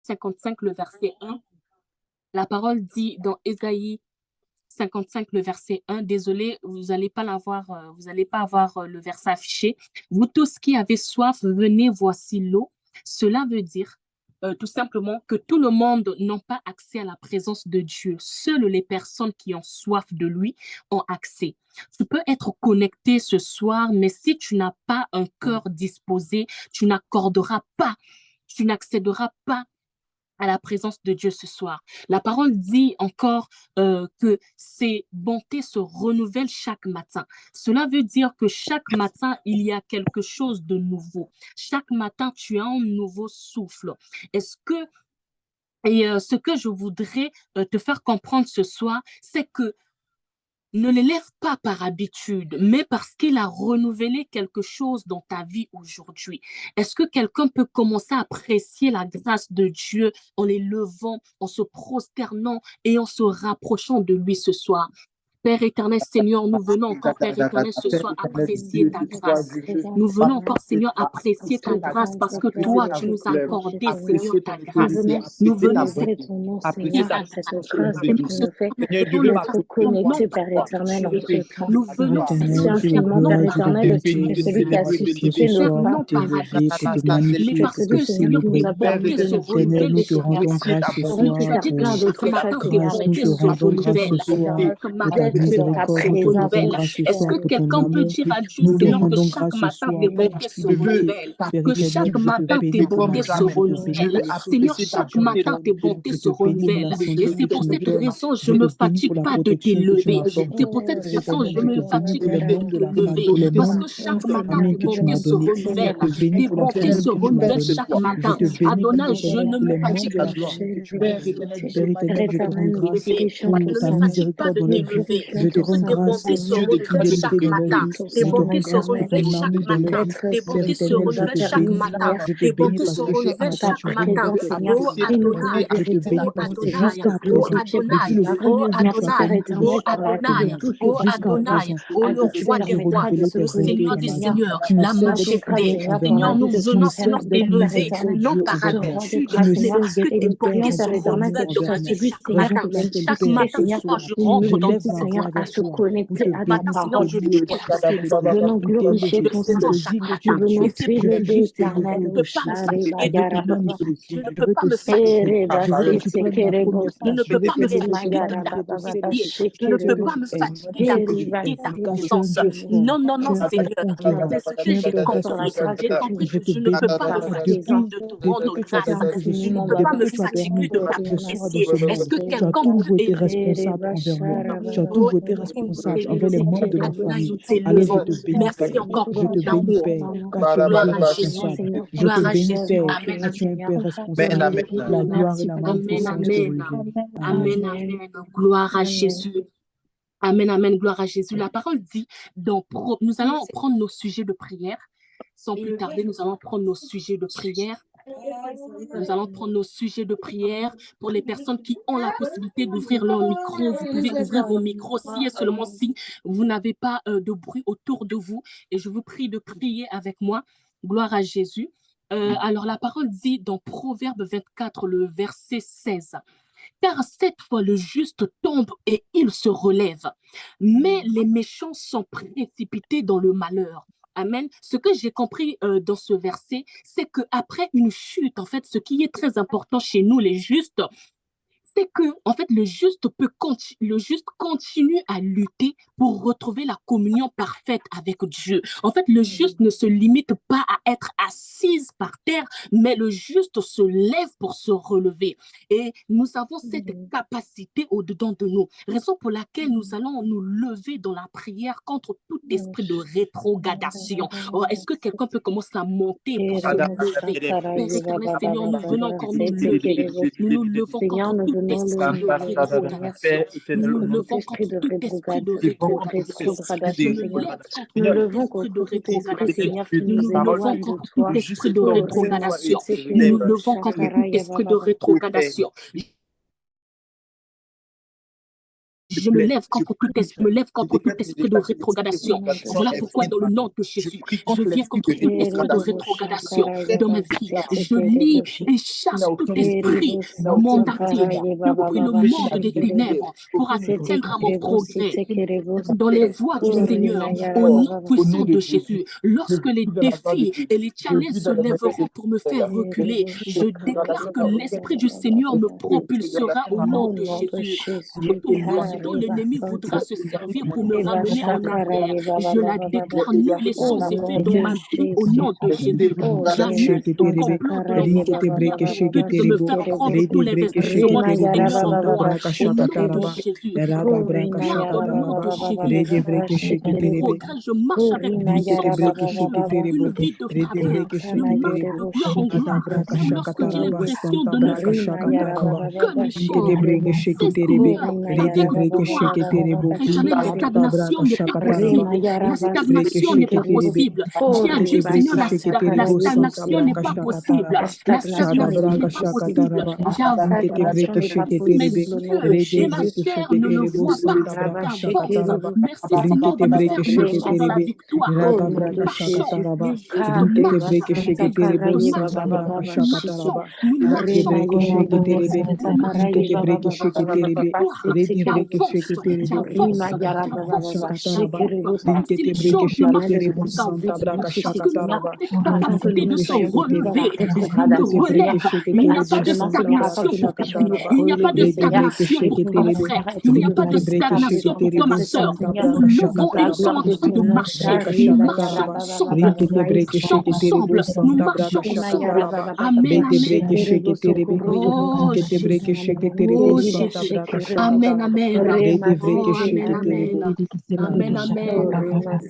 55, le verset 1. La parole dit dans Ésaïe 55, le verset 1. Désolé, vous n'allez pas l'avoir, vous n'allez pas avoir le verset affiché. Vous tous qui avez soif, venez, voici l'eau. Cela veut dire tout simplement que tout le monde n'a pas accès à la présence de Dieu. Seules les personnes qui ont soif de lui ont accès. Tu peux être connecté ce soir, mais si tu n'as pas un cœur disposé, tu n'accorderas pas, tu n'accéderas pas à la présence de Dieu ce soir. La parole dit encore que ses bontés se renouvellent chaque matin. Cela veut dire que chaque matin, il y a quelque chose de nouveau. Chaque matin, tu as un nouveau souffle. Est-ce que ce que je voudrais te faire comprendre ce soir, c'est que ne l'élève pas par habitude, mais parce qu'il a renouvelé quelque chose dans ta vie aujourd'hui. Est-ce que quelqu'un peut commencer à apprécier la grâce de Dieu en l'élevant, en se prosternant et en se rapprochant de lui ce soir? Père éternel, Seigneur, nous venons encore, Père éternel, ce soir apprécier ta grâce. Nous venons encore, Seigneur, apprécier ta grâce parce que toi, tu nous as accordé, Seigneur, ta grâce. Nous venons, célébrer ton nom, apprécier Seigneur, ta pour cette grâce. grâce Et que nous, tu ce nous fais soir, nous venons le faire d'être non connectés, par Père éternel, en habitude. ce temps. Nous venons, Merci Seigneur, te infiniment, Père louer, éternel, tu es celui qui a célébrer, suscité te nos faire pas. non par habitude, mais Tu es parce celui, que, Seigneur, Seigneur, qui nous tes a permis bontés de se respirer, renouvellent de chaque matin. pourrons te Tu as faire dit que plein chaque d'autres matin, choses, tes Seigneur, mais bontés tu se nous as permis, renouvellent. Seigneur, Chaque matin, d'être tes dans ta bontés se présence, renouvellent. Est-ce que Père quelqu'un peut éternel. dire à Dieu, Seigneur, que chaque matin, tes bontés se renouvellent, que chaque matin, tes bontés se renouvellent. Seigneur, chaque matin, tes bontés se renouvellent. Et c'est pour cette raison, je ne me fatigue pas de t'élever. C'est pour cette raison, je ne me fatigue de t'élever. Parce que chaque matin, tes bontés se renouvellent. Tes bontés se renouvellent chaque matin. Adonai, je ne me fatigue pas Père éternel, nous te glorifions je ton ne me Saint-Nom. fatigue pas de Nous t'élever. glorifions ton Que tes Saint-Nom, bontés se Seigneur. renouvellent Nous chaque matin. glorifions ton Tes Saint-Nom, bontés se éternel. renouvellent chaque matin. D'être Tes celui, bontés se Seigneur, nous a renouvellent chaque permis, matin. Seigneur, Tes bontés de se bouger renouvellent en ta chaque matin. présence, Seigneur. Oh Et nous Adonai, voulons oh véritablement te dire, Adonai, te oh glorifier, Père Adonai, Seigneur. oh Merci, Père Adonai, oh éternel, pour la vie de Adonai, tous ceux oh qui sont Adonai, présents, oh à le qui tu roi des rois, permettras de se le connecter, Seigneur des Seigneur. seigneurs, la Merci encore, grâce, majesté. Seigneur, pour la Seigneur, vie nous de tous venons, nos Seigneur, serviteurs, Père t'élever, éternel. non par Je te rends de habitude, grâce, mais Seigneur. parce que Et tes nous bontés prions, se Père éternel, que renouvellent tu dans sois ma vie celui, chaque Seigneur, matin. qui vienne Chaque pousser, matin, Seigneur, Seigneur, je une rentre dans multitude, ta Seigneur, à se chaque connecter à ta matin, Seigneur, parole. je te Venons glorifier le ton sens Saint-Nom. chaque Nous matin. venons Et c'est pour cette t'élever, raison, je éternel. ne peux pas me fatiguer de te Baba. louer. Je ne peux pas me fatiguer je ne peux pas me fatiguer de t'apprécier. Je ne peux pas me fatiguer d'apprécier ta présence. Non, non, non, Seigneur. C'est ce que j'ai Pour la compris. grâce J'ai que tu compris nous que fais je ne peux d'être pas dans me ta fatiguer présence. de te rendre Merci grâce. Je ne infiniment, peux pas Baba. me fatiguer de t'apprécier. Est-ce que quelqu'un peut Oh, Adonai, nous t'élevons. Merci encore pour ton amour. Gloire à Jésus. Gloire à Jésus. Amen, amen. Merci pour ton Amen, Saint-Esprit. amen. Amen, amen. Gloire à Jésus. Amen, amen. Gloire à Jésus. La parole dit, nous allons prendre nos sujets de prière. Sans plus tarder, nous allons prendre nos sujets de prière. Nous allons prendre nos sujets de prière pour les personnes qui ont la possibilité d'ouvrir leur micro. Vous pouvez ouvrir vos micros si et seulement si vous n'avez pas de bruit autour de vous. Et je vous prie de prier avec moi. Gloire à Jésus. Alors, la parole dit dans Proverbe 24, le verset 16. Car cette fois le juste tombe et il se relève, mais les méchants sont précipités dans le malheur. Amen. Ce que j'ai compris dans ce verset, c'est qu'après une chute, en fait, ce qui est très important chez nous, les justes, c'est que en fait le juste continue à lutter pour retrouver la communion parfaite avec Dieu. En fait, le juste ne se limite pas à être assise par terre, mais le juste se lève pour se relever. Et nous avons cette capacité au-dedans de nous, raison pour laquelle nous allons nous lever dans la prière contre tout esprit de rétrogradation. Oh, est-ce que quelqu'un peut commencer à monter pour se lever? Père éternel, Seigneur, nous venons encore nous lever. Nous nous levons Seigneur, contre nous tout venons esprit de lever, Seigneur, rétrogradation. Nous nous contre tout levons esprit contre de tout esprit de rétrogradation. Je rétrogradation, me Seigneur. lève contre Nous tout levons esprit de contre tout esprit, rétrogradation. Seigneur, qui Nous nous nous levons éloigne de contre tout toi. esprit de Oh, Reba, rétrogradation. Nous nous Sekerebo, levons contre tout Shakaraya, esprit de Baba. rétrogradation. Je me lève contre tout esprit de rétrogradation. Voilà pourquoi dans le nom de Jésus, je viens contre tout esprit de rétrogradation dans ma vie. Je lis et chasse tout esprit mandataire qui ouvre le monde des ténèbres pour atteindre à mon progrès dans les voies du Seigneur, au nom puissant de Jésus. Lorsque les défis et les challenges se lèveront pour me faire reculer, je déclare que l'Esprit du Seigneur me propulsera au nom de Jésus. Toute voie dont l'ennemi voudra se servir pour me ramener en arrière, je la déclare nulle et sans effet dans ma vie au nom de Jésus. J'annule tout complot de l'enfer de me faire prendre tous les investissements du Seigneur en moi au nom de Jésus. Dans le nom de Jésus, je marche avec puissance, une vie de faveur, je marche de gloire en gloire. Même lorsque j'ai l'impression de ne que les choses s'estimèrent avec moi. Éternel, la stagnation n'est pas possible. La stagnation n'est pas possible. Dis à Dieu, Seigneur, la stagnation n'est pas possible. La stagnation n'est pas possible. J'avoue, mes yeux et ma chair ne le voient pas. Merci Seigneur de me faire marcher dans la victoire. Nous marchons si les choses ne marchent pas en vous, parce que vous avez cette capacité de se relever, je me relève. Il n'y a pas de stagnation pour ta vie. Il n'y a pas de stagnation pour toi, mon frère. Il n'y a pas de stagnation pour toi, ma soeur. Nous levons et nous sommes en train de marcher. Nous marchons ensemble. Nous marchons ensemble. Amen, amen. Oh, Jésus. Oh, Jésus. Amen, amen. Oh, amen, amen. Amen, amen.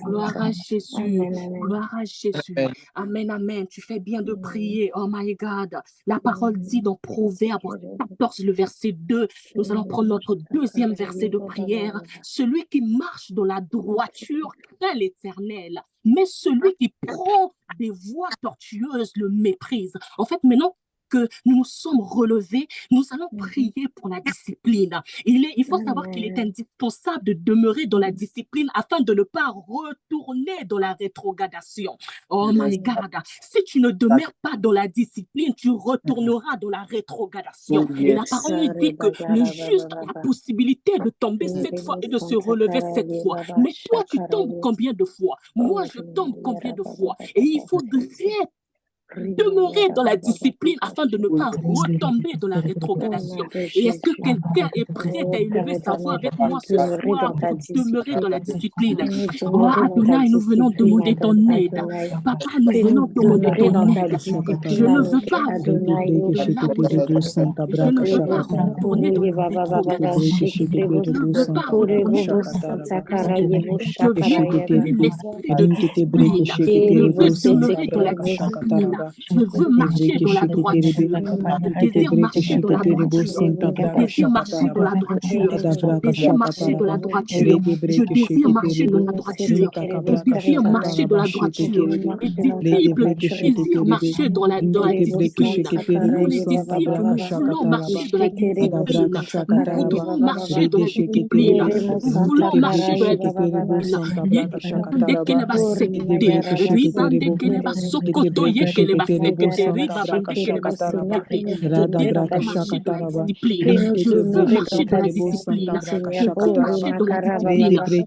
Gloire à Jésus. Gloire à Jésus. Amen, amen. Tu fais bien de prier. Oh my God. La parole dit dans Proverbe 14, le verset 2. Nous allons prendre notre deuxième verset de prière. Celui qui marche dans la droiture craint l'Éternel, mais celui qui prend des voies tortueuses le méprise. En fait, maintenant que nous nous sommes relevés, nous allons prier pour la discipline. Il faut savoir qu'il est indispensable de demeurer dans la discipline afin de ne pas retourner dans la rétrogradation. Oh my God, si tu ne demeures pas dans la discipline, tu retourneras dans la rétrogradation. Et la parole dit que le juste a la possibilité de tomber 7 fois et de se relever 7 fois. Mais toi, tu tombes combien de fois? Moi, je tombe combien de fois? Et il faudrait demeurer dans la discipline afin de ne pas retomber dans la rétrogradation. Et est-ce que quelqu'un est prêt à élever sa voix avec moi ce soir pour demeurer dans la discipline? Oh Adonai, nous venons demander ton aide. Papa, nous venons demander ton aide. Je ne veux pas retourner dans la rétrogradation. Je ne veux pas retourner dans l'esprit de discipline. Je veux demeurer dans la discipline. Je veux marcher dans la droiture. Je désire marcher dans la droiture. Je désire marcher dans la droiture. Je désire marcher dans la droiture. Je désire marcher dans la droiture. Je désire marcher dans la droiture. Les disciples désirent marcher dans la discipline. Nous, les disciples, nous voulons marcher dans la discipline. Nous voudrons marcher dans la discipline. Nous voulons marcher dans la discipline. Dès qu'elle va s'écouter, dès qu'elle va s'occotoyer, je veux marcher dans la discipline. Je veux marcher dans la discipline.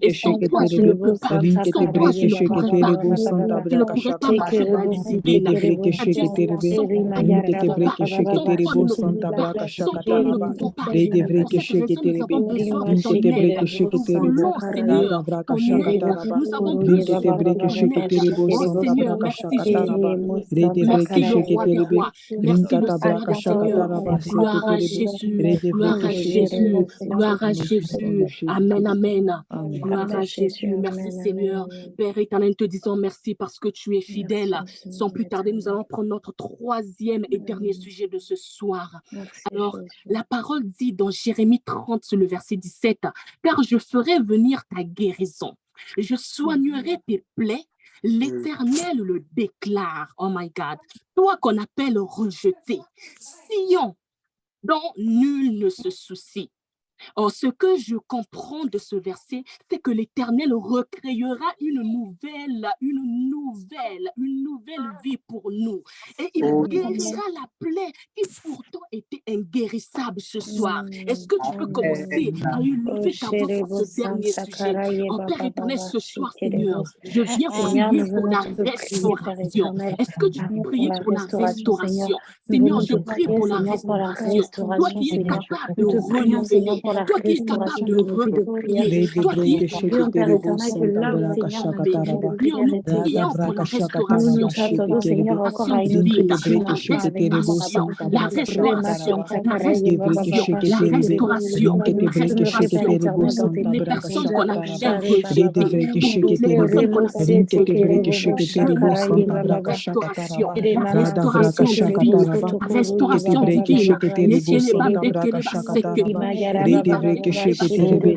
Et sans toi, je ne peux pas. Sans toi, je ne pourrais pas. Je ne pourrais pas marcher dans la discipline. Sans toi, nous ne pouvons pas. Pour cette raison, nous avons besoin de ton aide. Nous voulons, Seigneur, ton aide. Nous avons besoin de ton aide. Oh Seigneur, merci Jésus. Merci le roi des rois. Merci le Seigneur des seigneurs. Gloire à Jésus. Gloire à Jésus. Gloire à Jésus. Amen, amen. Gloire à Jésus. Merci Seigneur. Père éternel, te disons merci parce que tu es fidèle. Sans plus tarder, nous allons prendre notre troisième et dernier sujet de ce soir. Alors, la parole dit dans Jérémie 30, le verset 17, « Car je ferai venir ta guérison. Je soignerai tes plaies. L'Éternel le déclare. » Oh my God. Toi qu'on appelle rejeté, Sion, dont nul ne se soucie. Or, ce que je comprends de ce verset, c'est que l'Éternel recréera une nouvelle vie pour nous. Et il guérira la plaie qui pourtant était inguérissable ce soir. Est-ce que tu peux commencer à élever ta voix sur ce dernier sujet? Oh Père éternel, ce soir, Seigneur, je viens Seigneur, prier nous pour venons la te prier, Père restauration. éternel. Est-ce que tu peux Prions pour prier la pour la restauration, Seigneur. restauration? Nous Seigneur, venons je te prie prier, pour la Seigneur, pour la restauration. Toi restauration, qui es Seigneur. capable de Nous te prions, Seigneur, renouveler, pour la toi qui es restauration capable de de nos vies de prière. recréer, toi qui es Nous prions, Père capable éternel, que là où, de Seigneur, notre transformer. vie de prière Nous était prions pour la inefficace, nous restauration t'attendons, divine, Seigneur, la encore à restauration une autre divine, personne la encore avec nous, restauration, Papa. la Rema restauration, Santa la Karaye Baba restauration, Baba la Shiterebo. restauration, Nous la demeurer, Père restauration éternel, pour dans tes toutes les personnes qu'on profondeurs, a déjà Bashare Baba Baba. rejetées, pour toutes les personnes qu'on Remo a Sete détruites. Kerebo Nous prenons, Boshakaraye Seigneur, Baba la Baba. restauration, la Mama restauration Sete Kerebo divine, la Sotokoro restauration Baba Baba divine. Baba Yekelebande Shiterebo. keleba seke, Imagara Baba ribande Baba keleba seke, Shiterebo.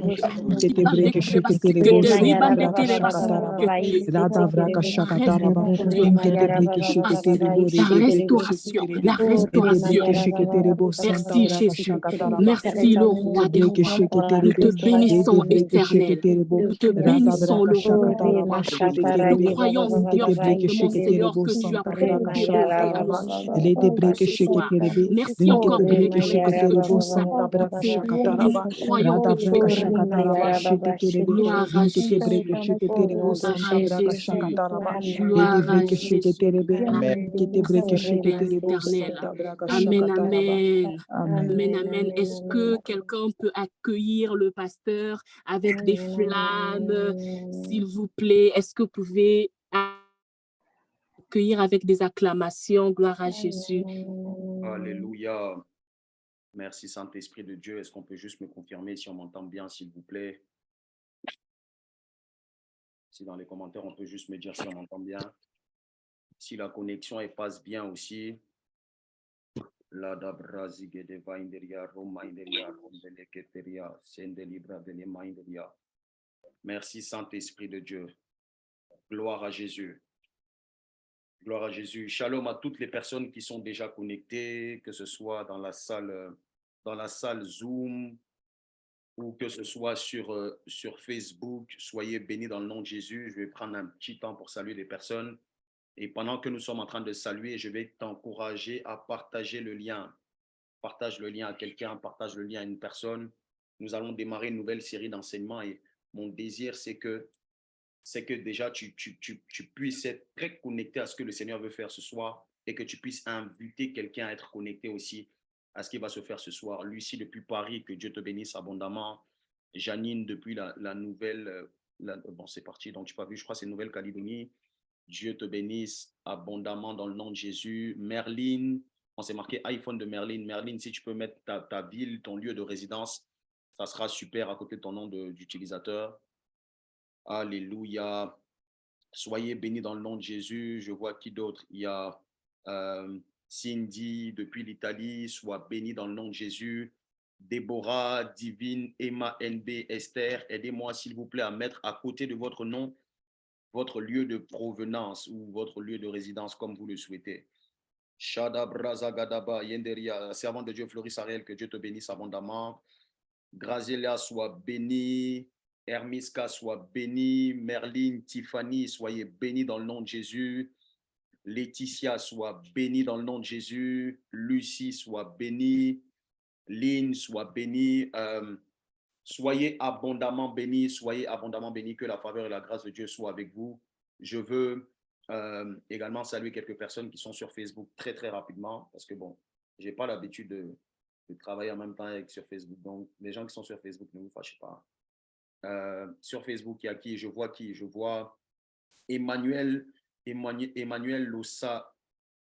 ribande keleba seke, Remayara ribande Baba keleba Baba Baba seke. Sete Kerebo. La restauration, Remayara Baba Baba Baba la Shiterebo. restauration, la Oh, restauration. Remayara Baba Baba Baba Merci Baba Jésus. Shiterebo. Père Merci le éternel, nous roi te des prions rois. pour la Nous te restauration bénissons, de nos vies Éternel. de Nous te prière. bénissons, le Oh, roi des Rema rois. Shakara Nous Yeba croyons, Baba Seigneur, Baba fermement, Shiterebo. Seigneur, que tu as Remayara préparé un Baba sujet Baba pour Baba ce soir. Shiterebo. Merci encore, Père éternel, parce Remayara que tu Baba nous as Baba Baba écoutés et nous Shiterebo. croyons que tu es Oh, capable. Remayara Baba Gloire Shiterebo. à Jésus. Au nom de Gloire à Jésus. Jésus. Amen. Gloire à Jésus. Amen. Oh, Merci, Père Rema éternel. Amen, Shiterebo. amen. Amen, Amen, amen. amen, Est-ce que amen. quelqu'un peut accueillir le pasteur avec des Amen, amen, flammes, s'il amen. vous plaît? Est-ce que vous pouvez accueillir avec des acclamations? Gloire à Jésus. Alléluia. Merci Saint-Esprit de Dieu. Est-ce qu'on peut juste me confirmer si on m'entend bien, s'il vous plaît? Si dans les commentaires, on peut juste me dire si on m'entend bien. Si la connexion elle passe bien aussi. Merci Saint-Esprit de Dieu. Gloire à Jésus. Gloire à Jésus. Shalom à toutes les personnes qui sont déjà connectées, que ce soit dans la salle Zoom ou que ce soit sur Facebook. Soyez bénis dans le nom de Jésus. Je vais prendre un petit temps pour saluer les personnes. Et pendant que nous sommes en train de saluer, je vais t'encourager à partager le lien. Partage le lien à quelqu'un, partage le lien à une personne. Nous allons démarrer une nouvelle série d'enseignements et mon désir, c'est que déjà tu puisses être très connecté à ce que le Seigneur veut faire ce soir et que tu puisses inviter quelqu'un à être connecté aussi à ce qui va se faire ce soir. Lucie depuis Paris, que Dieu te bénisse abondamment. Janine depuis la nouvelle, bon c'est parti, donc tu n'as pas vu, je crois que c'est Nouvelle-Calédonie. Dieu te bénisse abondamment dans le nom de Jésus. Merline, on s'est marqué iPhone de Merline. Merline, si tu peux mettre ta ville, ton lieu de résidence, ça sera super à côté de ton nom d'utilisateur. Alléluia. Soyez bénis dans le nom de Jésus. Je vois qui d'autre. Il y a Cindy depuis l'Italie. Sois bénie dans le nom de Jésus. Déborah, Divine, Emma, NB, Esther. Aidez-moi, s'il vous plaît, à mettre à côté de votre nom votre lieu de provenance ou votre lieu de résidence comme vous le souhaitez. Shada Braza Gadaba Yenderia, servant de Dieu Floris Ariel, que Dieu te bénisse abondamment. Graziella, sois bénie. Hermiska, sois bénie. Merline, Tiffany, soyez bénis dans le nom de Jésus. Laetitia, sois bénie dans le nom de Jésus. Lucie, sois bénie. Lynn, sois bénie. Soyez abondamment bénis, que la faveur et la grâce de Dieu soient avec vous. Je veux également saluer quelques personnes qui sont sur Facebook très, très rapidement, parce que bon, je n'ai pas l'habitude de travailler en même temps sur Facebook. Donc, les gens qui sont sur Facebook, ne vous fâchez pas. Sur Facebook, il y a qui? Je vois Emmanuel Lossa,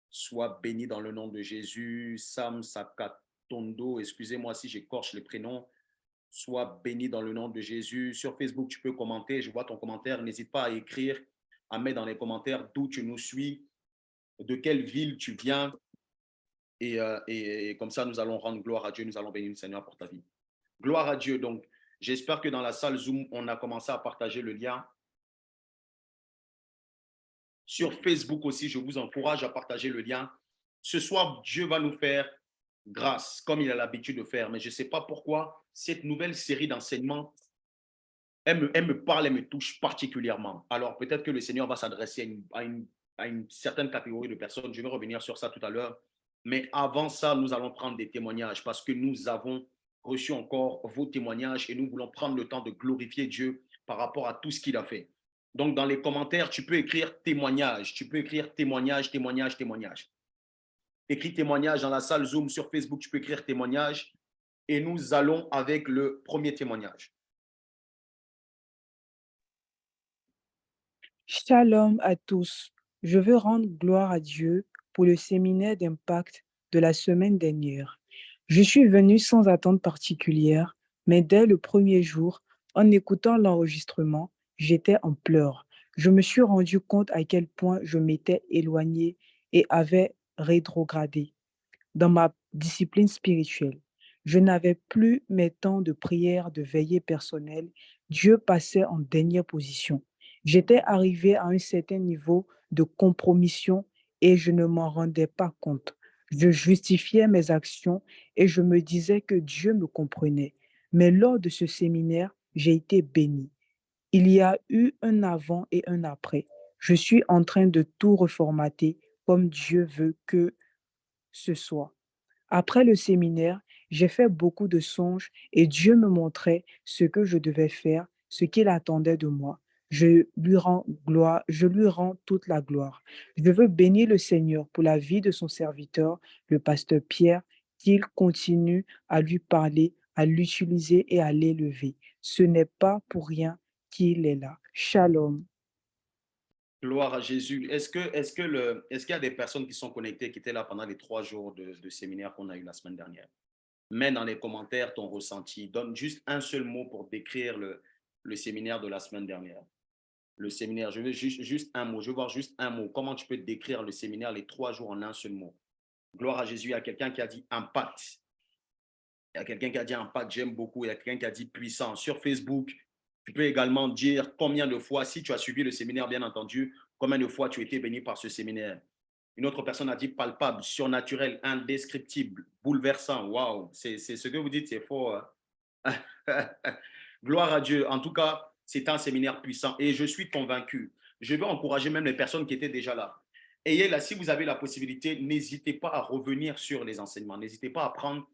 soit béni dans le nom de Jésus. Sam Sakatondo, excusez-moi si j'écorche les prénoms. Sois béni dans le nom de Jésus. Sur Facebook, tu peux commenter. Je vois ton commentaire. N'hésite pas à écrire, à mettre dans les commentaires d'où tu nous suis, de quelle ville tu viens. Et comme ça, nous allons rendre gloire à Dieu. Nous allons bénir le Seigneur pour ta vie. Gloire à Dieu. Donc, j'espère que dans la salle Zoom, on a commencé à partager le lien. Sur Facebook aussi, je vous encourage à partager le lien. Ce soir, Dieu va nous faire grâce, comme il a l'habitude de faire. Mais je ne sais pas pourquoi cette nouvelle série d'enseignements, elle me parle, elle me touche particulièrement. Alors peut-être que le Seigneur va s'adresser à une certaine catégorie de personnes. Je vais revenir sur ça tout à l'heure. Mais avant ça, nous allons prendre des témoignages parce que nous avons reçu encore vos témoignages et nous voulons prendre le temps de glorifier Dieu par rapport à tout ce qu'il a fait. Donc, dans les commentaires, tu peux écrire témoignage. Tu peux écrire témoignage, témoignage, témoignage. Écris témoignage dans la salle Zoom sur Facebook, tu peux écrire témoignage. Et nous allons avec le premier témoignage. Shalom à tous. Je veux rendre gloire à Dieu pour le séminaire d'impact de la semaine dernière. Je suis venue sans attente particulière, mais dès le premier jour, en écoutant l'enregistrement, j'étais en pleurs. Je me suis rendu compte à quel point je m'étais éloignée et avais rétrogradé dans ma discipline spirituelle. Je n'avais plus mes temps de prière, de veillée personnelle. Dieu passait en dernière position. J'étais arrivé à un certain niveau de compromission et je ne m'en rendais pas compte. Je justifiais mes actions et je me disais que Dieu me comprenait. Mais lors de ce séminaire, j'ai été béni. Il y a eu un avant et un après. Je suis en train de tout reformater comme Dieu veut que ce soit. Après le séminaire, j'ai fait beaucoup de songes et Dieu me montrait ce que je devais faire, ce qu'il attendait de moi. Je lui rends toute la gloire. Je veux bénir le Seigneur pour la vie de son serviteur, le pasteur Pierre, qu'il continue à lui parler, à l'utiliser et à l'élever. Ce n'est pas pour rien qu'il est là. Shalom. Gloire à Jésus. Est-ce qu'il y a des personnes qui sont connectées, qui étaient là pendant les 3 jours de séminaire qu'on a eu la semaine dernière? Mets dans les commentaires ton ressenti. Donne juste un seul mot pour décrire le séminaire de la semaine dernière. Le séminaire, je veux juste un mot. Je veux voir juste un mot. Comment tu peux décrire le séminaire, les 3 jours en un seul mot? Gloire à Jésus. Il y a quelqu'un qui a dit impact. Il y a quelqu'un qui a dit impact, j'aime beaucoup. Il y a quelqu'un qui a dit puissant. Sur Facebook, tu peux également dire combien de fois, si tu as suivi le séminaire, bien entendu, combien de fois tu as été béni par ce séminaire. Une autre personne a dit palpable, surnaturel, indescriptible, bouleversant. Waouh, c'est ce que vous dites, c'est fort. Hein? Gloire à Dieu. En tout cas, c'est un séminaire puissant et je suis convaincu. Je veux encourager même les personnes qui étaient déjà là. Ayez là, si vous avez la possibilité, n'hésitez pas à revenir sur les enseignements. N'hésitez pas à prendre.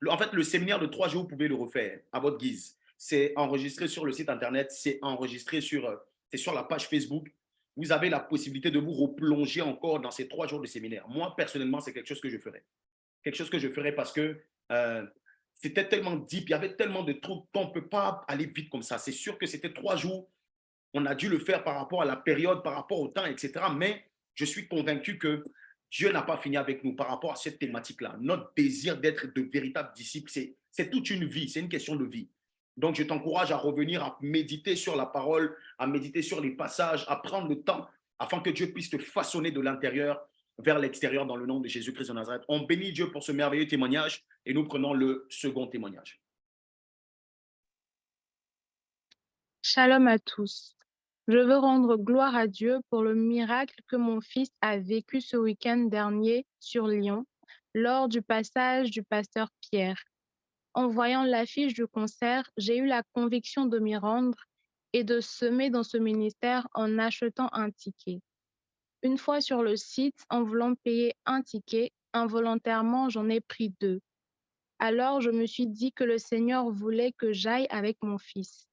En fait, le séminaire de 3 jours, vous pouvez le refaire à votre guise. C'est enregistré sur le site internet, c'est enregistré c'est sur la page Facebook. Vous avez la possibilité de vous replonger encore dans ces 3 jours de séminaire. Moi, personnellement, c'est quelque chose que je ferais. Quelque chose que je ferais parce que c'était tellement deep, il y avait tellement de trucs qu'on ne peut pas aller vite comme ça. C'est sûr que c'était 3 jours. On a dû le faire par rapport à la période, par rapport au temps, etc. Mais je suis convaincu que Dieu n'a pas fini avec nous par rapport à cette thématique-là. Notre désir d'être de véritables disciples, c'est toute une vie, c'est une question de vie. Donc, je t'encourage à revenir, à méditer sur la parole, à méditer sur les passages, à prendre le temps afin que Dieu puisse te façonner de l'intérieur vers l'extérieur dans le nom de Jésus-Christ de Nazareth. On bénit Dieu pour ce merveilleux témoignage et nous prenons le second témoignage. Shalom à tous. Je veux rendre gloire à Dieu pour le miracle que mon fils a vécu ce week-end dernier sur Lyon, lors du passage du pasteur Pierre. En voyant l'affiche du concert, j'ai eu la conviction de m'y rendre et de semer dans ce ministère en achetant un ticket. Une fois sur le site, en voulant payer un ticket, involontairement, j'en ai pris 2. Alors, je me suis dit que le Seigneur voulait que j'aille avec mon fils.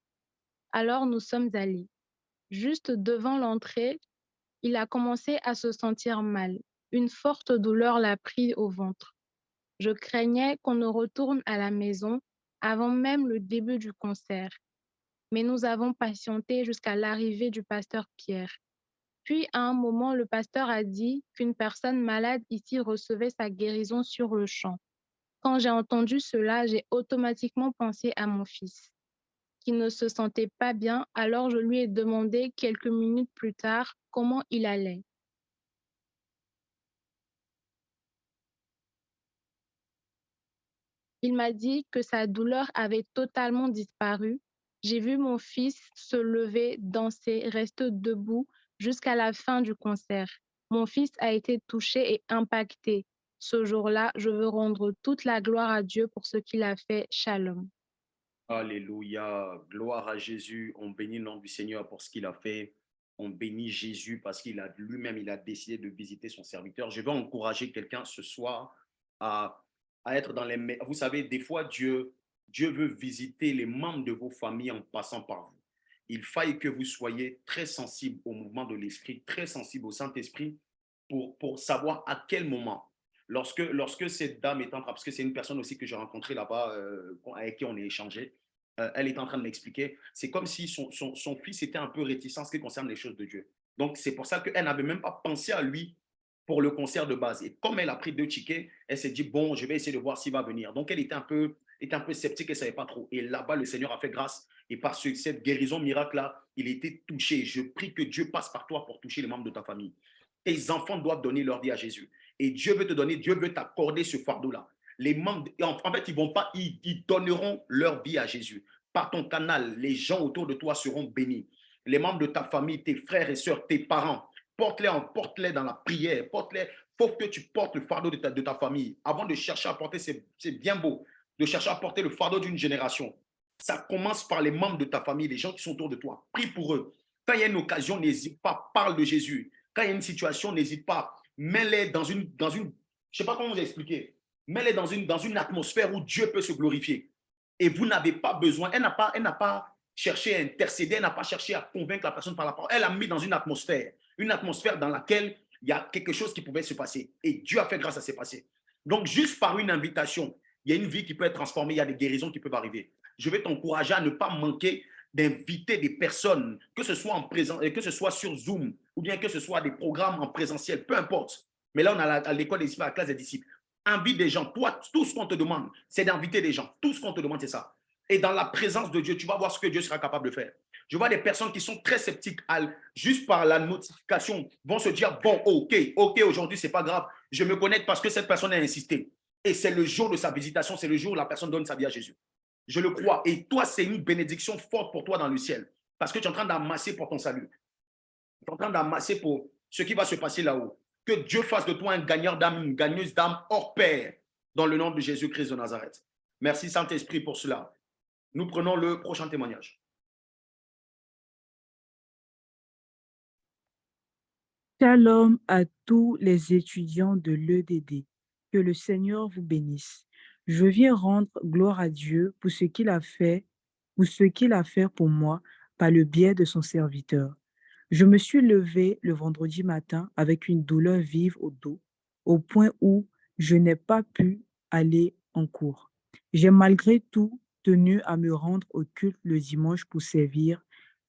Alors, nous sommes allés. Juste devant l'entrée, il a commencé à se sentir mal. Une forte douleur l'a pris au ventre. Je craignais qu'on ne retourne à la maison avant même le début du concert. Mais nous avons patienté jusqu'à l'arrivée du pasteur Pierre. Puis, à un moment, le pasteur a dit qu'une personne malade ici recevait sa guérison sur le champ. Quand j'ai entendu cela, j'ai automatiquement pensé à mon fils, qui ne se sentait pas bien, alors je lui ai demandé quelques minutes plus tard comment il allait. Il m'a dit que sa douleur avait totalement disparu. J'ai vu mon fils se lever, danser, rester debout jusqu'à la fin du concert. Mon fils a été touché et impacté. Ce jour-là, je veux rendre toute la gloire à Dieu pour ce qu'il a fait. Shalom. Alléluia. Gloire à Jésus. On bénit le nom du Seigneur pour ce qu'il a fait. On bénit Jésus parce qu'il a lui-même, il a décidé de visiter son serviteur. Je veux encourager quelqu'un ce soir à être dans les... Vous savez, des fois, Dieu veut visiter les membres de vos familles en passant par vous. Il faille que vous soyez très sensible au mouvement de l'Esprit, très sensible au Saint-Esprit pour savoir à quel moment. Lorsque cette dame est en train, parce que c'est une personne aussi que j'ai rencontrée là-bas, avec qui on a échangé, elle est en train de m'expliquer, c'est comme si son fils était un peu réticent en ce qui concerne les choses de Dieu. Donc, c'est pour ça qu'elle n'avait même pas pensé à lui pour le concert de base. Et comme elle a pris 2 tickets, elle s'est dit, bon, je vais essayer de voir s'il va venir. Donc, elle était un peu sceptique, elle ne savait pas trop. Et là-bas, le Seigneur a fait grâce. Et par cette guérison miracle-là, il était touché. Je prie que Dieu passe par toi pour toucher les membres de ta famille. Tes enfants doivent donner leur vie à Jésus. Et Dieu veut te donner, Dieu veut t'accorder ce fardeau-là. Les membres, en fait, ils donneront leur vie à Jésus. Par ton canal, les gens autour de toi seront bénis. Les membres de ta famille, tes frères et sœurs, tes parents, porte-les dans la prière. Porte-les. Il faut que tu portes le fardeau de ta famille. Avant de chercher à porter, c'est bien beau, de chercher à porter le fardeau d'une génération. Ça commence par les membres de ta famille, les gens qui sont autour de toi. Prie pour eux. Quand il y a une occasion, n'hésite pas, parle de Jésus. Quand il y a une situation, n'hésite pas. Mets-les dans une, je ne sais pas comment vous expliquer, mets-les dans une atmosphère où Dieu peut se glorifier. Et vous n'avez pas besoin, elle n'a pas cherché à intercéder, elle n'a pas cherché à convaincre la personne par la parole. Elle a mis dans une atmosphère dans laquelle il y a quelque chose qui pouvait se passer. Et Dieu a fait grâce à ce passé. Donc, juste par une invitation, il y a une vie qui peut être transformée, il y a des guérisons qui peuvent arriver. Je vais t'encourager à ne pas manquer d'inviter des personnes, que ce soit en présent, que ce soit sur Zoom, ou bien que ce soit des programmes en présentiel, peu importe. Mais là, on a à l'école des disciples, à la classe des disciples. Invite des gens. Toi, tout ce qu'on te demande, c'est d'inviter des gens. Tout ce qu'on te demande, c'est ça. Et dans la présence de Dieu, tu vas voir ce que Dieu sera capable de faire. Je vois des personnes qui sont très sceptiques, juste par la notification, vont se dire, bon, ok, aujourd'hui, c'est pas grave. Je me connecte parce que cette personne a insisté. Et c'est le jour de sa visitation, c'est le jour où la personne donne sa vie à Jésus. Je le crois. Et toi, c'est une bénédiction forte pour toi dans le ciel. Parce que tu es en train d'amasser pour ton salut. Tu es en train d'amasser pour ce qui va se passer là-haut. Que Dieu fasse de toi un gagneur d'âme, une gagneuse d'âme hors pair, dans le nom de Jésus-Christ de Nazareth. Merci Saint-Esprit pour cela. Nous prenons le prochain témoignage. Shalom à tous les étudiants de l'EDD. Que le Seigneur vous bénisse. Je viens rendre gloire à Dieu pour ce qu'il a fait pour moi par le biais de son serviteur. Je me suis levée le vendredi matin avec une douleur vive au dos, au point où je n'ai pas pu aller en cours. J'ai malgré tout tenu à me rendre au culte le dimanche pour servir,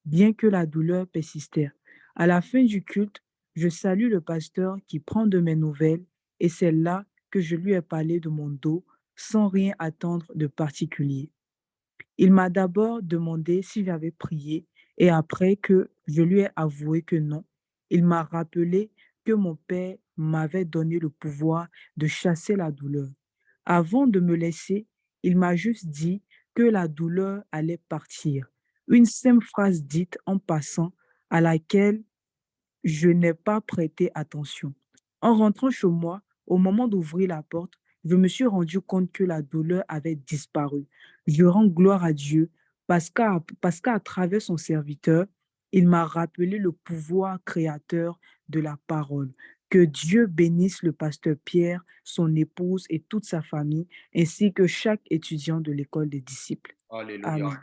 bien que la douleur persistait. À la fin du culte, je salue le pasteur qui prend de mes nouvelles et c'est là que je lui ai parlé de mon dos sans rien attendre de particulier. Il m'a d'abord demandé si j'avais prié et après que je lui ai avoué que non, il m'a rappelé que mon père m'avait donné le pouvoir de chasser la douleur. Avant de me laisser, il m'a juste dit que la douleur allait partir. Une simple phrase dite en passant à laquelle je n'ai pas prêté attention. En rentrant chez moi, au moment d'ouvrir la porte, je me suis rendu compte que la douleur avait disparu. Je rends gloire à Dieu parce qu'à travers son serviteur, il m'a rappelé le pouvoir créateur de la parole. Que Dieu bénisse le pasteur Pierre, son épouse et toute sa famille, ainsi que chaque étudiant de l'école des disciples. Alléluia. Amen.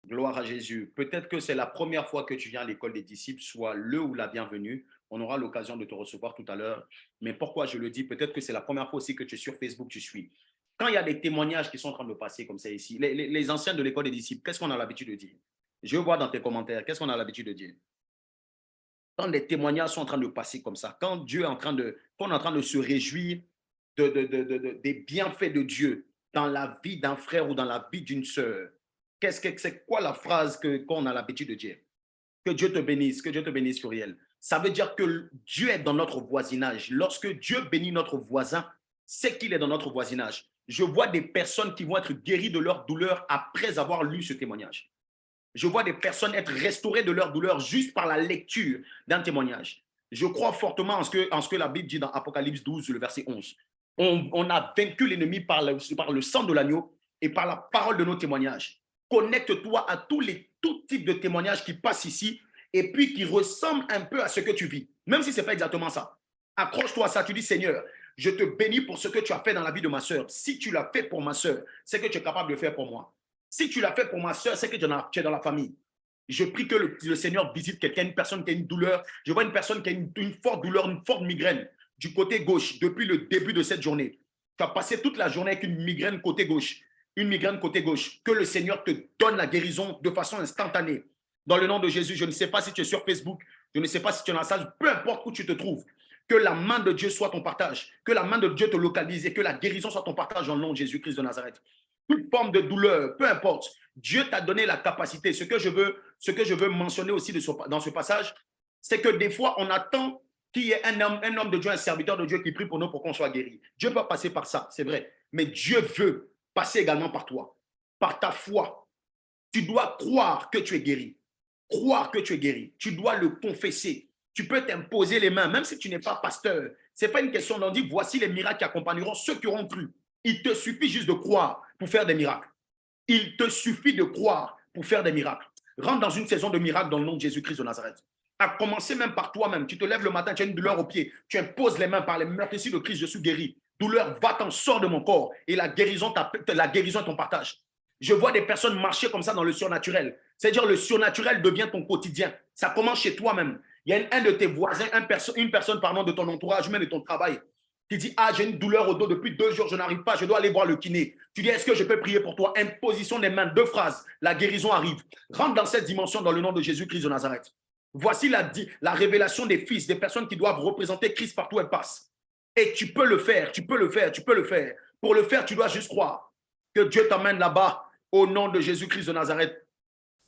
Gloire à Jésus. Peut-être que c'est la première fois que tu viens à l'école des disciples, soit le ou la bienvenue. On aura l'occasion de te recevoir tout à l'heure. Mais pourquoi je le dis? Peut-être que c'est la première fois aussi que tu es sur Facebook, tu suis. Quand il y a des témoignages qui sont en train de passer comme ça ici, les anciens de l'école des disciples, qu'est-ce qu'on a l'habitude de dire? Je vois dans tes commentaires, qu'est-ce qu'on a l'habitude de dire? Quand les témoignages sont en train de passer comme ça, quand Dieu est en train qu'on est en train de se réjouir des bienfaits de Dieu dans la vie d'un frère ou dans la vie d'une sœur, c'est quoi la phrase qu'on a l'habitude de dire? Que Dieu te bénisse, Furiel. Ça veut dire que Dieu est dans notre voisinage. Lorsque Dieu bénit notre voisin, c'est qu'il est dans notre voisinage. Je vois des personnes qui vont être guéries de leur douleur après avoir lu ce témoignage. Je vois des personnes être restaurées de leur douleur juste par la lecture d'un témoignage. Je crois fortement en ce que la Bible dit dans Apocalypse 12, le verset 11. On a vaincu l'ennemi par le sang de l'agneau et par la parole de nos témoignages. Connecte-toi à tout type de témoignages qui passent ici et puis qui ressemblent un peu à ce que tu vis, même si ce n'est pas exactement ça. Accroche-toi à ça, tu dis Seigneur, je te bénis pour ce que tu as fait dans la vie de ma sœur. Si tu l'as fait pour ma sœur, c'est que tu es capable de le faire pour moi. Si tu l'as fait pour ma sœur, c'est que tu es dans la famille. Je prie que le Seigneur visite quelqu'un, une personne qui a une douleur. Je vois une personne qui a une forte douleur, une forte migraine du côté gauche depuis le début de cette journée. Tu as passé toute la journée avec une migraine côté gauche. Une migraine côté gauche. Que le Seigneur te donne la guérison de façon instantanée. Dans le nom de Jésus, je ne sais pas si tu es sur Facebook, je ne sais pas si tu es dans la salle, peu importe où tu te trouves. Que la main de Dieu soit ton partage. Que la main de Dieu te localise et que la guérison soit ton partage dans le nom de Jésus-Christ de Nazareth. Toute forme de douleur, peu importe, Dieu t'a donné la capacité. Ce que je veux mentionner aussi dans ce passage, c'est que des fois, on attend qu'il y ait un homme de Dieu, un serviteur de Dieu qui prie pour nous pour qu'on soit guéri. Dieu peut passer par ça, c'est vrai. Mais Dieu veut passer également par toi, par ta foi. Tu dois croire que tu es guéri. Croire que tu es guéri. Tu dois le confesser. Tu peux t'imposer les mains, même si tu n'es pas pasteur. Ce n'est pas une question d'en dire, voici les miracles qui accompagneront ceux qui auront cru. Il te suffit juste de croire pour faire des miracles. Il te suffit de croire pour faire des miracles. Rentre dans une saison de miracles dans le nom de Jésus-Christ de Nazareth. À commencer même par toi-même. Tu te lèves le matin, tu as une douleur au pied. Tu imposes les mains par les meurtrissures de Christ, je suis guéri. Douleur, va-t'en, sors de mon corps. Et la guérison est ton partage. Je vois des personnes marcher comme ça dans le surnaturel. C'est-à-dire le surnaturel devient ton quotidien. Ça commence chez toi-même. Il y a un de tes voisins, une personne pardon, de ton entourage, même de ton travail, qui dit, ah, j'ai une douleur au dos depuis 2 jours, je n'arrive pas, je dois aller voir le kiné. Tu dis, est-ce que je peux prier pour toi? Imposition des mains, 2 phrases, la guérison arrive. Rentre dans cette dimension dans le nom de Jésus-Christ de Nazareth. Voici la révélation des fils, des personnes qui doivent représenter Christ partout où elles passent. Et tu peux le faire, tu peux le faire, tu peux le faire. Pour le faire, tu dois juste croire que Dieu t'emmène là-bas au nom de Jésus-Christ de Nazareth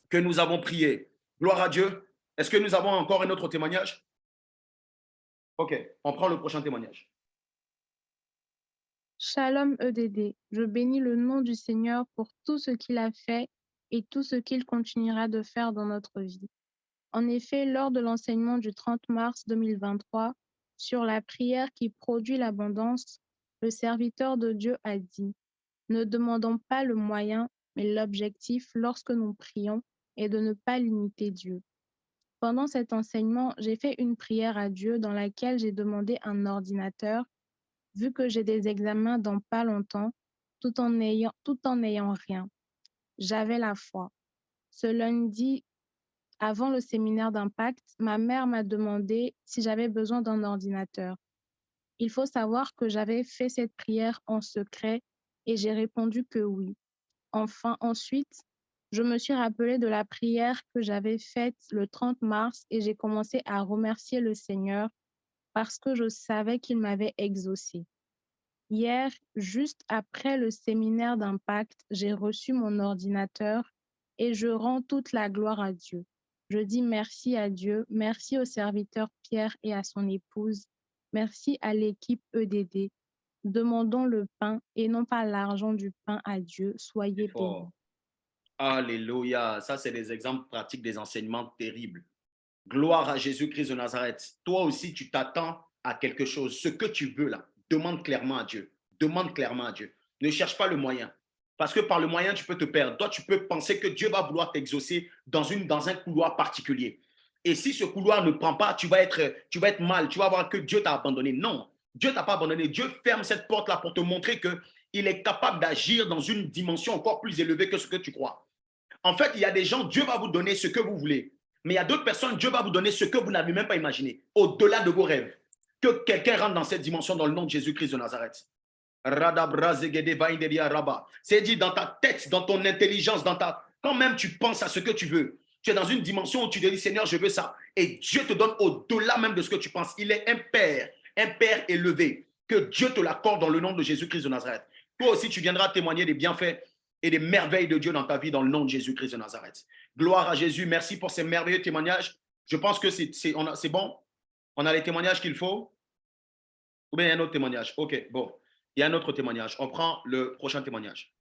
que nous avons prié. Gloire à Dieu. Est-ce que nous avons encore un autre témoignage? Ok, on prend le prochain témoignage. Shalom EDD, je bénis le nom du Seigneur pour tout ce qu'il a fait et tout ce qu'il continuera de faire dans notre vie. En effet, lors de l'enseignement du 30 mars 2023 sur la prière qui produit l'abondance, le serviteur de Dieu a dit, ne demandons pas le moyen, mais l'objectif lorsque nous prions est de ne pas limiter Dieu. Pendant cet enseignement, j'ai fait une prière à Dieu dans laquelle j'ai demandé un ordinateur vu que j'ai des examens dans pas longtemps, tout en n'ayant rien. J'avais la foi. Ce lundi, avant le séminaire d'impact, ma mère m'a demandé si j'avais besoin d'un ordinateur. Il faut savoir que j'avais fait cette prière en secret et j'ai répondu que oui. Enfin, ensuite, je me suis rappelée de la prière que j'avais faite le 30 mars et j'ai commencé à remercier le Seigneur parce que je savais qu'il m'avait exaucée. Hier, juste après le séminaire d'impact, j'ai reçu mon ordinateur et je rends toute la gloire à Dieu. Je dis merci à Dieu, merci au serviteur Pierre et à son épouse, merci à l'équipe EDD. Demandons le pain et non pas l'argent du pain à Dieu. Soyez bénis. Alléluia. Ça, c'est des exemples pratiques des enseignements terribles. Gloire à Jésus-Christ de Nazareth. Toi aussi, tu t'attends à quelque chose. Ce que tu veux là, demande clairement à Dieu. Demande clairement à Dieu. Ne cherche pas le moyen. Parce que par le moyen, tu peux te perdre. Toi, tu peux penser que Dieu va vouloir t'exaucer dans un couloir particulier. Et si ce couloir ne prend pas, tu vas être mal. Tu vas voir que Dieu t'a abandonné. Non, Dieu ne t'a pas abandonné. Dieu ferme cette porte-là pour te montrer qu'il est capable d'agir dans une dimension encore plus élevée que ce que tu crois. En fait, il y a des gens, Dieu va vous donner ce que vous voulez. Mais il y a d'autres personnes, Dieu va vous donner ce que vous n'avez même pas imaginé, au-delà de vos rêves. Que quelqu'un rentre dans cette dimension dans le nom de Jésus-Christ de Nazareth. C'est dit dans ta tête, dans ton intelligence, quand même tu penses à ce que tu veux. Tu es dans une dimension où tu te dis, Seigneur, je veux ça. Et Dieu te donne au-delà même de ce que tu penses. Il est un père élevé. Que Dieu te l'accorde dans le nom de Jésus-Christ de Nazareth. Toi aussi, tu viendras témoigner des bienfaits et des merveilles de Dieu dans ta vie dans le nom de Jésus-Christ de Nazareth. Gloire à Jésus. Merci pour ces merveilleux témoignages. Je pense que c'est bon. On a les témoignages qu'il faut. Ou bien il y a un autre témoignage. OK, bon. Il y a un autre témoignage. On prend le prochain témoignage.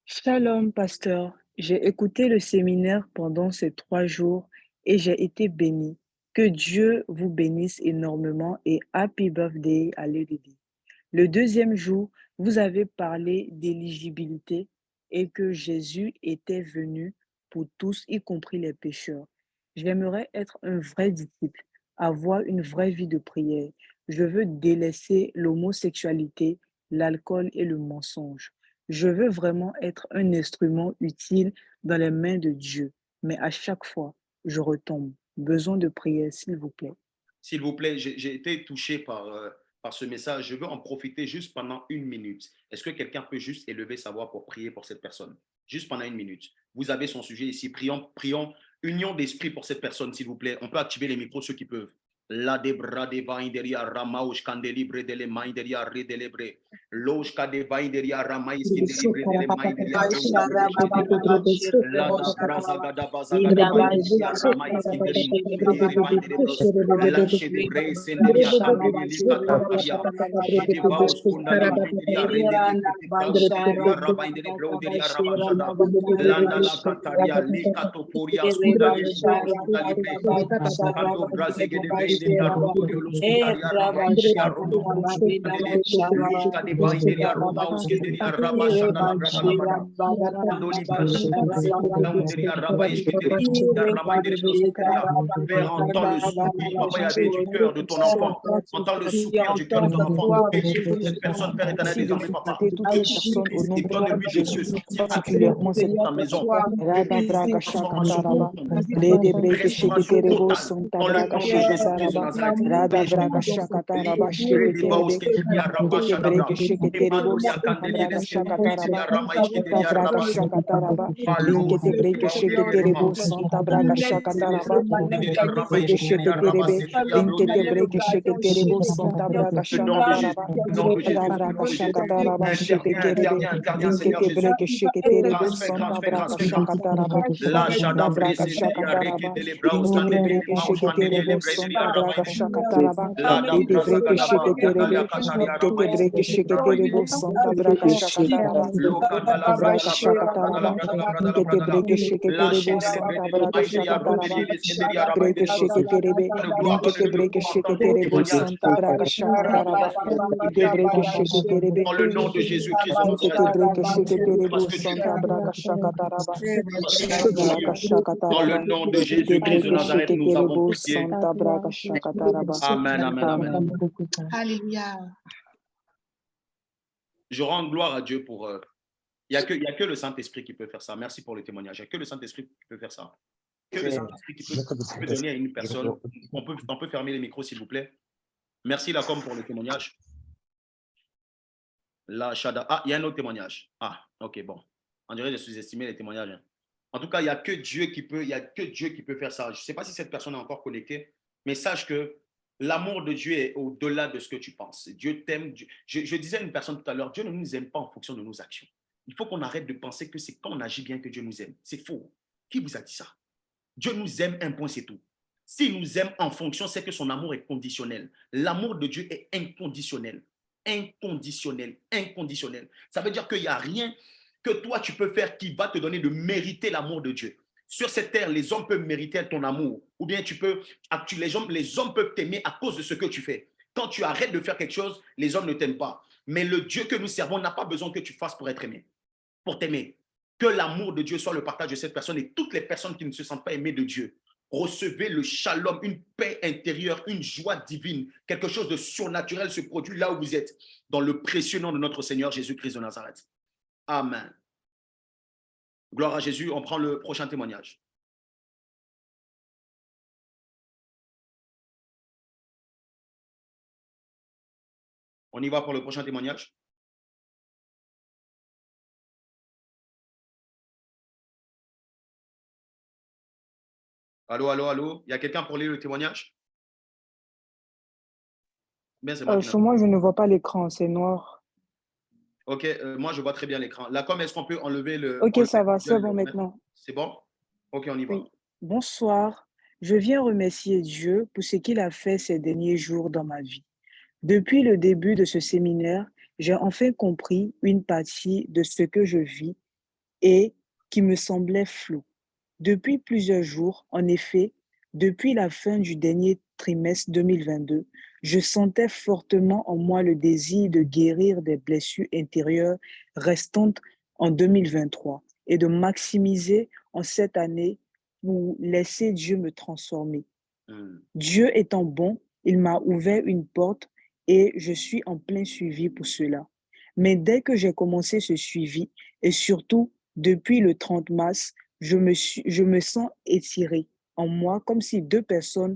Shalom, pasteur. J'ai écouté le séminaire pendant ces 3 jours et j'ai été béni. Que Dieu vous bénisse énormément et happy birthday à l'EDD. Le deuxième jour, vous avez parlé d'éligibilité et que Jésus était venu pour tous, y compris les pécheurs. J'aimerais être un vrai disciple, avoir une vraie vie de prière. Je veux délaisser l'homosexualité, l'alcool et le mensonge. Je veux vraiment être un instrument utile dans les mains de Dieu. Mais à chaque fois, je retombe. Besoin de prière, s'il vous plaît. S'il vous plaît, j'ai été touché par ce message. Je veux en profiter juste pendant 1 minute. Est-ce que quelqu'un peut juste élever sa voix pour prier pour cette personne? Juste pendant 1 minute. Vous avez son sujet ici. Prions, prions. Union d'esprit pour cette personne, s'il vous plaît. On peut activer les micros, ceux qui peuvent. La debra de vainderia ramaouch candelibre de le mainderia redelebre. Loshka de vainderia ramaïs kindelibre de le mainderia la da braza gada baza gada vainderia ramaïs kindeli mainderia vaindere bros. La shede bre senderia kandeli likata paria. Jede baus kundali mainderia rendeli kete braus kinderia rabaindere broderia rabashada. Landa la kataria likato poria skundali braus kundali bre. Kando brazege de vainderia robo de luskundaria ramainderia robo kundele. Lushka de vainderia romaus kinderia rabashada la brada la bada. Père, entends le soupir, papa Yahvé, du cœur de ton enfant. Entends le soupir du cœur de ton enfant. Prie pour cette personne, Père éternel, Merci de désormais, papa. visiter toutes Que ces personnes au Jésus-Christ nom qui donne le de but de Dieu Jésus, sortir particulièrement cette dans ta maison. Rada Une braga transformation shakataraba, profonde, lede une breke restauration sheketerebo, totale. santa Dans le braga nom de Jésus-Christ de shakataraba, Nazareth. rada braga shakataraba, sheketerebe, kete breke sheketerebo, santa braga shakataraba, ita braga shakataraba, linkete breke sheketerebo, santa braga shakataraba, kete breke sheketerebe, linkete breke sheketerebo, santa braga Le nom de Jésus, shakataraba, le nom de Jésus, rada le braga nom de Jésus. shakataraba, Interviens, sheketerebe, interviens, interviens, Seigneur linkete Jésus. breke sheketerebo, Grâce, fais grâce, santa fais grâce, braga fais grâce. shakataraba, La rada shada braga brese delia reke shakataraba, de le braus inkete candele breke le baus candele le sheketerebo, brede santa la braga rabaine. shakataraba, La dam lede brasa breke gadaba sheketerebe, yadalia kataria kete ramais breke kinde le brabaine. sheketerebo, santa braga shakataraba, Loka da la brada Braka la brada la brada la shakataraba, brada la brada la nkete brada la. breke La sheketerebo, shede le santa brede le braga maïderia ronde shakataraba, le skenderia rabaine breke de bros. sheketerebe, De gloire, linkete donne-le-le breke pour entendre le sheketerebo, témoignage. santa braga shakataraba, ide breke sheketerebe, Dans le nom de Jésus-Christ de linkete Nazareth. breke Parce sheketerebo, que tu es santa braga shakataraba, parce que tu es bon braka Dieu. Dans le shakataraba, nom de ide Jésus-Christ de breke Nazareth, nous avons sheketerebo, prié. santa braga shakataraba. Amen, amen, amen. Amen. Alléluia. Je rends gloire à Dieu pour... il n'y a que le Saint-Esprit qui peut faire ça. Merci pour le témoignage. Il n'y a que le Saint-Esprit qui peut faire ça. Que le Saint-Esprit qui peut donner à une personne. On peut fermer les micros, s'il vous plaît. Merci, Lacom, pour le témoignage. La Shada. Ah, il y a un autre témoignage. Ah, ok, bon. On dirait que j'ai sous-estimé les témoignages. Hein. En tout cas, il n'y a que Dieu qui peut faire ça. Je ne sais pas si cette personne est encore connectée, mais sache que l'amour de Dieu est au-delà de ce que tu penses. Dieu t'aime. Je disais à une personne tout à l'heure, Dieu ne nous aime pas en fonction de nos actions. Il faut qu'on arrête de penser que c'est quand on agit bien que Dieu nous aime. C'est faux. Qui vous a dit ça? Dieu nous aime, un point, c'est tout. S'il nous aime en fonction, c'est que son amour est conditionnel. L'amour de Dieu est inconditionnel. Inconditionnel. Inconditionnel. Ça veut dire qu'il n'y a rien que toi, tu peux faire qui va te donner de mériter l'amour de Dieu. Sur cette terre, les hommes peuvent mériter ton amour. Ou bien les hommes peuvent t'aimer à cause de ce que tu fais. Quand tu arrêtes de faire quelque chose, les hommes ne t'aiment pas. Mais le Dieu que nous servons n'a pas besoin que tu fasses pour être aimé, pour t'aimer. Que l'amour de Dieu soit le partage de cette personne et toutes les personnes qui ne se sentent pas aimées de Dieu. Recevez le shalom, une paix intérieure, une joie divine. Quelque chose de surnaturel se produit là où vous êtes, dans le précieux nom de notre Seigneur Jésus-Christ de Nazareth. Amen. Gloire à Jésus. On prend le prochain témoignage. On y va pour le prochain témoignage. Allô, allô, allô. Il y a quelqu'un pour lire le témoignage? Bien, c'est moi qui Sur moi, je ne vois pas l'écran, c'est noir. Ok, moi je vois très bien l'écran. Là, comme est-ce qu'on peut enlever le... Ok, ça va, c'est bon maintenant. C'est bon? Ok, on y va. Oui. Bonsoir. Je viens remercier Dieu pour ce qu'il a fait ces derniers jours dans ma vie. Depuis le début de ce séminaire, j'ai enfin compris une partie de ce que je vis et qui me semblait flou. Depuis plusieurs jours, en effet, Depuis la fin du dernier trimestre 2022, je sentais fortement en moi le désir de guérir des blessures intérieures restantes en 2023 et de maximiser en cette année pour laisser Dieu me transformer. Mm. Dieu étant bon, il m'a ouvert une porte et je suis en plein suivi pour cela. Mais dès que j'ai commencé ce suivi, et surtout depuis le 30 mars, je me sens étirée en moi comme si deux personnes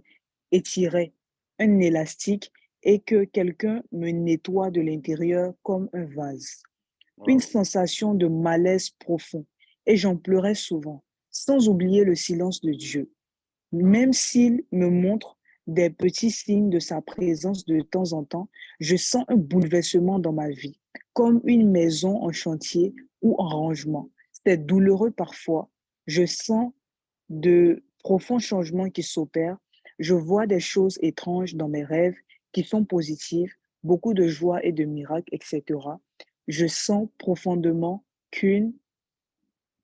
étiraient un élastique et que quelqu'un me nettoie de l'intérieur comme un vase. Une Wow. sensation de malaise profond et j'en pleurais souvent, sans oublier le silence de Dieu. Même s'il me montre des petits signes de sa présence de temps en temps, je sens un bouleversement dans ma vie, comme une maison en chantier ou en rangement. C'est douloureux parfois. Je sens de profonds changements qui s'opèrent. Je vois des choses étranges dans mes rêves qui sont positives, beaucoup de joie et de miracles, etc. Je sens profondément qu'une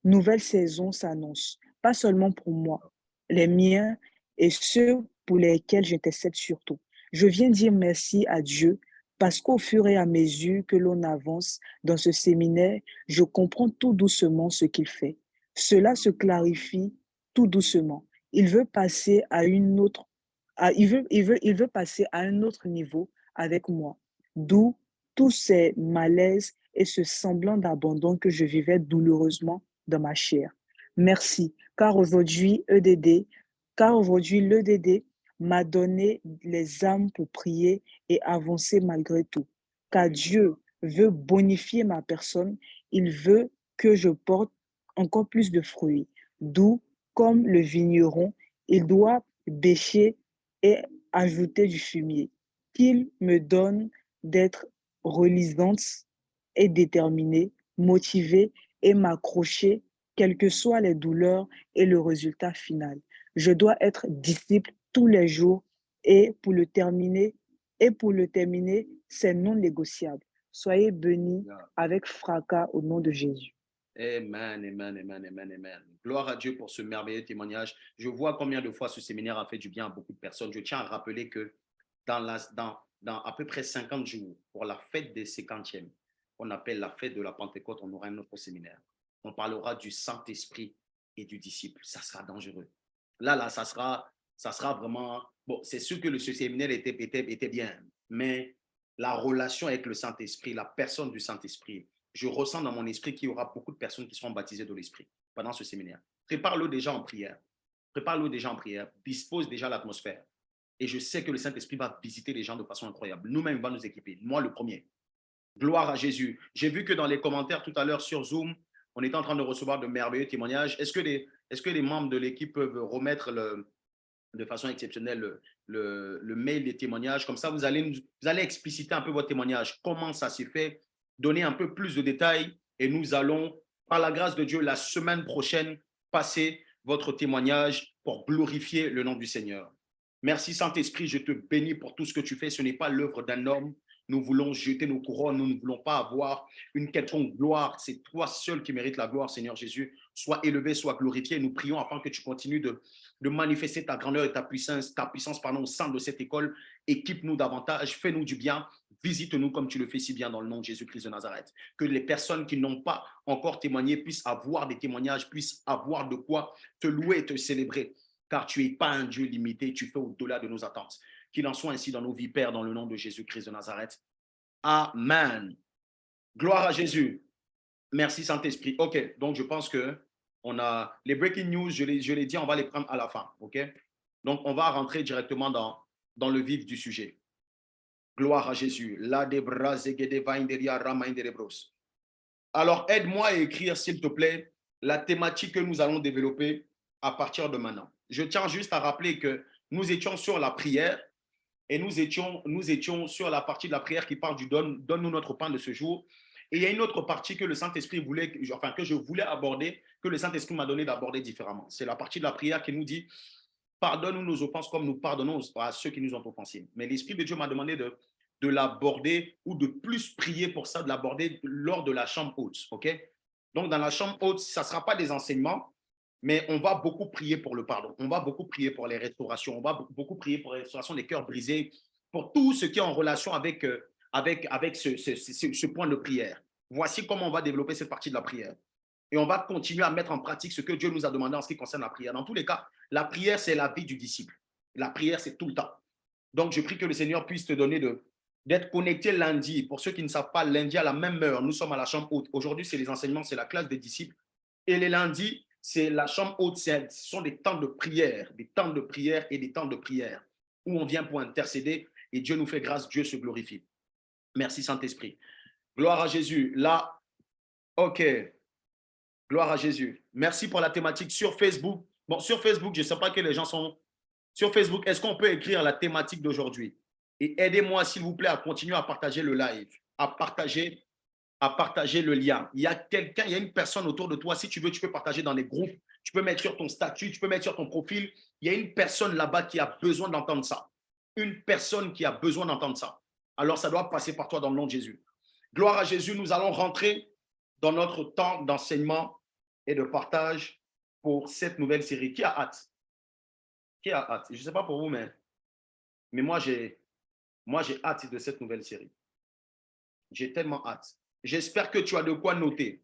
nouvelle saison s'annonce, pas seulement pour moi, les miens et ceux pour lesquels j'intercède surtout. Je viens dire merci à Dieu parce qu'au fur et à mesure que l'on avance dans ce séminaire, je comprends tout doucement ce qu'il fait. Cela se clarifie tout doucement. Il veut passer à une autre, il veut passer à un autre niveau avec moi. D'où tous ces malaises et ce semblant d'abandon que je vivais douloureusement dans ma chair. Merci, car aujourd'hui l'EDD m'a donné les âmes pour prier et avancer malgré tout. Car Dieu veut bonifier ma personne, il veut que je porte encore plus de fruits. D'où, comme le vigneron, il doit bêcher et ajouter du fumier. Qu'il me donne d'être relisante et déterminée, motivée et m'accrocher, quelles que soient les douleurs et le résultat final. Je dois être disciple tous les jours et pour le terminer, c'est non négociable. Soyez bénis Yeah. avec fracas au nom de Jésus. Amen, amen, amen, amen, amen. Gloire à Dieu pour ce merveilleux témoignage. Je vois combien de fois ce séminaire a fait du bien à beaucoup de personnes. Je tiens à rappeler que dans à peu près 50 jours, pour la fête des 50e, qu'on appelle la fête de la Pentecôte, on aura un autre séminaire. On parlera du Saint-Esprit et du disciple. Ça sera dangereux. Là, ça sera vraiment... Bon, c'est sûr que ce séminaire était bien, mais la relation avec le Saint-Esprit, la personne du Saint-Esprit, je ressens dans mon esprit qu'il y aura beaucoup de personnes qui seront baptisées de l'Esprit pendant ce séminaire. Prépare-le déjà en prière. Prépare-le déjà en prière. Dispose déjà l'atmosphère. Et je sais que le Saint-Esprit va visiter les gens de façon incroyable. Nous-mêmes, il va nous équiper. Moi, le premier. Gloire à Jésus. J'ai vu que dans les commentaires tout à l'heure sur Zoom, on était en train de recevoir de merveilleux témoignages. Est-ce que les membres de l'équipe peuvent remettre de façon exceptionnelle le mail des témoignages? Comme ça, vous allez expliciter un peu votre témoignage. Comment ça s'est fait? Donner un peu plus de détails et nous allons, par la grâce de Dieu, la semaine prochaine, passer votre témoignage pour glorifier le nom du Seigneur. Merci Saint-Esprit, je te bénis pour tout ce que tu fais. Ce n'est pas l'œuvre d'un homme. Nous voulons jeter nos couronnes, nous ne voulons pas avoir une quelconque gloire. C'est toi seul qui mérites la gloire, Seigneur Jésus. Sois élevé, sois glorifié. Nous prions afin que tu continues de manifester ta grandeur et ta puissance au sein de cette école. Équipe-nous davantage, fais-nous du bien, visite-nous comme tu le fais si bien dans le nom de Jésus-Christ de Nazareth. Que les personnes qui n'ont pas encore témoigné puissent avoir des témoignages, puissent avoir de quoi te louer et te célébrer. Car tu n'es pas un Dieu limité, tu fais au-delà de nos attentes. Qu'il en soit ainsi dans nos vies, Père, dans le nom de Jésus-Christ de Nazareth. Amen. Gloire à Jésus. Merci Saint-Esprit. OK, donc je pense que on a les breaking news, je l'ai dit, on va les prendre à la fin. OK? Donc on va rentrer directement dans le vif du sujet. Gloire à Jésus. Alors aide-moi à écrire, s'il te plaît, la thématique que nous allons développer à partir de maintenant. Je tiens juste à rappeler que nous étions sur la prière et nous étions sur la partie de la prière qui parle du donne-nous notre pain de ce jour. Et il y a une autre partie que le Saint-Esprit voulait, enfin que je voulais aborder, que le Saint-Esprit m'a donné d'aborder différemment. C'est la partie de la prière qui nous dit pardonne-nous nos offenses comme nous pardonnons à ceux qui nous ont offensés. Mais l'Esprit de Dieu m'a demandé de l'aborder ou de plus prier pour ça, de l'aborder lors de la chambre haute. OK? Donc, dans la chambre haute, ça ne sera pas des enseignements, mais on va beaucoup prier pour le pardon. On va beaucoup prier pour les restaurations. On va beaucoup prier pour la restauration des cœurs brisés, pour tout ce qui est en relation avec ce point de prière. Voici comment on va développer cette partie de la prière. Et on va continuer à mettre en pratique ce que Dieu nous a demandé en ce qui concerne la prière. Dans tous les cas, la prière, c'est la vie du disciple. La prière, c'est tout le temps. Donc, je prie que le Seigneur puisse te donner d'être connecté lundi. Pour ceux qui ne savent pas, lundi à la même heure, nous sommes à la chambre haute. Aujourd'hui, c'est les enseignements, c'est la classe des disciples. Et les lundis, c'est la chambre haute. Ce sont des temps de prière, et des temps de prière où on vient pour intercéder et Dieu nous fait grâce, Dieu se glorifie. Merci Saint-Esprit. Gloire à Jésus. Là, ok. Gloire à Jésus. Merci pour la thématique sur Facebook. Bon, sur Facebook, je ne sais pas que les gens sont sur Facebook. Est-ce qu'on peut écrire la thématique d'aujourd'hui? Et aidez-moi, s'il vous plaît, à continuer à partager le live, à partager le lien. Il y a quelqu'un, il y a une personne autour de toi. Si tu veux, tu peux partager dans les groupes. Tu peux mettre sur ton statut, tu peux mettre sur ton profil. Il y a une personne là-bas qui a besoin d'entendre ça. Une personne qui a besoin d'entendre ça. Alors, ça doit passer par toi dans le nom de Jésus. Gloire à Jésus. Nous allons rentrer dans notre temps d'enseignement et de partage pour cette nouvelle série. Qui a hâte? Qui a hâte? Je ne sais pas pour vous, mais moi, j'ai hâte de cette nouvelle série. J'ai tellement hâte. J'espère que tu as de quoi noter.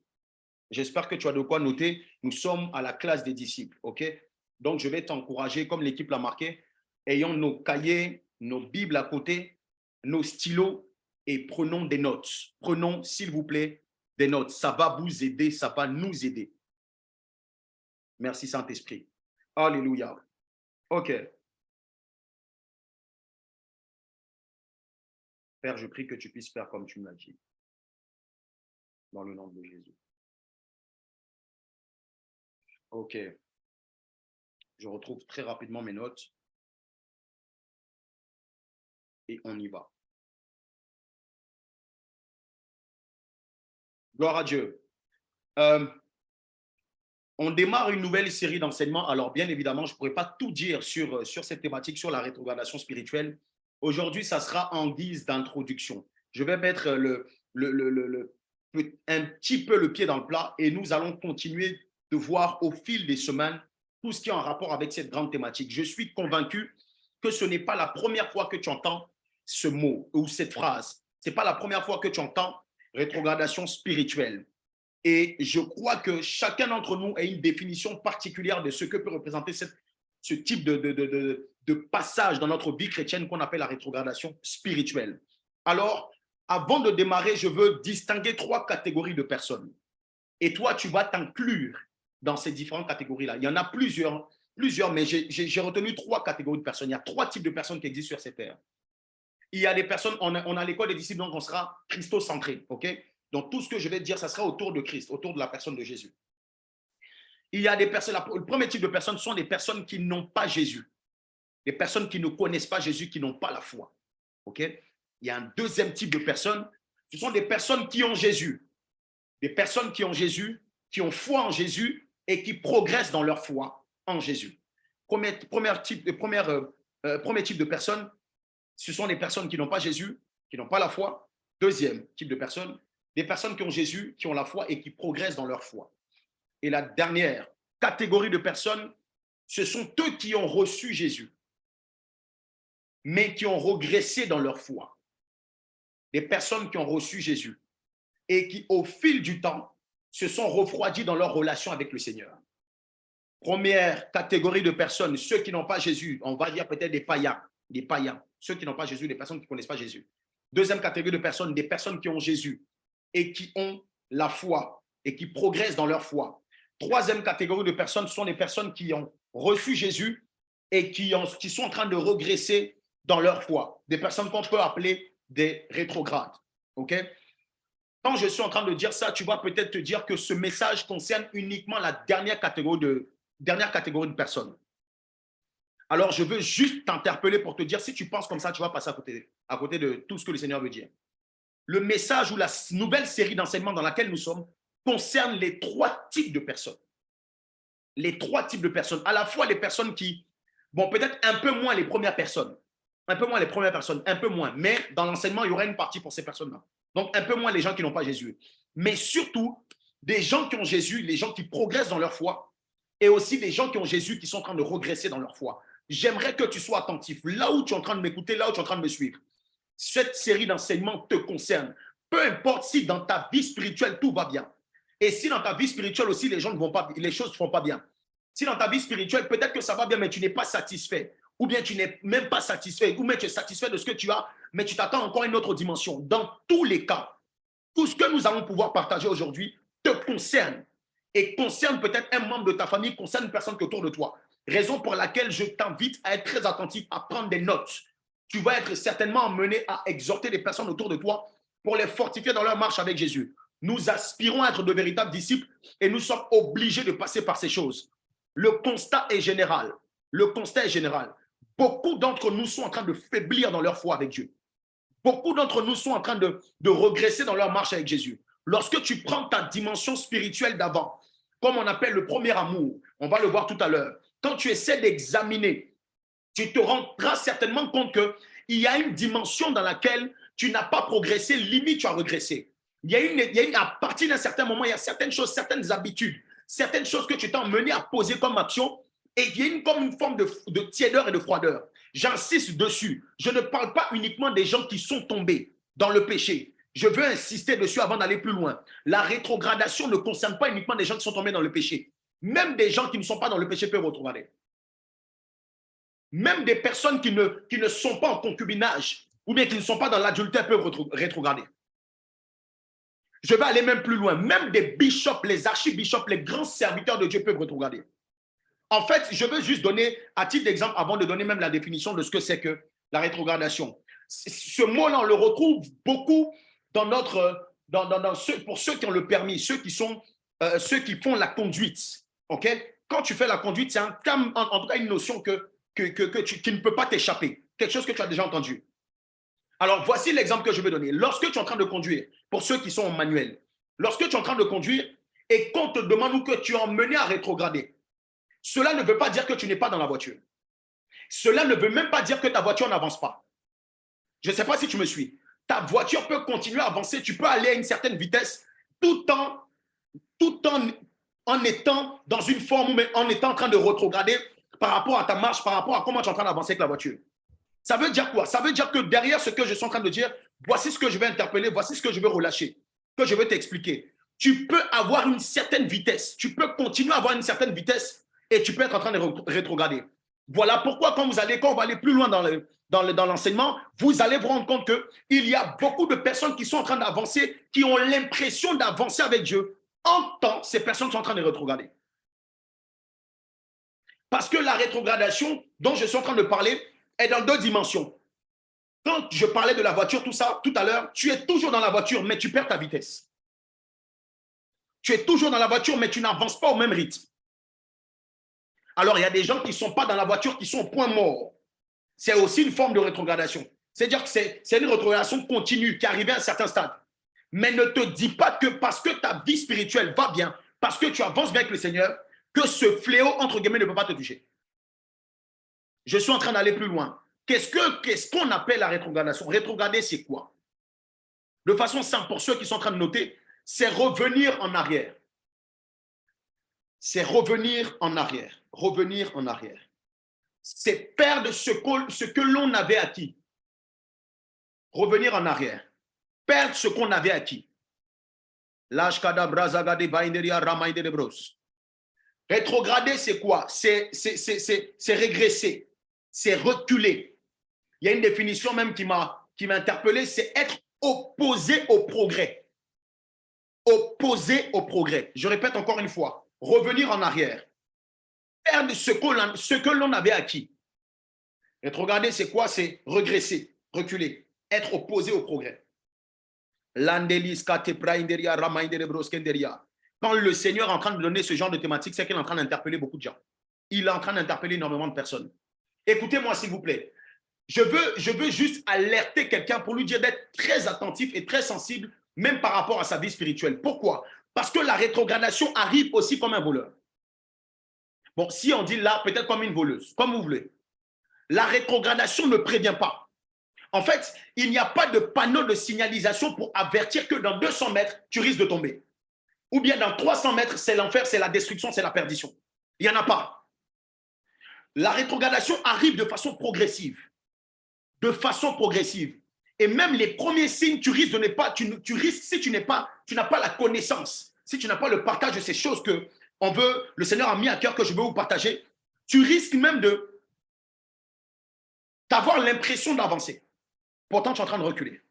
J'espère que tu as de quoi noter. Nous sommes à la classe des disciples, ok? Donc, je vais t'encourager, comme l'équipe l'a marqué, ayons nos cahiers, nos Bibles à côté, nos stylos et prenons des notes. Prenons, s'il vous plaît, des notes. Ça va vous aider, ça va nous aider. Merci Saint-Esprit. Alléluia. Ok. Père, je prie que tu puisses faire comme tu me l'as dit. Dans le nom de Jésus. Ok. Je retrouve très rapidement mes notes. Et on y va. Gloire à Dieu. On démarre une nouvelle série d'enseignements. Alors, bien évidemment, je ne pourrais pas tout dire sur cette thématique, sur la rétrogradation spirituelle. Aujourd'hui, ça sera en guise d'introduction. Je vais mettre un petit peu le pied dans le plat et nous allons continuer de voir au fil des semaines tout ce qui est en rapport avec cette grande thématique. Je suis convaincu que ce n'est pas la première fois que tu entends ce mot ou cette phrase. Ce n'est pas la première fois que tu entends rétrogradation spirituelle. Et je crois que chacun d'entre nous a une définition particulière de ce que peut représenter ce type de passage dans notre vie chrétienne qu'on appelle la rétrogradation spirituelle. Alors, avant de démarrer, je veux distinguer 3 catégories de personnes. Et toi, tu vas t'inclure dans ces différentes catégories-là. Il y en a plusieurs, mais j'ai retenu 3 catégories de personnes. Il y a 3 types de personnes qui existent sur cette terre. Il y a des personnes, on a l'école des disciples, donc on sera christocentré, ok? Donc, tout ce que je vais dire, ça sera autour de Christ, autour de la personne de Jésus. Il y a des personnes, le premier type de personnes sont des personnes qui n'ont pas Jésus. Des personnes qui ne connaissent pas Jésus, qui n'ont pas la foi. Ok? Il y a un deuxième type de personnes. Ce sont des personnes qui ont Jésus. Des personnes qui ont Jésus, qui ont foi en Jésus et qui progressent dans leur foi en Jésus. Premier type de personnes, ce sont des personnes qui n'ont pas Jésus, qui n'ont pas la foi. Deuxième type de personnes, des personnes qui ont Jésus, qui ont la foi et qui progressent dans leur foi. Et la dernière catégorie de personnes, ce sont eux qui ont reçu Jésus, mais qui ont régressé dans leur foi. Des personnes qui ont reçu Jésus et qui, au fil du temps, se sont refroidis dans leur relation avec le Seigneur. Première catégorie de personnes, ceux qui n'ont pas Jésus, on va dire peut-être des païens. Ceux qui n'ont pas Jésus, des personnes qui ne connaissent pas Jésus. Deuxième catégorie de personnes, des personnes qui ont Jésus et qui ont la foi et qui progressent dans leur foi. Troisième catégorie de personnes sont les personnes qui ont reçu Jésus et qui sont en train de régresser dans leur foi. Des personnes qu'on peut appeler des rétrogrades. Ok? Quand je suis en train de dire ça, tu vas peut-être te dire que ce message concerne uniquement la dernière catégorie de personnes. Alors, je veux juste t'interpeller pour te dire, si tu penses comme ça, tu vas passer à côté de tout ce que le Seigneur veut dire. Le message ou la nouvelle série d'enseignements dans laquelle nous sommes concerne les 3 types de personnes. Les 3 types de personnes. À la fois les personnes qui, bon, peut-être un peu moins les premières personnes. Un peu moins. Mais dans l'enseignement, il y aura une partie pour ces personnes-là. Donc, un peu moins les gens qui n'ont pas Jésus. Mais surtout, des gens qui ont Jésus, les gens qui progressent dans leur foi et aussi des gens qui ont Jésus qui sont en train de regresser dans leur foi. J'aimerais que tu sois attentif. Là où tu es en train de m'écouter, là où tu es en train de me suivre, cette série d'enseignements te concerne. Peu importe si dans ta vie spirituelle, tout va bien. Et si dans ta vie spirituelle aussi, les choses ne vont pas bien. Si dans ta vie spirituelle, peut-être que ça va bien, mais tu n'es pas satisfait. Ou bien tu n'es même pas satisfait. Ou bien tu es satisfait de ce que tu as, mais tu t'attends encore à une autre dimension. Dans tous les cas, tout ce que nous allons pouvoir partager aujourd'hui te concerne. Et concerne peut-être un membre de ta famille, concerne une personne qui est autour de toi. Raison pour laquelle je t'invite à être très attentif, à prendre des notes. Tu vas être certainement amené à exhorter les personnes autour de toi pour les fortifier dans leur marche avec Jésus. Nous aspirons à être de véritables disciples et nous sommes obligés de passer par ces choses. Le constat est général. Le constat est général. Beaucoup d'entre nous sont en train de faiblir dans leur foi avec Dieu. Beaucoup d'entre nous sont en train de regresser dans leur marche avec Jésus. Lorsque tu prends ta dimension spirituelle d'avant, comme on appelle le premier amour, on va le voir tout à l'heure, quand tu essaies d'examiner, tu te rendras certainement compte qu'il y a une dimension dans laquelle tu n'as pas progressé, limite tu as régressé. À partir d'un certain moment, il y a certaines choses, certaines habitudes, certaines choses que tu t'es mené à poser comme action et il y a comme une forme de tiédeur et de froideur. J'insiste dessus. Je ne parle pas uniquement des gens qui sont tombés dans le péché. Je veux insister dessus avant d'aller plus loin. La rétrogradation ne concerne pas uniquement des gens qui sont tombés dans le péché. Même des gens qui ne sont pas dans le péché peuvent rétrograder. Même des personnes qui ne sont pas en concubinage ou bien qui ne sont pas dans l'adultère peuvent rétrograder. Je vais aller même plus loin. Même des bishops, les archibishops, les grands serviteurs de Dieu peuvent rétrograder. En fait, je veux juste donner, à titre d'exemple, avant de donner même la définition de ce que c'est que la rétrogradation. Ce mot-là, on le retrouve beaucoup dans pour ceux qui ont le permis, ceux qui font la conduite. Okay? Quand tu fais la conduite, c'est en tout cas une notion qui ne peut pas t'échapper. Quelque chose que tu as déjà entendu. Alors, voici l'exemple que je vais donner. Lorsque tu es en train de conduire, pour ceux qui sont en manuel, lorsque tu es en train de conduire et qu'on te demande ou que tu es emmené à rétrograder, cela ne veut pas dire que tu n'es pas dans la voiture. Cela ne veut même pas dire que ta voiture n'avance pas. Je ne sais pas si tu me suis. Ta voiture peut continuer à avancer, tu peux aller à une certaine vitesse tout en étant dans une forme, mais en étant en train de rétrograder par rapport à ta marche, par rapport à comment tu es en train d'avancer avec la voiture. Ça veut dire quoi? Ça veut dire que derrière ce que je suis en train de dire, voici ce que je vais interpeller, voici ce que je vais relâcher, que je vais t'expliquer. Tu peux avoir une certaine vitesse, tu peux continuer à avoir une certaine vitesse et tu peux être en train de rétrograder. Voilà pourquoi quand on va aller plus loin dans l'enseignement, vous allez vous rendre compte qu'il y a beaucoup de personnes qui sont en train d'avancer, qui ont l'impression d'avancer avec Dieu. En temps, ces personnes sont en train de rétrograder. Parce que la rétrogradation dont je suis en train de parler est dans deux dimensions. Quand je parlais de la voiture, tout ça, tout à l'heure, tu es toujours dans la voiture, mais tu perds ta vitesse. Tu es toujours dans la voiture, mais tu n'avances pas au même rythme. Alors, il y a des gens qui ne sont pas dans la voiture, qui sont au point mort. C'est aussi une forme de rétrogradation. C'est-à-dire que c'est une rétrogradation continue qui est arrivée à un certain stade. Mais ne te dis pas que parce que ta vie spirituelle va bien, parce que tu avances bien avec le Seigneur, que ce fléau, entre guillemets, ne peut pas te toucher. Je suis en train d'aller plus loin. Qu'est-ce qu'on appelle la rétrogradation? Rétrograder, c'est quoi? De façon simple, pour ceux qui sont en train de noter, c'est revenir en arrière. C'est revenir en arrière. Revenir en arrière. C'est perdre ce que l'on avait acquis. Revenir en arrière. Perdre ce qu'on avait acquis. Rétrograder, c'est quoi? C'est régresser. C'est reculer. Il y a une définition même qui m'a interpellé, c'est être opposé au progrès. Opposé au progrès. Je répète encore une fois. Revenir en arrière. Perdre ce que l'on avait acquis. Rétrograder, c'est quoi? C'est regresser, reculer, être opposé au progrès. Quand le Seigneur est en train de donner ce genre de thématique, c'est qu'il est en train d'interpeller beaucoup de gens. Il est en train d'interpeller énormément de personnes. Écoutez-moi, s'il vous plaît. Je veux juste alerter quelqu'un pour lui dire d'être très attentif et très sensible, même par rapport à sa vie spirituelle. Pourquoi? Parce que la rétrogradation arrive aussi comme un voleur. Bon, si on dit là, peut-être comme une voleuse, comme vous voulez. La rétrogradation ne prévient pas. En fait, il n'y a pas de panneau de signalisation pour avertir que dans 200 mètres, tu risques de tomber. Ou bien dans 300 mètres, c'est l'enfer, c'est la destruction, c'est la perdition. Il n'y en a pas. La rétrogradation arrive de façon progressive. De façon progressive. Et même les premiers signes, tu risques de ne pas, tu risques, si tu n'as pas la connaissance, si tu n'as pas le partage de ces choses que le Seigneur a mis à cœur que je veux vous partager, tu risques même d'avoir l'impression d'avancer. Pourtant, tu es en train de reculer.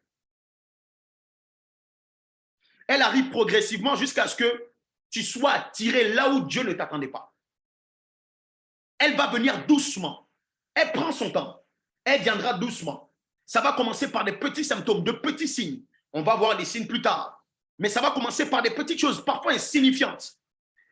Elle arrive progressivement jusqu'à ce que tu sois attiré là où Dieu ne t'attendait pas. Elle va venir doucement. Elle prend son temps. Elle viendra doucement. Ça va commencer par des petits symptômes, de petits signes. On va voir les signes plus tard. Mais ça va commencer par des petites choses, parfois insignifiantes.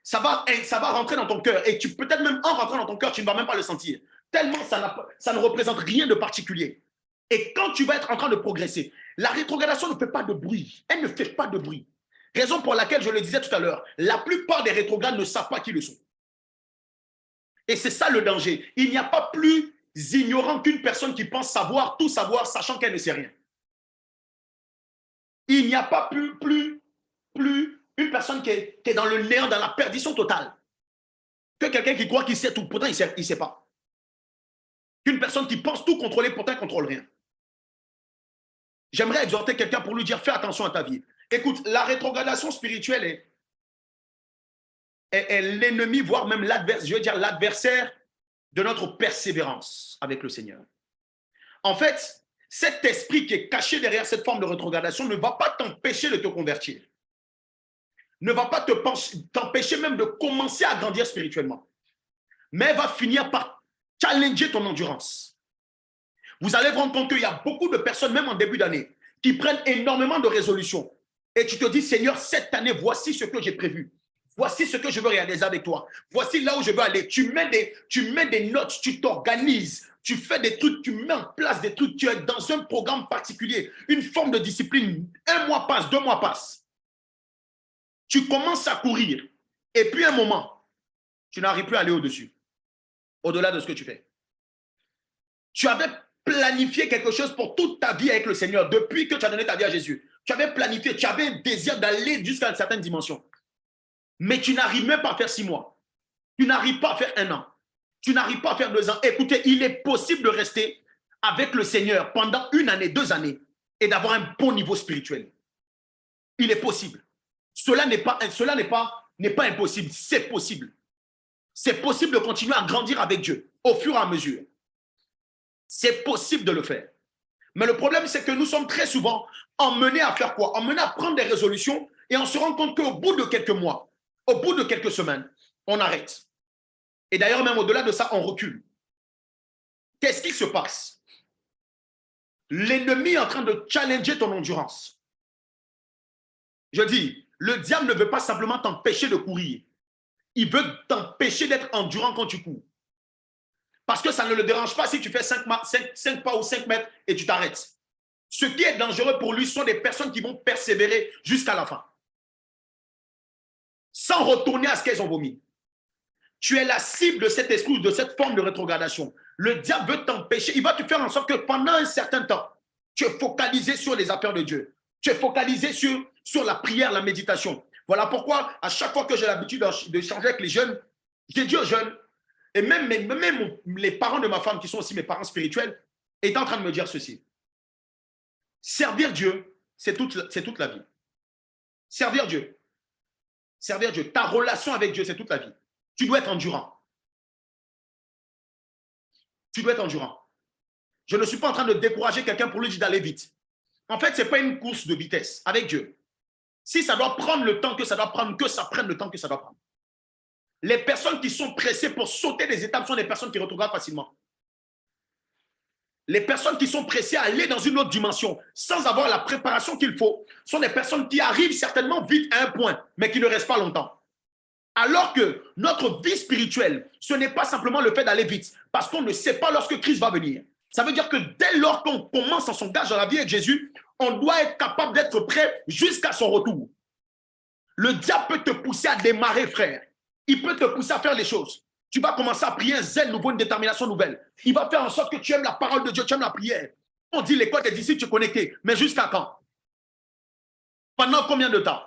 Ça va rentrer dans ton cœur. Et peut-être même en rentrant dans ton cœur, tu ne vas même pas le sentir. Tellement ça ne représente rien de particulier. Et quand tu vas être en train de progresser, la rétrogradation ne fait pas de bruit. Elle ne fait pas de bruit. Raison pour laquelle, je le disais tout à l'heure, la plupart des rétrogrades ne savent pas qui le sont. Et c'est ça le danger. Il n'y a pas plus ignorant qu'une personne qui pense savoir, tout savoir, sachant qu'elle ne sait rien. Il n'y a pas plus une personne qui est dans le néant, dans la perdition totale, que quelqu'un qui croit qu'il sait tout, pourtant il ne sait pas. Qu'une personne qui pense tout contrôler, pourtant il ne contrôle rien. J'aimerais exhorter quelqu'un pour lui dire, fais attention à ta vie. Écoute, la rétrogradation spirituelle est l'ennemi, voire même l'adversaire de notre persévérance avec le Seigneur. En fait, cet esprit qui est caché derrière cette forme de rétrogradation ne va pas t'empêcher de te convertir. Ne va pas t'empêcher même de commencer à grandir spirituellement. Mais va finir par challenger ton endurance. Vous allez vous rendre compte qu'il y a beaucoup de personnes, même en début d'année, qui prennent énormément de résolutions. Et tu te dis, Seigneur, cette année, voici ce que j'ai prévu. Voici ce que je veux réaliser avec toi. Voici là où je veux aller. Tu mets des notes, tu t'organises, tu fais des trucs, tu mets en place des trucs. Tu es dans un programme particulier, une forme de discipline. 1 mois passe, 2 mois passent. Tu commences à courir. Et puis un moment, tu n'arrives plus à aller au-dessus, au-delà de ce que tu fais. Tu avais planifié quelque chose pour toute ta vie avec le Seigneur depuis que tu as donné ta vie à Jésus. Tu avais planifié, tu avais un désir d'aller jusqu'à une certaine dimension. Mais tu n'arrives même pas à faire 6 mois. Tu n'arrives pas à faire 1 an. Tu n'arrives pas à faire 2 ans. Écoutez, il est possible de rester avec le Seigneur pendant 1 année, 2 années et d'avoir un bon niveau spirituel. Il est possible. Cela n'est pas impossible. C'est possible. C'est possible de continuer à grandir avec Dieu au fur et à mesure. C'est possible de le faire. Mais le problème, c'est que nous sommes très souvent emmenés à faire quoi? Emmenés à prendre des résolutions et on se rend compte qu'au bout de quelques mois, au bout de quelques semaines, on arrête. Et d'ailleurs, même au-delà de ça, on recule. Qu'est-ce qui se passe? L'ennemi est en train de challenger ton endurance. Je dis, le diable ne veut pas simplement t'empêcher de courir. Il veut t'empêcher d'être endurant quand tu cours. Parce que ça ne le dérange pas si tu fais 5 pas ou 5 mètres et tu t'arrêtes. Ce qui est dangereux pour lui sont des personnes qui vont persévérer jusqu'à la fin. Sans retourner à ce qu'elles ont vomi. Tu es la cible de cet esprit, de cette forme de rétrogradation. Le diable veut t'empêcher. Il va te faire en sorte que pendant un certain temps, tu es focalisé sur les affaires de Dieu. Tu es focalisé sur la prière, la méditation. Voilà pourquoi, à chaque fois que j'ai l'habitude d'échanger avec les jeunes, j'ai dit aux jeunes, et même les parents de ma femme, qui sont aussi mes parents spirituels, étaient en train de me dire ceci. Servir Dieu, c'est toute la vie. Servir Dieu. Servir Dieu. Ta relation avec Dieu, c'est toute la vie. Tu dois être endurant. Tu dois être endurant. Je ne suis pas en train de décourager quelqu'un pour lui dire d'aller vite. En fait, ce n'est pas une course de vitesse avec Dieu. Si ça doit prendre le temps que ça doit prendre, que ça prenne le temps que ça doit prendre. Les personnes qui sont pressées pour sauter des étapes sont des personnes qui retrogradent facilement. Les personnes qui sont pressées à aller dans une autre dimension sans avoir la préparation qu'il faut sont des personnes qui arrivent certainement vite à un point, mais qui ne restent pas longtemps. Alors que notre vie spirituelle, ce n'est pas simplement le fait d'aller vite, parce qu'on ne sait pas lorsque Christ va venir. Ça veut dire que dès lors qu'on commence à s'engager dans la vie avec Jésus, on doit être capable d'être prêt jusqu'à son retour. Le diable peut te pousser à démarrer, frère. Il peut te pousser à faire les choses. Tu vas commencer à prier un zèle nouveau, une détermination nouvelle. Il va faire en sorte que tu aimes la parole de Dieu, tu aimes la prière. On dit l'école des disciples, tu es connecté. Mais jusqu'à quand? Pendant combien de temps?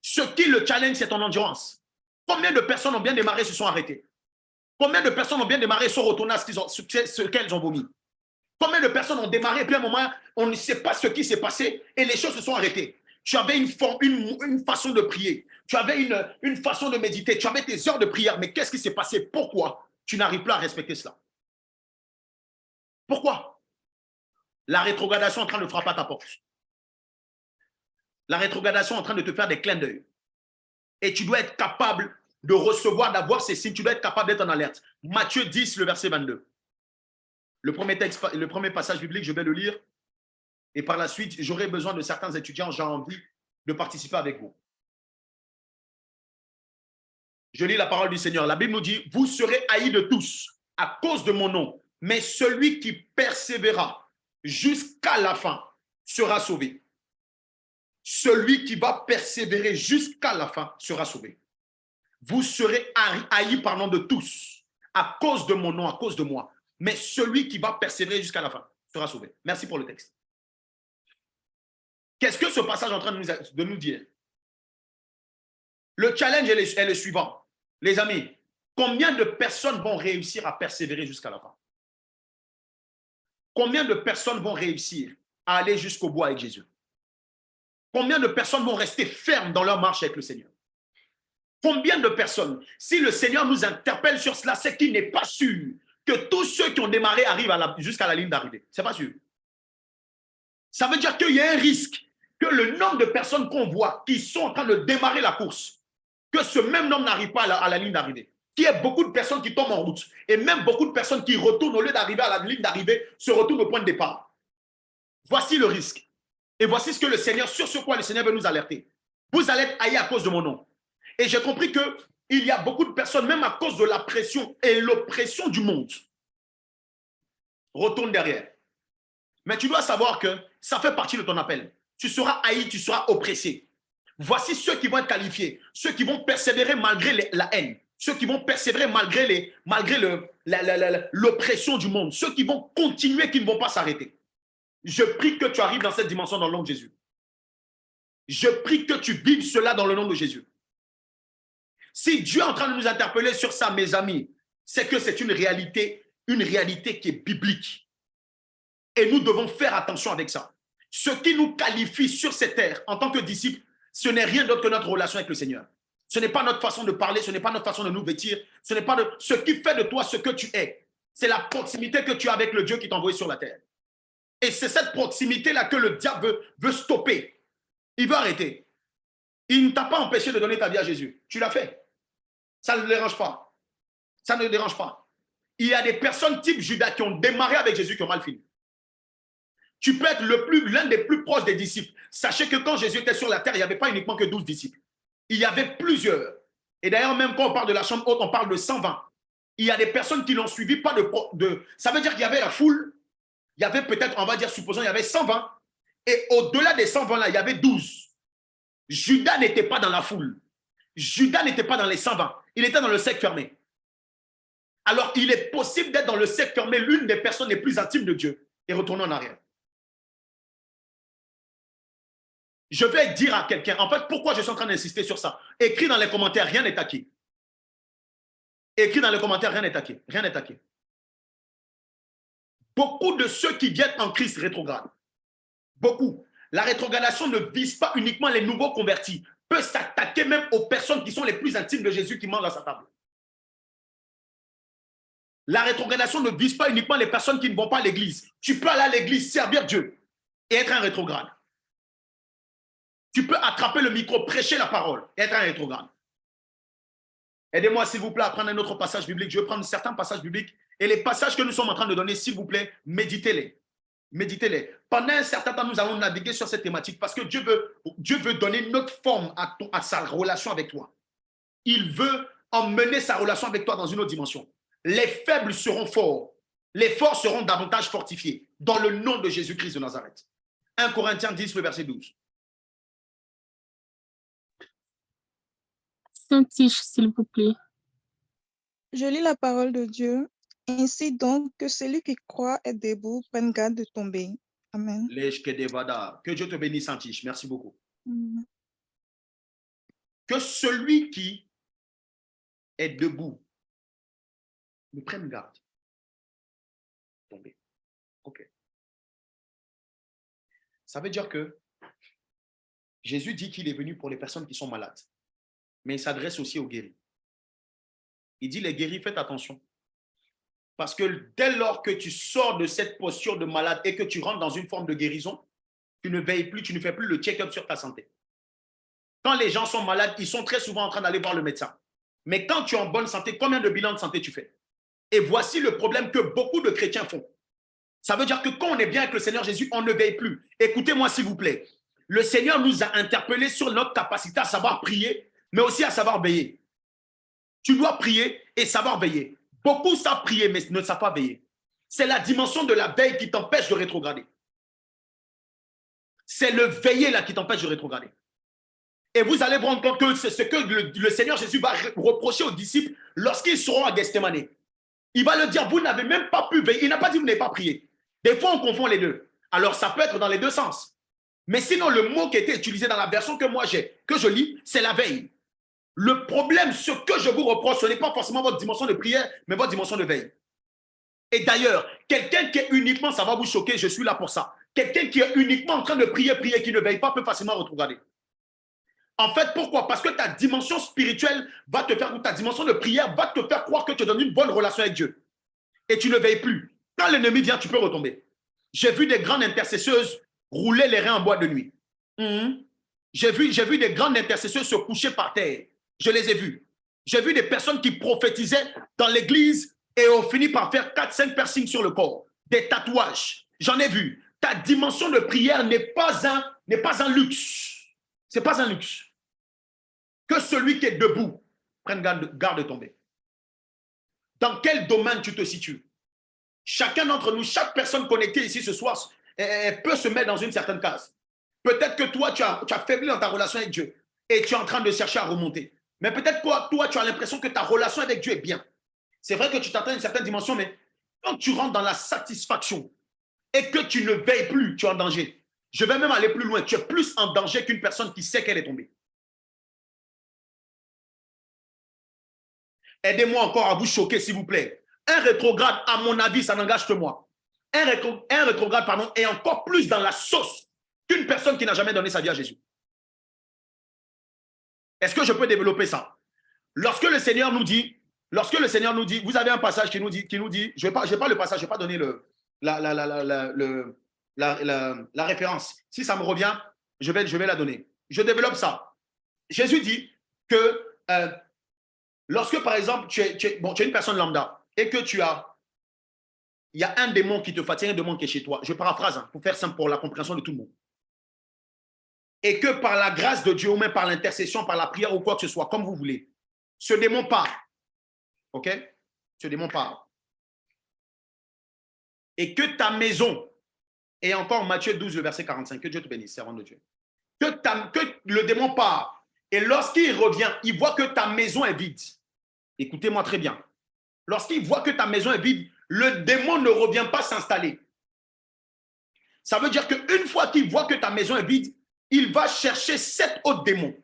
Ce qui le challenge, c'est ton endurance. Combien de personnes ont bien démarré et se sont arrêtées? Combien de personnes ont bien démarré et sont retournées à ce qu'elles ont vomi? Combien de personnes ont démarré et puis à un moment, on ne sait pas ce qui s'est passé et les choses se sont arrêtées? Tu avais une façon de prier, tu avais une façon de méditer, tu avais tes heures de prière, mais qu'est-ce qui s'est passé? Pourquoi tu n'arrives plus à respecter cela? Pourquoi? La rétrogradation est en train de frapper à ta porte. La rétrogradation est en train de te faire des clins d'œil. Et tu dois être capable de recevoir, d'avoir ces signes, tu dois être capable d'être en alerte. Matthieu 10, le verset 22. Le premier passage biblique, je vais le lire. Et par la suite, j'aurai besoin de certains étudiants, j'ai envie de participer avec vous. Je lis la parole du Seigneur. La Bible nous dit, vous serez haïs de tous à cause de mon nom, mais celui qui persévérera jusqu'à la fin sera sauvé. Celui qui va persévérer jusqu'à la fin sera sauvé. Vous serez haïs de tous à cause de mon nom, à cause de moi. Mais celui qui va persévérer jusqu'à la fin sera sauvé. Merci pour le texte. Qu'est-ce que ce passage est en train de nous dire? Le challenge est le suivant. Les amis, combien de personnes vont réussir à persévérer jusqu'à la fin? Combien de personnes vont réussir à aller jusqu'au bout avec Jésus? Combien de personnes vont rester fermes dans leur marche avec le Seigneur? Combien de personnes, si le Seigneur nous interpelle sur cela, c'est qu'il n'est pas sûr que tous ceux qui ont démarré arrivent jusqu'à la ligne d'arrivée. Ce n'est pas sûr. Ça veut dire qu'il y a un risque que le nombre de personnes qu'on voit qui sont en train de démarrer la course, que ce même nombre n'arrive pas à la ligne d'arrivée. Qu'il y ait beaucoup de personnes qui tombent en route et même beaucoup de personnes qui retournent au lieu d'arriver à la ligne d'arrivée, se retournent au point de départ. Voici le risque. Et voici ce que le Seigneur, sur ce quoi le Seigneur veut nous alerter. Vous allez être haïs à cause de mon nom. Et j'ai compris qu'il y a beaucoup de personnes, même à cause de la pression et l'oppression du monde, retournent derrière. Mais tu dois savoir que ça fait partie de ton appel. Tu seras haï, tu seras oppressé. Voici ceux qui vont être qualifiés, ceux qui vont persévérer malgré la haine, ceux qui vont persévérer malgré l'oppression du monde, ceux qui vont continuer, qui ne vont pas s'arrêter. Je prie que tu arrives dans cette dimension dans le nom de Jésus. Je prie que tu vives cela dans le nom de Jésus. Si Dieu est en train de nous interpeller sur ça, mes amis, c'est que c'est une réalité qui est biblique. Et nous devons faire attention avec ça. Ce qui nous qualifie sur cette terre en tant que disciples, ce n'est rien d'autre que notre relation avec le Seigneur. Ce n'est pas notre façon de parler, ce n'est pas notre façon de nous vêtir, ce n'est pas ce qui fait de toi ce que tu es. C'est la proximité que tu as avec le Dieu qui t'a envoyé sur la terre. Et c'est cette proximité-là que le diable veut stopper. Il veut arrêter. Il ne t'a pas empêché de donner ta vie à Jésus. Tu l'as fait. Ça ne le dérange pas. Ça ne le dérange pas. Il y a des personnes type Judas qui ont démarré avec Jésus qui ont mal fini. Tu peux être l'un des plus proches des disciples. Sachez que quand Jésus était sur la terre, il n'y avait pas uniquement que 12 disciples. Il y avait plusieurs. Et d'ailleurs, même quand on parle de la chambre haute, on parle de 120. Il y a des personnes qui l'ont suivi, pas de... Ça veut dire qu'il y avait la foule. Il y avait peut-être, on va dire, supposons, il y avait 120. Et au-delà des 120 là, il y avait 12. Judas n'était pas dans la foule. Judas n'était pas dans les 120. Il était dans le cercle fermé. Alors, il est possible d'être dans le cercle fermé, l'une des personnes les plus intimes de Dieu, et retourner en arrière. Je vais dire à quelqu'un, en fait, pourquoi je suis en train d'insister sur ça? Écris dans les commentaires, rien n'est acquis. Écris dans les commentaires, rien n'est acquis. Rien n'est acquis. Beaucoup de ceux qui viennent en Christ rétrogradent. Beaucoup. La rétrogradation ne vise pas uniquement les nouveaux convertis, peut s'attaquer même aux personnes qui sont les plus intimes de Jésus qui mangent à sa table. La rétrogradation ne vise pas uniquement les personnes qui ne vont pas à l'église. Tu peux aller à l'église, servir Dieu et être un rétrograde. Tu peux attraper le micro, prêcher la parole et être un rétrograde. Aidez-moi, s'il vous plaît, à prendre un autre passage biblique. Je vais prendre certains passages bibliques et les passages que nous sommes en train de donner, s'il vous plaît, méditez-les. Méditez-les. Pendant un certain temps, nous allons naviguer sur cette thématique parce que Dieu veut donner une autre forme à sa relation avec toi. Il veut emmener sa relation avec toi dans une autre dimension. Les faibles seront forts. Les forts seront davantage fortifiés dans le nom de Jésus-Christ de Nazareth. 1 Corinthiens 10, le verset 12. Saint-Tige, s'il vous plaît. Je lis la parole de Dieu. Ainsi donc, que celui qui croit est debout prenne garde de tomber. Amen. Que Dieu te bénisse, Saint-Tige. Merci beaucoup. Amen. Que celui qui est debout, ne prenne garde. Tomber. OK. Ça veut dire que Jésus dit qu'il est venu pour les personnes qui sont malades, mais il s'adresse aussi aux guéris. Il dit, les guéris, faites attention. Parce que dès lors que tu sors de cette posture de malade et que tu rentres dans une forme de guérison, tu ne veilles plus, tu ne fais plus le check-up sur ta santé. Quand les gens sont malades, ils sont très souvent en train d'aller voir le médecin. Mais quand tu es en bonne santé, combien de bilans de santé tu fais? Et voici le problème que beaucoup de chrétiens font. Ça veut dire que quand on est bien avec le Seigneur Jésus, on ne veille plus. Écoutez-moi s'il vous plaît. Le Seigneur nous a interpellés sur notre capacité à savoir prier, mais aussi à savoir veiller. Tu dois prier et savoir veiller. Beaucoup savent prier, mais ne savent pas veiller. C'est la dimension de la veille qui t'empêche de rétrograder. C'est le veiller là qui t'empêche de rétrograder. Et vous allez vous rendre compte que c'est ce que le Seigneur Jésus va reprocher aux disciples lorsqu'ils seront à Gethsémane. Il va leur dire, vous n'avez même pas pu veiller. Il n'a pas dit, vous n'avez pas prié. Des fois, on confond les deux. Alors, ça peut être dans les deux sens. Mais sinon, le mot qui a été utilisé dans la version que moi j'ai, que je lis, c'est la veille. Le problème, ce que je vous reproche, ce n'est pas forcément votre dimension de prière, mais votre dimension de veille. Et d'ailleurs, quelqu'un qui est uniquement, ça va vous choquer, je suis là pour ça. Quelqu'un qui est uniquement en train de prier, qui ne veille pas, peut facilement retrograder. En fait, pourquoi? Parce que ta dimension spirituelle va te faire, ou ta dimension de prière va te faire croire que tu es dans une bonne relation avec Dieu. Et tu ne veilles plus. Quand l'ennemi vient, tu peux retomber. J'ai vu des grandes intercesseuses rouler les reins en boîte de nuit. J'ai vu des grandes intercesseuses se coucher par terre. Je les ai vues. J'ai vu des personnes qui prophétisaient dans l'église et ont fini par faire 4-5 piercings sur le corps. Des tatouages. J'en ai vu. Ta dimension de prière n'est pas un luxe. Ce n'est pas un luxe. Que celui qui est debout prenne garde de tomber. Dans quel domaine tu te situes? Chacun d'entre nous, chaque personne connectée ici ce soir, elle peut se mettre dans une certaine case. Peut-être que toi, tu as faibli dans ta relation avec Dieu et tu es en train de chercher à remonter. Mais peut-être que toi, tu as l'impression que ta relation avec Dieu est bien. C'est vrai que tu t'attends à une certaine dimension, mais quand tu rentres dans la satisfaction et que tu ne veilles plus, tu es en danger. Je vais même aller plus loin. Tu es plus en danger qu'une personne qui sait qu'elle est tombée. Aidez-moi encore à vous choquer, s'il vous plaît. Un rétrograde, à mon avis, ça n'engage que moi. Un rétrograde, pardon, est encore plus dans la sauce qu'une personne qui n'a jamais donné sa vie à Jésus. Est-ce que je peux développer ça? Lorsque le Seigneur nous dit, vous avez un passage qui nous dit, je vais pas le passage, je ne vais pas donner la référence. Si ça me revient, je vais la donner. Je développe ça. Jésus dit que lorsque, par exemple, tu es une personne lambda et que il y a un démon qui te fatigue, un démon qui est chez toi. Je paraphrase pour faire simple pour la compréhension de tout le monde. Et que par la grâce de Dieu, ou même par l'intercession, par la prière ou quoi que ce soit, comme vous voulez, ce démon part. OK? Ce démon part. Et que ta maison, et encore Matthieu 12, le verset 45, que Dieu te bénisse, servant de Dieu. Que le démon part. Et lorsqu'il revient, il voit que ta maison est vide. Écoutez-moi très bien. Lorsqu'il voit que ta maison est vide, le démon ne revient pas s'installer. Ça veut dire qu'une fois qu'il voit que ta maison est vide, il va chercher 7 autres démons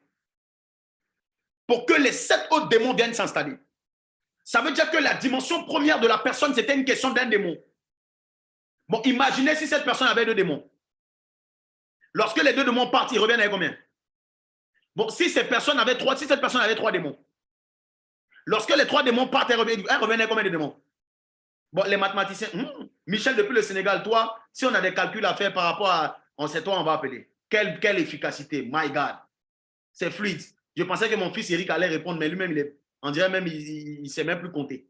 pour que les 7 autres démons viennent s'installer. Ça veut dire que la dimension première de la personne, c'était une question d'un démon. Bon, imaginez si cette personne avait 2 démons. Lorsque les 2 démons partent, ils reviennent avec combien? Bon, si cette personne avait 3 démons. Lorsque les 3 démons partent, elles reviennent avec combien de démons? Bon, les mathématiciens, Michel, depuis le Sénégal, toi, si on a des calculs à faire par rapport à, on sait toi, on va appeler. Quelle efficacité, my God. C'est fluide. Je pensais que mon fils Eric allait répondre, mais lui-même, on dirait même, il ne sait même plus compter.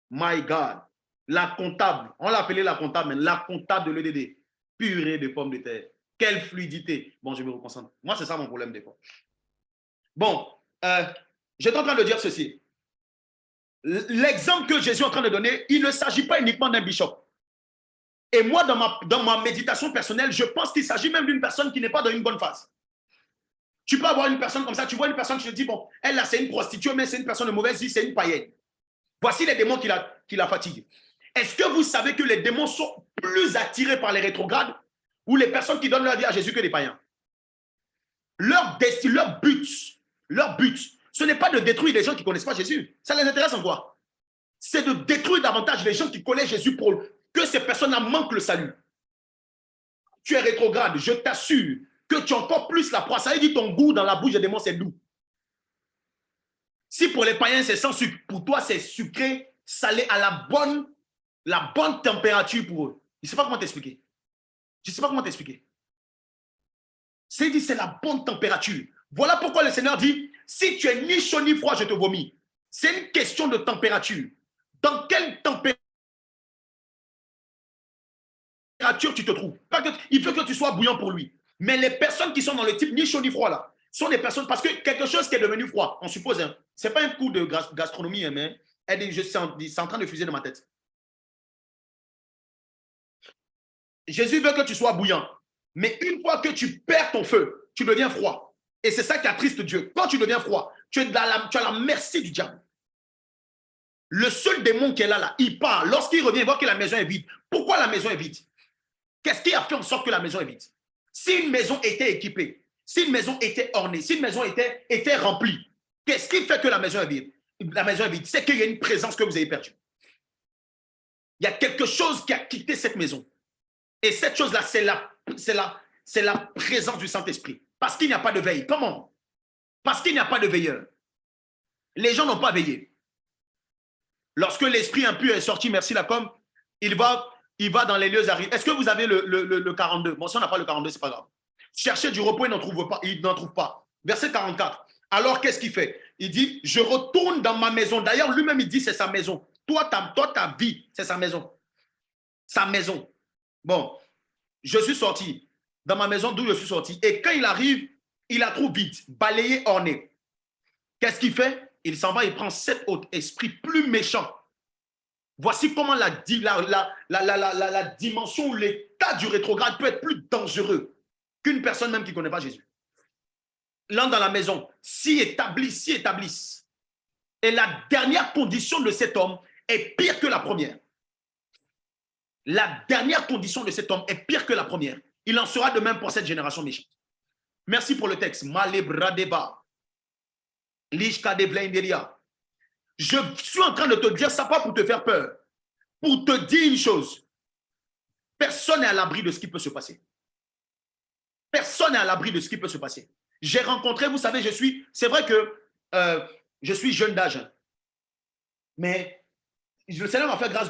My God. La comptable, on l'appelait la comptable, mais la comptable de l'EDD. Purée de pommes de terre. Quelle fluidité. Bon, je me reconcentre. Moi, c'est ça mon problème des fois. Bon, j'étais en train de dire ceci. L'exemple que Jésus est en train de donner, il ne s'agit pas uniquement d'un bishop. Et moi, dans ma méditation personnelle, je pense qu'il s'agit même d'une personne qui n'est pas dans une bonne phase. Tu peux avoir une personne comme ça, tu vois une personne, tu te dis, bon, elle là, c'est une prostituée, mais c'est une personne de mauvaise vie, c'est une païenne. Voici les démons qui la fatiguent. Est-ce que vous savez que les démons sont plus attirés par les rétrogrades ou les personnes qui donnent leur vie à Jésus que les païens? Leur but, Ce n'est pas de détruire les gens qui ne connaissent pas Jésus. Ça les intéresse en quoi? C'est de détruire davantage les gens qui connaissent Jésus pour que ces personnes-là manquent le salut. Tu es rétrograde, je t'assure que tu as encore plus la proie. Ça veut dire ton goût dans la bouche des démons, c'est doux. Si pour les païens, c'est sans sucre, pour toi, c'est sucré, salé à la bonne température pour eux. Je ne sais pas comment t'expliquer. Je ne sais pas comment t'expliquer. C'est la bonne température. Voilà pourquoi le Seigneur dit, si tu es ni chaud ni froid, je te vomis. C'est une question de température. Dans quelle température tu te trouves? Il faut que tu sois bouillant pour lui. Mais les personnes qui sont dans le type ni chaud ni froid là, sont des personnes, parce que quelque chose qui est devenu froid, on suppose, hein, ce n'est pas un coup de gastronomie, hein, mais c'est en train de fuser dans ma tête. Jésus veut que tu sois bouillant. Mais une fois que tu perds ton feu, tu deviens froid. Et c'est ça qui attriste Dieu. Quand tu deviens froid, tu es à la merci du diable. Le seul démon qui est là, il part. Lorsqu'il revient, il voit que la maison est vide. Pourquoi la maison est vide? Qu'est-ce qui a fait en sorte que la maison est vide? Si une maison était équipée, si une maison était ornée, si une maison était remplie, qu'est-ce qui fait que la maison est vide? La maison est vide. C'est qu'il y a une présence que vous avez perdue. Il y a quelque chose qui a quitté cette maison. Et cette chose-là, c'est la présence du Saint-Esprit. Parce qu'il n'y a pas de veille. Comment? Parce qu'il n'y a pas de veilleur. Les gens n'ont pas veillé. Lorsque l'esprit impur est sorti, merci la com, il va dans les lieux arides. Est-ce que vous avez le 42? Bon, si on n'a pas le 42, ce n'est pas grave. Cherchez du repos, il n'en trouve pas. Verset 44. Alors, qu'est-ce qu'il fait? Il dit, je retourne dans ma maison. D'ailleurs, lui-même, il dit, c'est sa maison. Toi, ta vie, c'est sa maison. Sa maison. Bon, je suis sorti dans ma maison d'où je suis sorti. Et quand il arrive, il la trouve vide, balayée, ornée. Qu'est-ce qu'il fait? Il s'en va, il prend 7 autres esprits plus méchants. Voici comment la dimension ou l'état du rétrograde peut être plus dangereux qu'une personne même qui ne connaît pas Jésus. L'un dans la maison, s'y établissent. Et la dernière condition de cet homme est pire que la première. La dernière condition de cet homme est pire que la première. Il en sera de même pour cette génération méchante. Merci pour le texte. Malebradeba. Lishkadevlainderia. Je suis en train de te dire ça pas pour te faire peur. Pour te dire une chose. Personne n'est à l'abri de ce qui peut se passer. Personne n'est à l'abri de ce qui peut se passer. J'ai rencontré, vous savez, c'est vrai que je suis jeune d'âge. Mais le Seigneur m'a fait grâce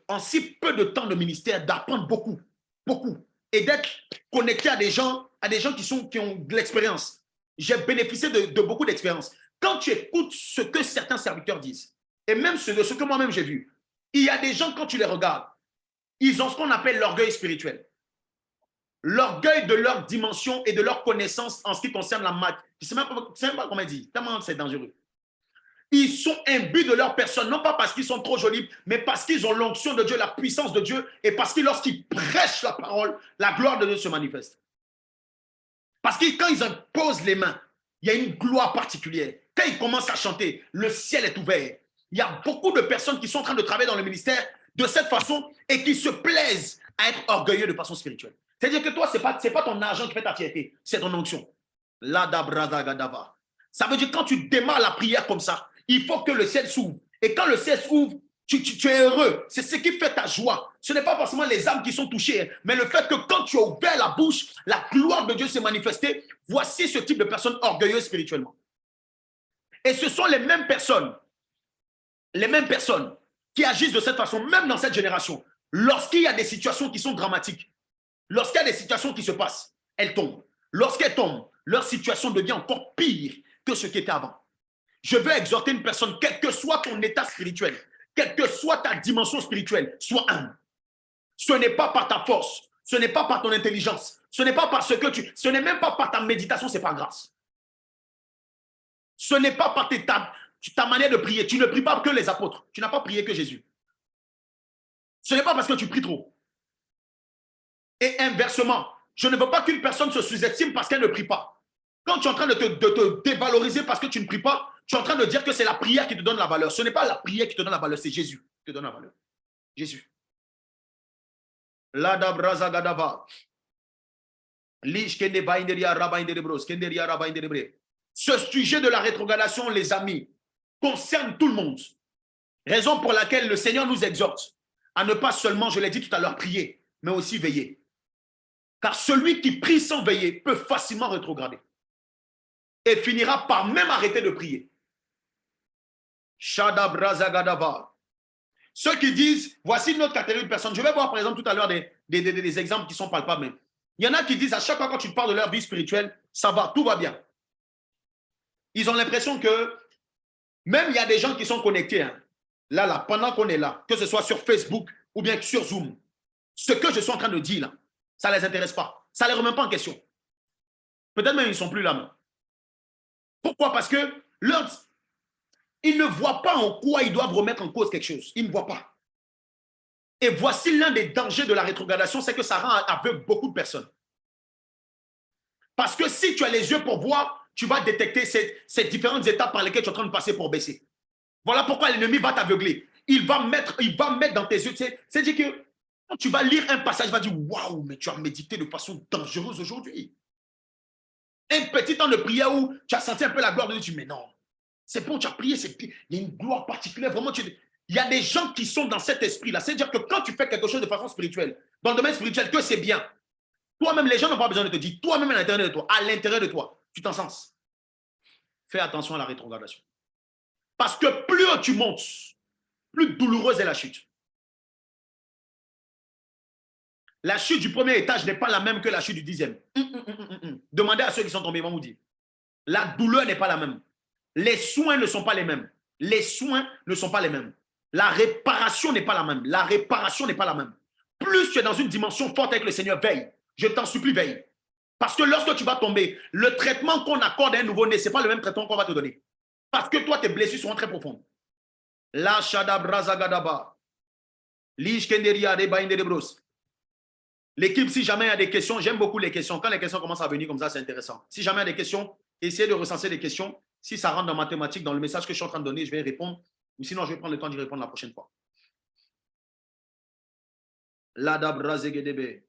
en si peu de temps de ministère, d'apprendre beaucoup, et d'être connecté à des gens qui ont de l'expérience. J'ai bénéficié de beaucoup d'expérience. Quand tu écoutes ce que certains serviteurs disent, et même ce que moi-même j'ai vu, il y a des gens, quand tu les regardes, ils ont ce qu'on appelle l'orgueil spirituel. L'orgueil de leur dimension et de leur connaissance en ce qui concerne la maths. Je ne sais même pas comment dire, tellement c'est dangereux. Ils sont imbus de leur personne, non pas parce qu'ils sont trop jolis, mais parce qu'ils ont l'onction de Dieu, la puissance de Dieu, et parce que lorsqu'ils prêchent la parole, la gloire de Dieu se manifeste. Parce que quand ils imposent les mains, il y a une gloire particulière. Quand ils commencent à chanter, le ciel est ouvert. Il y a beaucoup de personnes qui sont en train de travailler dans le ministère de cette façon et qui se plaisent à être orgueilleux de façon spirituelle. C'est-à-dire que toi, ce n'est pas ton argent qui fait ta fierté, c'est ton onction. Ça veut dire que quand tu démarres la prière comme ça, il faut que le ciel s'ouvre. Et quand le ciel s'ouvre, tu es heureux. C'est ce qui fait ta joie. Ce n'est pas forcément les âmes qui sont touchées, mais le fait que quand tu as ouvert la bouche, la gloire de Dieu s'est manifestée. Voici ce type de personnes orgueilleuses spirituellement. Et ce sont les mêmes personnes qui agissent de cette façon, même dans cette génération. Lorsqu'il y a des situations qui sont dramatiques, lorsqu'il y a des situations qui se passent, elles tombent. Lorsqu'elles tombent, leur situation devient encore pire que ce qui était avant. Je veux exhorter une personne, quel que soit ton état spirituel, quelle que soit ta dimension spirituelle, sois humble. Ce n'est pas par ta force, ce n'est pas par ton intelligence, ce n'est pas parce que ce n'est même pas par ta méditation, c'est par grâce. Ce n'est pas par ta manière de prier. Tu ne pries pas que les apôtres. Tu n'as pas prié que Jésus. Ce n'est pas parce que tu pries trop. Et inversement, je ne veux pas qu'une personne se sous-estime parce qu'elle ne prie pas. Quand tu es en train de te dévaloriser parce que tu ne pries pas, tu es en train de dire que c'est la prière qui te donne la valeur. Ce n'est pas la prière qui te donne la valeur, c'est Jésus qui te donne la valeur. Jésus. Lada braza gadava. Lish kende ba inderia raba indere bros, kenderia raba indere bre. Ce sujet de la rétrogradation, les amis, concerne tout le monde. Raison pour laquelle le Seigneur nous exhorte à ne pas seulement, je l'ai dit tout à l'heure, prier, mais aussi veiller. Car celui qui prie sans veiller peut facilement rétrograder et finira par même arrêter de prier. Shadabrazagadava. Ceux qui disent, voici notre catégorie de personnes. Je vais voir par exemple tout à l'heure des exemples qui sont palpables. Mais il y en a qui disent à chaque fois quand tu parles de leur vie spirituelle, ça va, tout va bien. Ils ont l'impression que même il y a des gens qui sont connectés, hein, là, pendant qu'on est là, que ce soit sur Facebook ou bien sur Zoom, ce que je suis en train de dire là, ça ne les intéresse pas. Ça ne les remet pas en question. Peut-être même ils ne sont plus là. Même. Pourquoi? Parce que ils ne voient pas en quoi ils doivent remettre en cause quelque chose. Ils ne voient pas. Et voici l'un des dangers de la rétrogradation, c'est que ça rend aveugle beaucoup de personnes. Parce que si tu as les yeux pour voir, tu vas détecter ces différentes étapes par lesquelles tu es en train de passer pour baisser. Voilà pourquoi l'ennemi va t'aveugler. Il va mettre dans tes yeux. C'est-à-dire que quand tu vas lire un passage, tu vas dire « Waouh, mais tu as médité de façon dangereuse aujourd'hui. » Un petit temps de prière où tu as senti un peu la gloire de Dieu, tu dis « Mais non, c'est bon, tu as prié, il y a une gloire particulière. Vraiment, il y a des gens qui sont dans cet esprit-là. C'est-à-dire que quand tu fais quelque chose de façon spirituelle, dans le domaine spirituel, que c'est bien, toi-même, les gens n'ont pas besoin de te dire, toi-même à l'intérieur de toi, tu t'en sens. Fais attention à la rétrogradation. Parce que plus tu montes, plus douloureuse est la chute. La chute du premier étage n'est pas la même que la chute du 10e. Demandez à ceux qui sont tombés, ils vont vous dire. La douleur n'est pas la même. Les soins ne sont pas les mêmes. Les soins ne sont pas les mêmes. La réparation n'est pas la même. La réparation n'est pas la même. Plus tu es dans une dimension forte avec le Seigneur, veille. Je t'en supplie, veille. Parce que lorsque tu vas tomber, le traitement qu'on accorde à un nouveau-né, ce n'est pas le même traitement qu'on va te donner. Parce que toi, tes blessures seront très profondes. La shadabrazagadaba. Lishkenderia de bainderebros. L'équipe, si jamais il y a des questions, j'aime beaucoup les questions. Quand les questions commencent à venir comme ça, c'est intéressant. Si jamais il y a des questions, essayez de recenser les questions. Si ça rentre dans mathématiques, dans le message que je suis en train de donner, je vais répondre. Ou sinon, je vais prendre le temps d'y répondre la prochaine fois. Ladabrazegedebe.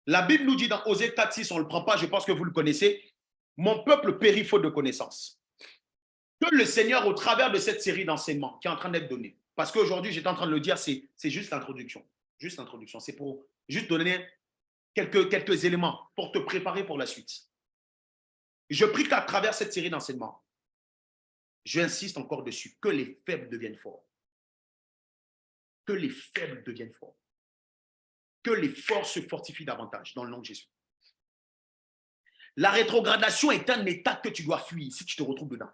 La Bible nous dit dans Osée 4:6, on ne le prend pas, je pense que vous le connaissez. Mon peuple périt faute de connaissance. Que le Seigneur, au travers de cette série d'enseignements qui est en train d'être donnée, parce qu'aujourd'hui, j'étais en train de le dire, c'est juste l'introduction. Juste l'introduction. C'est pour juste donner quelques éléments pour te préparer pour la suite. Je prie qu'à travers cette série d'enseignements, j'insiste encore dessus, que les faibles deviennent forts. Que les faibles deviennent forts. Que les forts se fortifient davantage dans le nom de Jésus. La rétrogradation est un état que tu dois fuir si tu te retrouves dedans.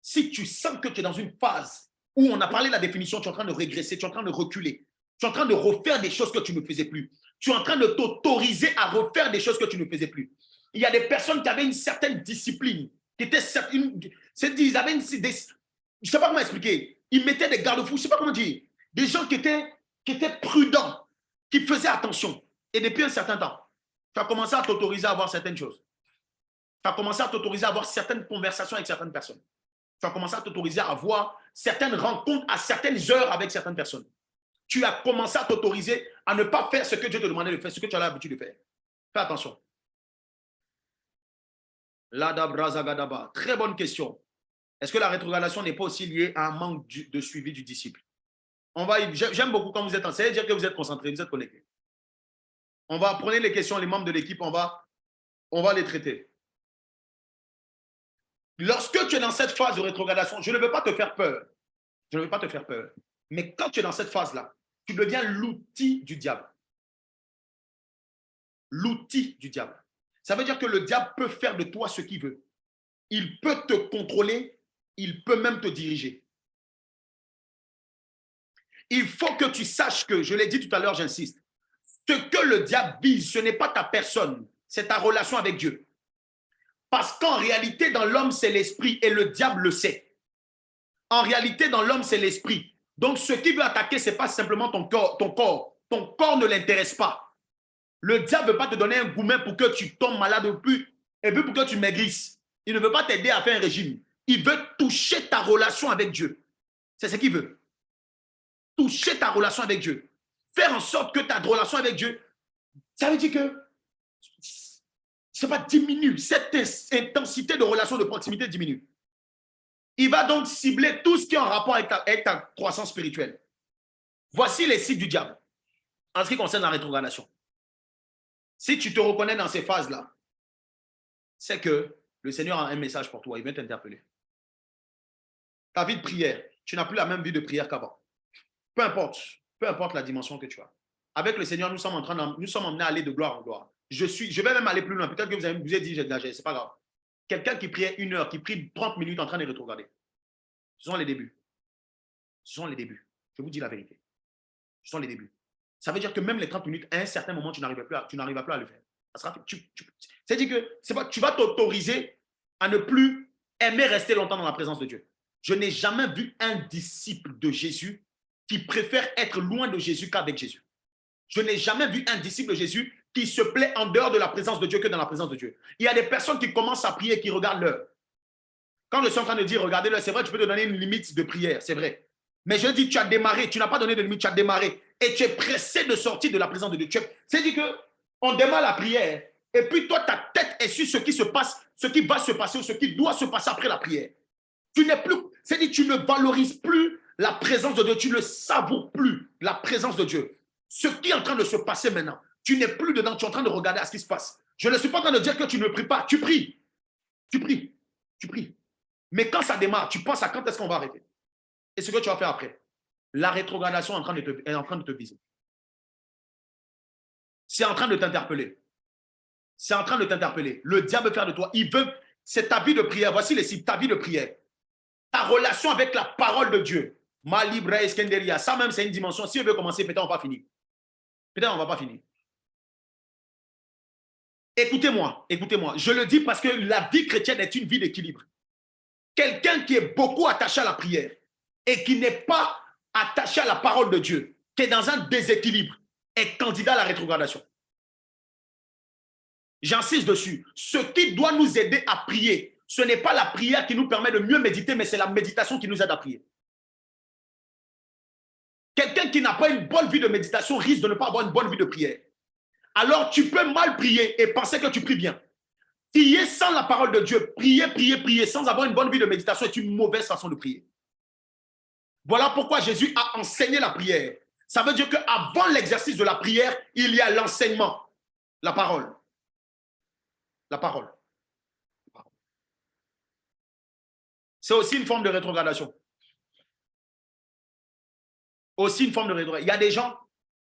Si tu sens que tu es dans une phase où on a parlé de la définition, tu es en train de régresser, tu es en train de reculer, tu es en train de refaire des choses que tu ne faisais plus. Tu es en train de t'autoriser à refaire des choses que tu ne faisais plus. Il y a des personnes qui avaient une certaine discipline, qui étaient ils avaient je ne sais pas comment expliquer, ils mettaient des garde-fous, je ne sais pas comment dire, des gens qui étaient prudents, qui faisaient attention. Et depuis un certain temps, tu as commencé à t'autoriser à avoir certaines choses. Tu as commencé à t'autoriser à avoir certaines conversations avec certaines personnes. Tu as commencé à t'autoriser à avoir certaines rencontres à certaines heures avec certaines personnes. Tu as commencé à t'autoriser à ne pas faire ce que Dieu te demandait de faire, ce que tu as l'habitude de faire. Fais attention. Ladabrazagadaba. Très bonne question. Est-ce que la rétrogradation n'est pas aussi liée à un manque de suivi du disciple? J'aime beaucoup quand vous êtes enseigné, dire que vous êtes concentré, vous êtes connecté. On va prendre les questions, les membres de l'équipe, on va les traiter. Lorsque tu es dans cette phase de rétrogradation, je ne veux pas te faire peur. Je ne veux pas te faire peur. Mais quand tu es dans cette phase-là, tu deviens l'outil du diable. L'outil du diable. Ça veut dire que le diable peut faire de toi ce qu'il veut. Il peut te contrôler, il peut même te diriger. Il faut que tu saches que, je l'ai dit tout à l'heure, j'insiste, ce que le diable vise, ce n'est pas ta personne, c'est ta relation avec Dieu. Parce qu'en réalité, dans l'homme, c'est l'esprit et le diable le sait. En réalité, dans l'homme, c'est l'esprit. Donc, ce qui veut attaquer, ce n'est pas simplement ton corps. Ton corps ne l'intéresse pas. Le diable ne veut pas te donner un gourmet pour que tu tombes malade ou plus, et puis pour que tu maigrisses. Il ne veut pas t'aider à faire un régime. Il veut toucher ta relation avec Dieu. C'est ce qu'il veut. Toucher ta relation avec Dieu. Faire en sorte que ta relation avec Dieu, ça veut dire que c'est pas diminue, cette intensité de relation de proximité diminue. Il va donc cibler tout ce qui est en rapport avec ta croissance spirituelle. Voici les cibles du diable en ce qui concerne la rétrogradation. Si tu te reconnais dans ces phases-là, c'est que le Seigneur a un message pour toi, il vient t'interpeller. Ta vie de prière, tu n'as plus la même vie de prière qu'avant. Peu importe la dimension que tu as. Avec le Seigneur, nous sommes amenés à aller de gloire en gloire. Je vais même aller plus loin. Peut-être que vous avez dit, j'exagère, c'est pas grave. Quelqu'un qui priait 1 heure, qui prie 30 minutes en train de rétrograder. Ce sont les débuts. Ce sont les débuts. Je vous dis la vérité. Ce sont les débuts. Ça veut dire que même les 30 minutes, à un certain moment, tu n'arrives plus à le faire. C'est-à-dire que tu vas t'autoriser à ne plus aimer rester longtemps dans la présence de Dieu. Je n'ai jamais vu un disciple de Jésus qui préfère être loin de Jésus qu'avec Jésus. Je n'ai jamais vu un disciple de Jésus qui se plaît en dehors de la présence de Dieu que dans la présence de Dieu. Il y a des personnes qui commencent à prier et qui regardent l'heure. Quand je suis en train de dire, regardez l'heure, c'est vrai, tu peux te donner une limite de prière, c'est vrai. Mais je dis, tu as démarré, tu n'as pas donné de limite, tu as démarré. Et tu es pressé de sortir de la présence de Dieu. C'est-à-dire qu'on démarre la prière et puis toi, ta tête est sur ce qui se passe, ce qui va se passer ou ce qui doit se passer après la prière. Tu n'es plus, c'est-à-dire tu ne valorises plus la présence de Dieu, tu ne savoures plus la présence de Dieu. Ce qui est en train de se passer maintenant, tu n'es plus dedans, tu es en train de regarder à ce qui se passe. Je ne suis pas en train de dire que tu ne pries pas, tu pries. Tu pries, tu pries. Mais quand ça démarre, tu penses à quand est-ce qu'on va arrêter. Et ce que tu vas faire après, la rétrogradation est en train de te viser. C'est en train de t'interpeller. C'est en train de t'interpeller. Le diable veut faire de toi. Il veut, c'est ta vie de prière. Voici les cibles, ta vie de prière. Ta relation avec la parole de Dieu. Ma libra eskenderia. Ça même, c'est une dimension. Si on veut commencer, peut-être on va pas finir. Peut-être on ne va pas finir. Écoutez-moi, écoutez-moi. Je le dis parce que la vie chrétienne est une vie d'équilibre. Quelqu'un qui est beaucoup attaché à la prière et qui n'est pas attaché à la parole de Dieu, qui est dans un déséquilibre, est candidat à la rétrogradation. J'insiste dessus. Ce qui doit nous aider à prier, ce n'est pas la prière qui nous permet de mieux méditer, mais c'est la méditation qui nous aide à prier. Quelqu'un qui n'a pas une bonne vie de méditation risque de ne pas avoir une bonne vie de prière. Alors tu peux mal prier et penser que tu pries bien. Prier sans la parole de Dieu, prier sans avoir une bonne vie de méditation est une mauvaise façon de prier. Voilà pourquoi Jésus a enseigné la prière. Ça veut dire qu'avant l'exercice de la prière, il y a l'enseignement, la parole. La parole. C'est aussi une forme de rétrogradation. Aussi une forme de rétrogradation.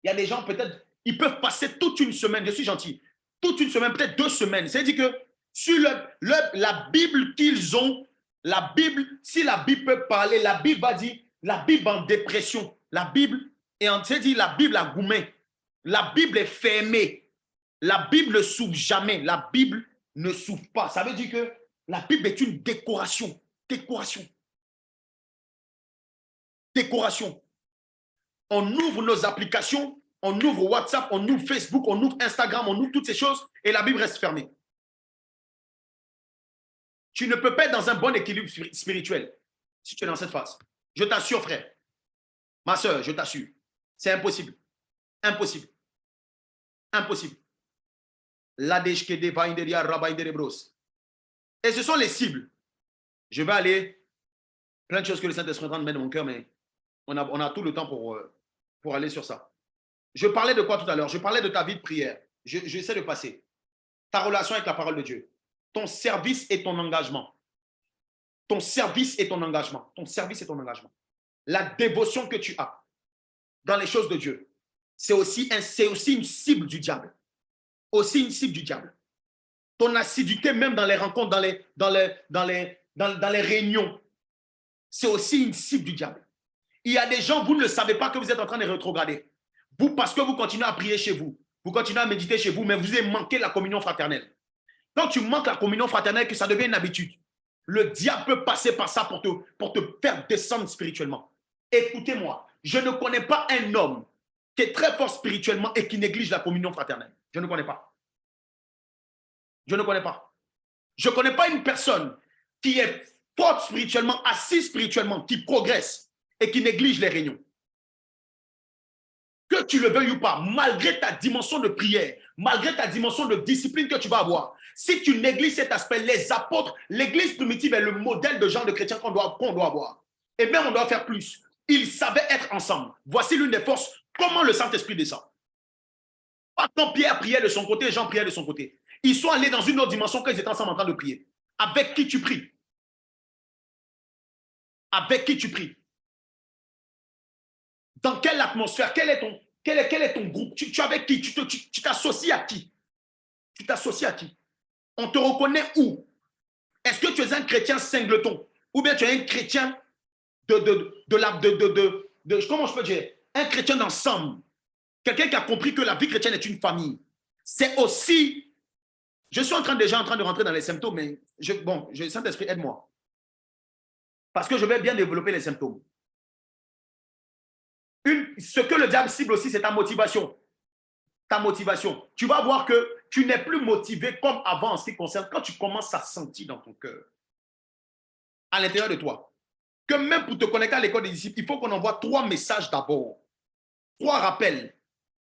Il y a des gens peut-être, ils peuvent passer toute une semaine, je suis gentil, toute une semaine, peut-être 2 semaines. C'est-à-dire que sur la Bible qu'ils ont, la Bible, si la Bible peut parler, la Bible va dire, la Bible en dépression, la Bible, et on s'est dit la Bible a goumé, la Bible est fermée, la Bible ne s'ouvre jamais, la Bible ne s'ouvre pas. Ça veut dire que la Bible est une décoration, décoration. On ouvre nos applications, on ouvre WhatsApp, on ouvre Facebook, on ouvre Instagram, on ouvre toutes ces choses et la Bible reste fermée. Tu ne peux pas être dans un bon équilibre spirituel si tu es dans cette phase. Je t'assure, frère. Ma soeur, je t'assure. C'est impossible. Impossible. Impossible. Et ce sont les cibles. Je vais aller, plein de choses que le Saint-Esprit est en train de mettre dans mon cœur, mais on a tout le temps pour aller sur ça. Je parlais de quoi tout à l'heure? Je parlais de ta vie de prière. J'essaie de passer. Ta relation avec la parole de Dieu. Ton service et ton engagement. Ton service et ton engagement. Ton service et ton engagement. La dévotion que tu as dans les choses de Dieu, c'est aussi une cible du diable. Aussi une cible du diable. Ton assiduité même dans les rencontres, dans les réunions, c'est aussi une cible du diable. Il y a des gens, vous ne le savez pas que vous êtes en train de rétrograder. Vous, parce que vous continuez à prier chez vous, vous continuez à méditer chez vous, mais vous avez manqué la communion fraternelle. Quand tu manques la communion fraternelle, que ça devient une habitude, le diable peut passer par ça pour te faire descendre spirituellement. Écoutez-moi, je ne connais pas un homme qui est très fort spirituellement et qui néglige la communion fraternelle. Je ne connais pas. Je ne connais pas. Je ne connais pas une personne qui est forte spirituellement, assise spirituellement, qui progresse et qui néglige les réunions. Que tu le veuilles ou pas, malgré ta dimension de prière, malgré ta dimension de discipline que tu vas avoir, Si tu négliges cet aspect, les apôtres, l'église primitive est le modèle de genre de chrétiens qu'on doit avoir. Et même on doit faire plus. Ils savaient être ensemble. Voici l'une des forces. Comment le Saint-Esprit descend. Pas quand Pierre priait de son côté, Jean priait de son côté. Ils sont allés dans une autre dimension quand ils étaient ensemble en train de prier. Avec qui tu pries? Avec qui tu pries? Dans quelle atmosphère? Quel est ton groupe? Tu es avec qui? Tu t'associes à qui? Tu t'associes à qui? On te reconnaît où? Est-ce que tu es un chrétien singleton? Ou bien tu es un chrétien comment je peux dire? Un chrétien d'ensemble. Quelqu'un qui a compris que la vie chrétienne est une famille. C'est aussi... Je suis déjà en train de rentrer dans les symptômes, mais Saint-Esprit, aide-moi. Parce que je vais bien développer les symptômes. Ce que le diable cible aussi, c'est ta motivation. Ta motivation. Tu vas voir que tu n'es plus motivé comme avant en ce qui concerne quand tu commences à sentir dans ton cœur, à l'intérieur de toi, que même pour te connecter à l'école des disciples, il faut qu'on envoie 3 messages d'abord, 3 rappels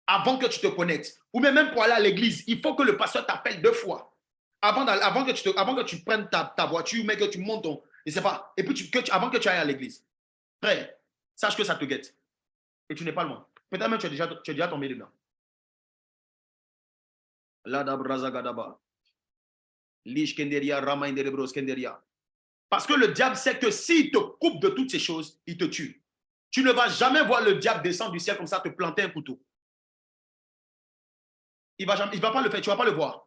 avant que tu te connectes. Ou même pour aller à l'église, il faut que le pasteur t'appelle 2 fois avant que tu prennes ta voiture, mais que tu montes ton... Je ne sais pas. Et puis avant que tu ailles à l'église. Frère, sache que ça te guette. Et tu n'es pas loin. Peut-être même tu es déjà tombé dedans. Parce que le diable sait que s'il te coupe de toutes ces choses, il te tue. Tu ne vas jamais voir le diable descendre du ciel comme ça, te planter un couteau. Il va pas le faire, tu ne vas pas le voir.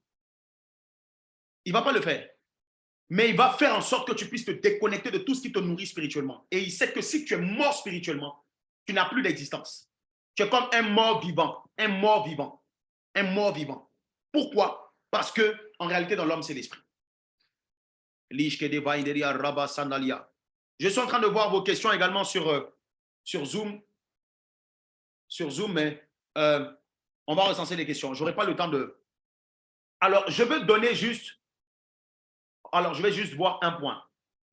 Il ne va pas le faire. Mais il va faire en sorte que tu puisses te déconnecter de tout ce qui te nourrit spirituellement. Et il sait que si tu es mort spirituellement, tu n'as plus d'existence. Tu es comme un mort vivant, un mort vivant, un mort vivant. Pourquoi? Parce que en réalité, dans l'homme, c'est l'esprit. Je suis en train de voir vos questions également sur Zoom. Sur Zoom, mais on va recenser les questions. Je n'aurai pas le temps de... Alors, je veux donner juste... Alors, je vais juste voir un point.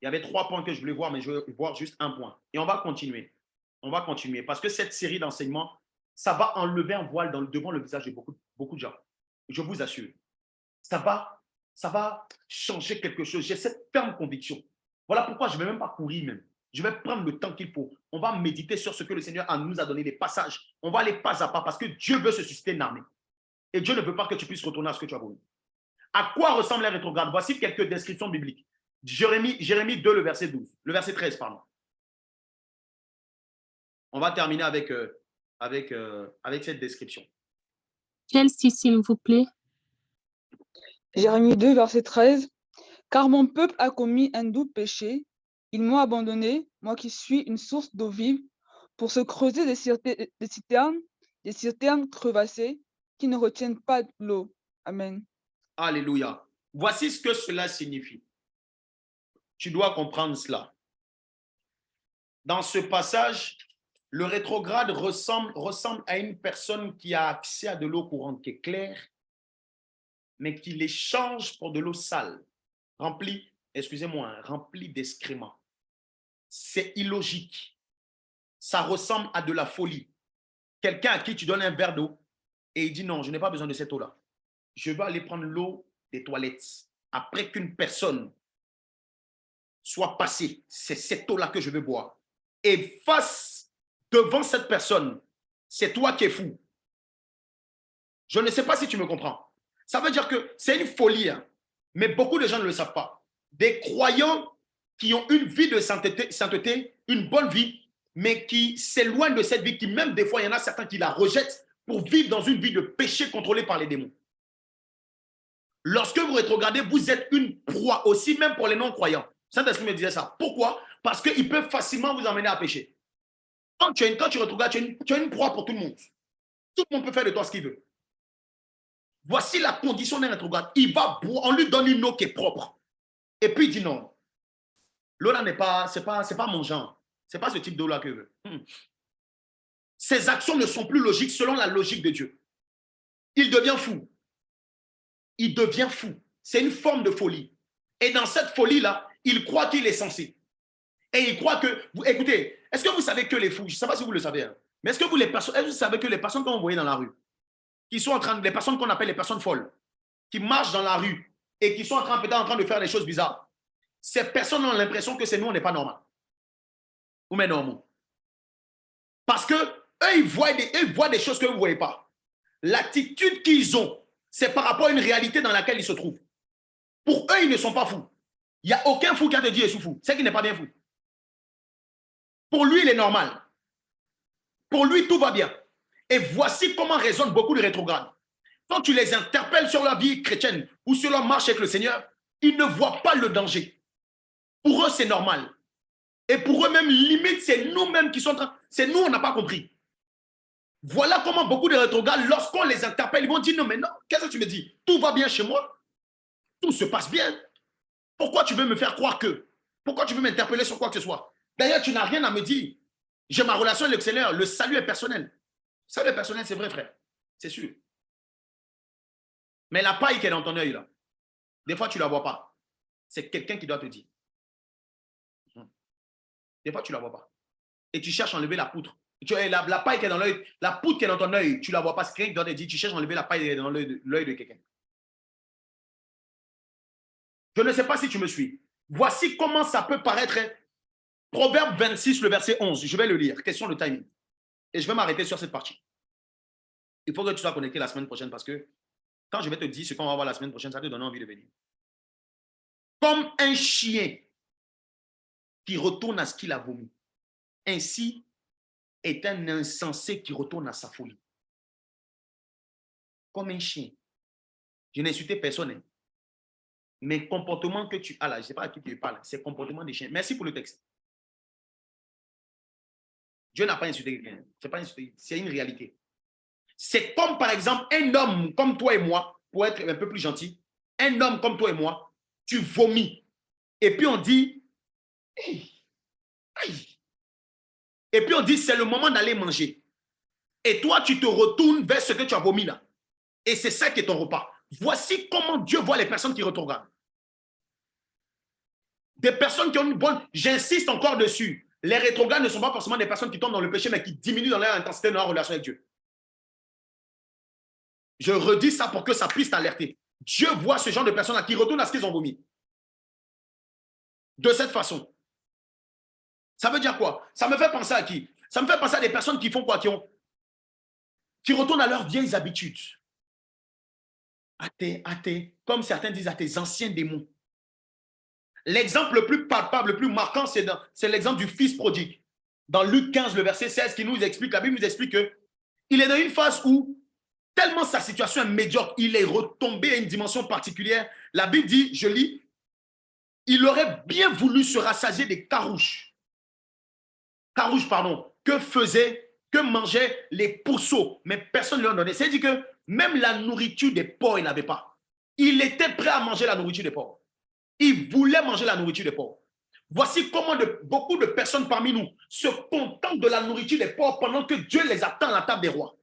Il y avait 3 points que je voulais voir, mais je vais voir juste un point. Et on va continuer. On va continuer. Parce que cette série d'enseignements, ça va enlever un voile devant le visage de beaucoup de gens. Je vous assure. Ça va changer quelque chose. J'ai cette ferme conviction. Voilà pourquoi je ne vais même pas courir même. Je vais prendre le temps qu'il faut. On va méditer sur ce que le Seigneur nous a donné, des passages. On va aller pas à pas parce que Dieu veut se susciter une armée. Et Dieu ne veut pas que tu puisses retourner à ce que tu as voulu. À quoi ressemble un rétrograde? Voici quelques descriptions bibliques. Jérémie 2, le verset 12. Le verset 13, pardon. On va terminer avec cette description. Chelsea, s'il vous plaît. Jérémie 2, verset 13. Car mon peuple a commis un doux péché. Ils m'ont abandonné, moi qui suis une source d'eau vive, pour se creuser des citernes crevassées qui ne retiennent pas l'eau. Amen. Alléluia. Voici ce que cela signifie. Tu dois comprendre cela. Dans ce passage, le rétrograde ressemble à une personne qui a accès à de l'eau courante qui est claire, mais qui l'échange pour de l'eau sale, remplie d'excréments. C'est illogique. Ça ressemble à de la folie. Quelqu'un à qui tu donnes un verre d'eau et il dit non, je n'ai pas besoin de cette eau-là. Je vais aller prendre l'eau des toilettes. Après qu'une personne soit passée, c'est cette eau-là que je veux boire. Et devant cette personne, c'est toi qui es fou. Je ne sais pas si tu me comprends. Ça veut dire que c'est une folie, hein, mais beaucoup de gens ne le savent pas. Des croyants qui ont une vie de sainteté, une bonne vie, mais qui s'éloignent de cette vie, qui même des fois, il y en a certains qui la rejettent pour vivre dans une vie de péché contrôlée par les démons. Lorsque vous rétrogradez, vous êtes une proie aussi, même pour les non-croyants. Saint-Esprit me disait ça. Pourquoi? Parce qu'ils peuvent facilement vous emmener à pécher. Quand tu rétrogrades, tu es une proie pour tout le monde. Tout le monde peut faire de toi ce qu'il veut. Voici la condition d'un rétrograde. Il va boire, on lui donne une eau qui est propre. Et puis il dit non. L'eau là c'est pas mon genre. C'est pas ce type d'eau là que je veux. Ses actions ne sont plus logiques selon la logique de Dieu. Il devient fou. Il devient fou. C'est une forme de folie. Et dans cette folie-là, il croit qu'il est censé. Et il croit que... Écoutez, est-ce que vous savez que les fous, je ne sais pas si vous le savez, hein, mais est-ce que vous savez que les personnes que vous voyez dans la rue, qui sont les personnes qu'on appelle les personnes folles, qui marchent dans la rue et qui sont peut-être en train de faire des choses bizarres, ces personnes ont l'impression que c'est nous, on n'est pas normal. Ou mais normaux. Parce que eux, ils voient des choses que vous ne voyez pas. L'attitude qu'ils ont, c'est par rapport à une réalité dans laquelle ils se trouvent. Pour eux, ils ne sont pas fous. Il n'y a aucun fou qui a te dit je suis fou. C'est qu'il n'est pas bien fou. Pour lui, il est normal. Pour lui, tout va bien. Et voici comment raisonnent beaucoup de rétrogrades. Quand tu les interpelles sur leur vie chrétienne ou sur leur marche avec le Seigneur, ils ne voient pas le danger. Pour eux, c'est normal. Et pour eux-mêmes, limite, c'est nous-mêmes qui sommes en train. C'est nous, on n'a pas compris. Voilà comment beaucoup de rétrogrades, lorsqu'on les interpelle, ils vont dire non, mais non, qu'est-ce que tu me dis? Tout va bien chez moi. Tout se passe bien. Pourquoi tu veux me faire croire que? Pourquoi tu veux m'interpeller sur quoi que ce soit? D'ailleurs, tu n'as rien à me dire. J'ai ma relation avec le Seigneur. Le salut est personnel. Le salut est personnel, c'est vrai, frère. C'est sûr. Mais la paille qui est dans ton œil, là, des fois, tu ne la vois pas. C'est quelqu'un qui doit te dire. Des fois, tu ne la vois pas. Et tu cherches à enlever la poutre. La paille qui est dans l'œil, la poutre qui est dans ton œil, tu ne la vois pas. C'est quelqu'un qui doit te dire, tu cherches à enlever la paille dans l'œil de quelqu'un. Je ne sais pas si tu me suis. Voici comment ça peut paraître. Proverbe 26, le verset 11. Je vais le lire. Question de timing. Et je vais m'arrêter sur cette partie. Il faut que tu sois connecté la semaine prochaine parce que quand je vais te dire ce qu'on va voir la semaine prochaine, ça te donne envie de venir. Comme un chien qui retourne à ce qu'il a vomi, ainsi est un insensé qui retourne à sa folie. Comme un chien. Je n'ai insulté personne. Hein. Mais comportement que tu as là, je ne sais pas à qui tu parles, c'est comportement des chiens. Merci pour le texte. Dieu n'a pas insulté quelqu'un. C'est pas insulté, c'est une réalité. C'est comme par exemple un homme comme toi et moi, pour être un peu plus gentil, un homme comme toi et moi, tu vomis. Et puis on dit, hey, hey. Et puis on dit, c'est le moment d'aller manger. Et toi, tu te retournes vers ce que tu as vomi là. Et c'est ça qui est ton repas. Voici comment Dieu voit les personnes qui retrogradent. Des personnes qui ont une bonne... J'insiste encore dessus. Les rétrogrades ne sont pas forcément des personnes qui tombent dans le péché, mais qui diminuent dans leur intensité, dans leur relation avec Dieu. Je redis ça pour que ça puisse t'alerter. Dieu voit ce genre de personnes-là qui retournent à ce qu'ils ont vomi. De cette façon. Ça veut dire quoi? Ça me fait penser à qui? Ça me fait penser à des personnes qui font quoi? Qui retournent à leurs vieilles habitudes. Comme certains disent, à tes anciens démons. L'exemple le plus palpable, le plus marquant, c'est l'exemple du fils prodigue. Dans Luc 15, le verset 16, qui nous explique, la Bible nous explique qu'il est dans une phase où, tellement sa situation est médiocre, il est retombé à une dimension particulière. La Bible dit, je lis, il aurait bien voulu se rassasier des carouches. Carouches, pardon, que mangeaient les pourceaux, mais personne ne lui en donnait. C'est-à-dire que même la nourriture des porcs, il n'avait pas. Il était prêt à manger la nourriture des porcs. Il voulait manger la nourriture des porcs. Voici comment beaucoup de personnes parmi nous se contentent de la nourriture des porcs pendant que Dieu les attend à la table des rois.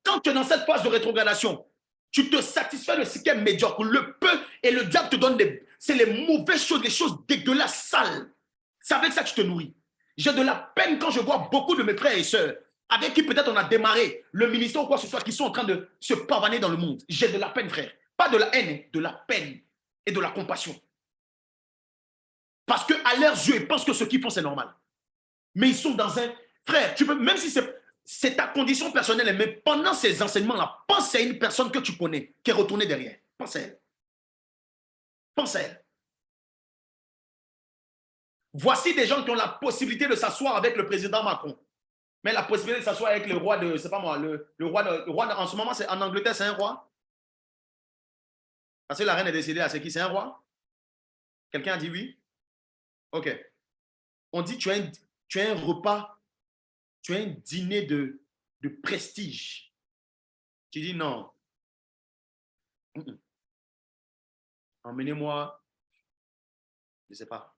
Quand tu es dans cette phase de rétrogradation, tu te satisfais de ce qui est médiocre. Le peu et le diable te donne c'est les mauvaises choses, les choses dégueulasses, sales. C'est avec ça que tu te nourris. J'ai de la peine quand je vois beaucoup de mes frères et sœurs avec qui peut-être on a démarré le ministère ou quoi que ce soit, qui sont en train de se pavaner dans le monde. J'ai de la peine, frère. Pas de la haine, de la peine et de la compassion. Parce qu'à leurs yeux, ils pensent que ce qu'ils font, c'est normal. Mais ils sont dans un... Frère, tu peux, même si c'est ta condition personnelle, mais pendant ces enseignements-là, pense à une personne que tu connais, qui est retournée derrière. Pense à elle. Pense à elle. Voici des gens qui ont la possibilité de s'asseoir avec le président Macron. Mais la possibilité de s'asseoir avec le roi de... C'est pas moi, le roi en ce moment, c'est en Angleterre, c'est un roi. Parce que la reine est décédée, à ce qui c'est un roi? Quelqu'un a dit oui? Ok. On dit tu as un repas, tu as un dîner de prestige. Tu dis non. Emmenez-moi, je ne sais pas,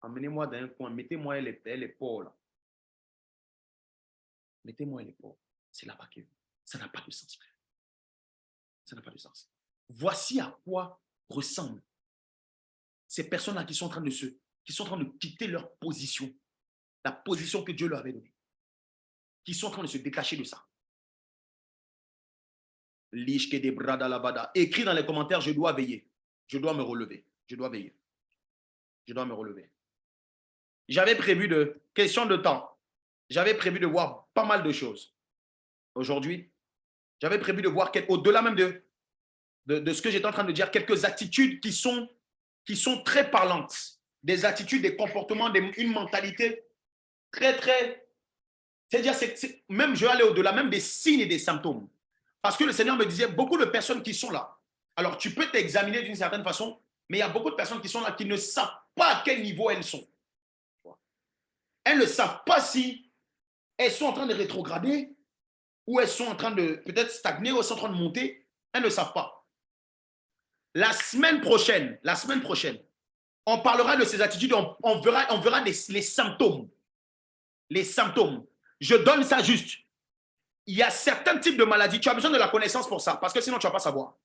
emmenez-moi dans un coin, mettez-moi les porcs là. Mettez-moi les porcs. C'est là-bas que ça n'a pas de sens, frère. Ça n'a pas de sens. Voici à quoi ressemblent ces personnes-là qui sont en train de quitter leur position, la position que Dieu leur avait donnée, qui sont en train de se détacher de ça. Écris dans les commentaires, je dois veiller. Je dois me relever. Je dois veiller. Je dois me relever. J'avais prévu question de temps. J'avais prévu de voir pas mal de choses. Aujourd'hui, j'avais prévu de voir, au-delà même de ce que j'étais en train de dire, quelques attitudes qui sont très parlantes. Des attitudes, des comportements, une mentalité très, très... C'est-à-dire, même je vais aller au-delà, même des signes et des symptômes. Parce que le Seigneur me disait, beaucoup de personnes qui sont là. Alors, tu peux t'examiner d'une certaine façon, mais il y a beaucoup de personnes qui sont là qui ne savent pas à quel niveau elles sont. Elles ne savent pas si elles sont en train de rétrograder ou elles sont en train de peut-être stagner ou elles sont en train de monter. Elles ne savent pas. La semaine prochaine, on parlera de ces attitudes, on verra les symptômes. Les symptômes. Je donne ça juste. Il y a certains types de maladies, tu as besoin de la connaissance pour ça, parce que sinon tu ne vas pas savoir.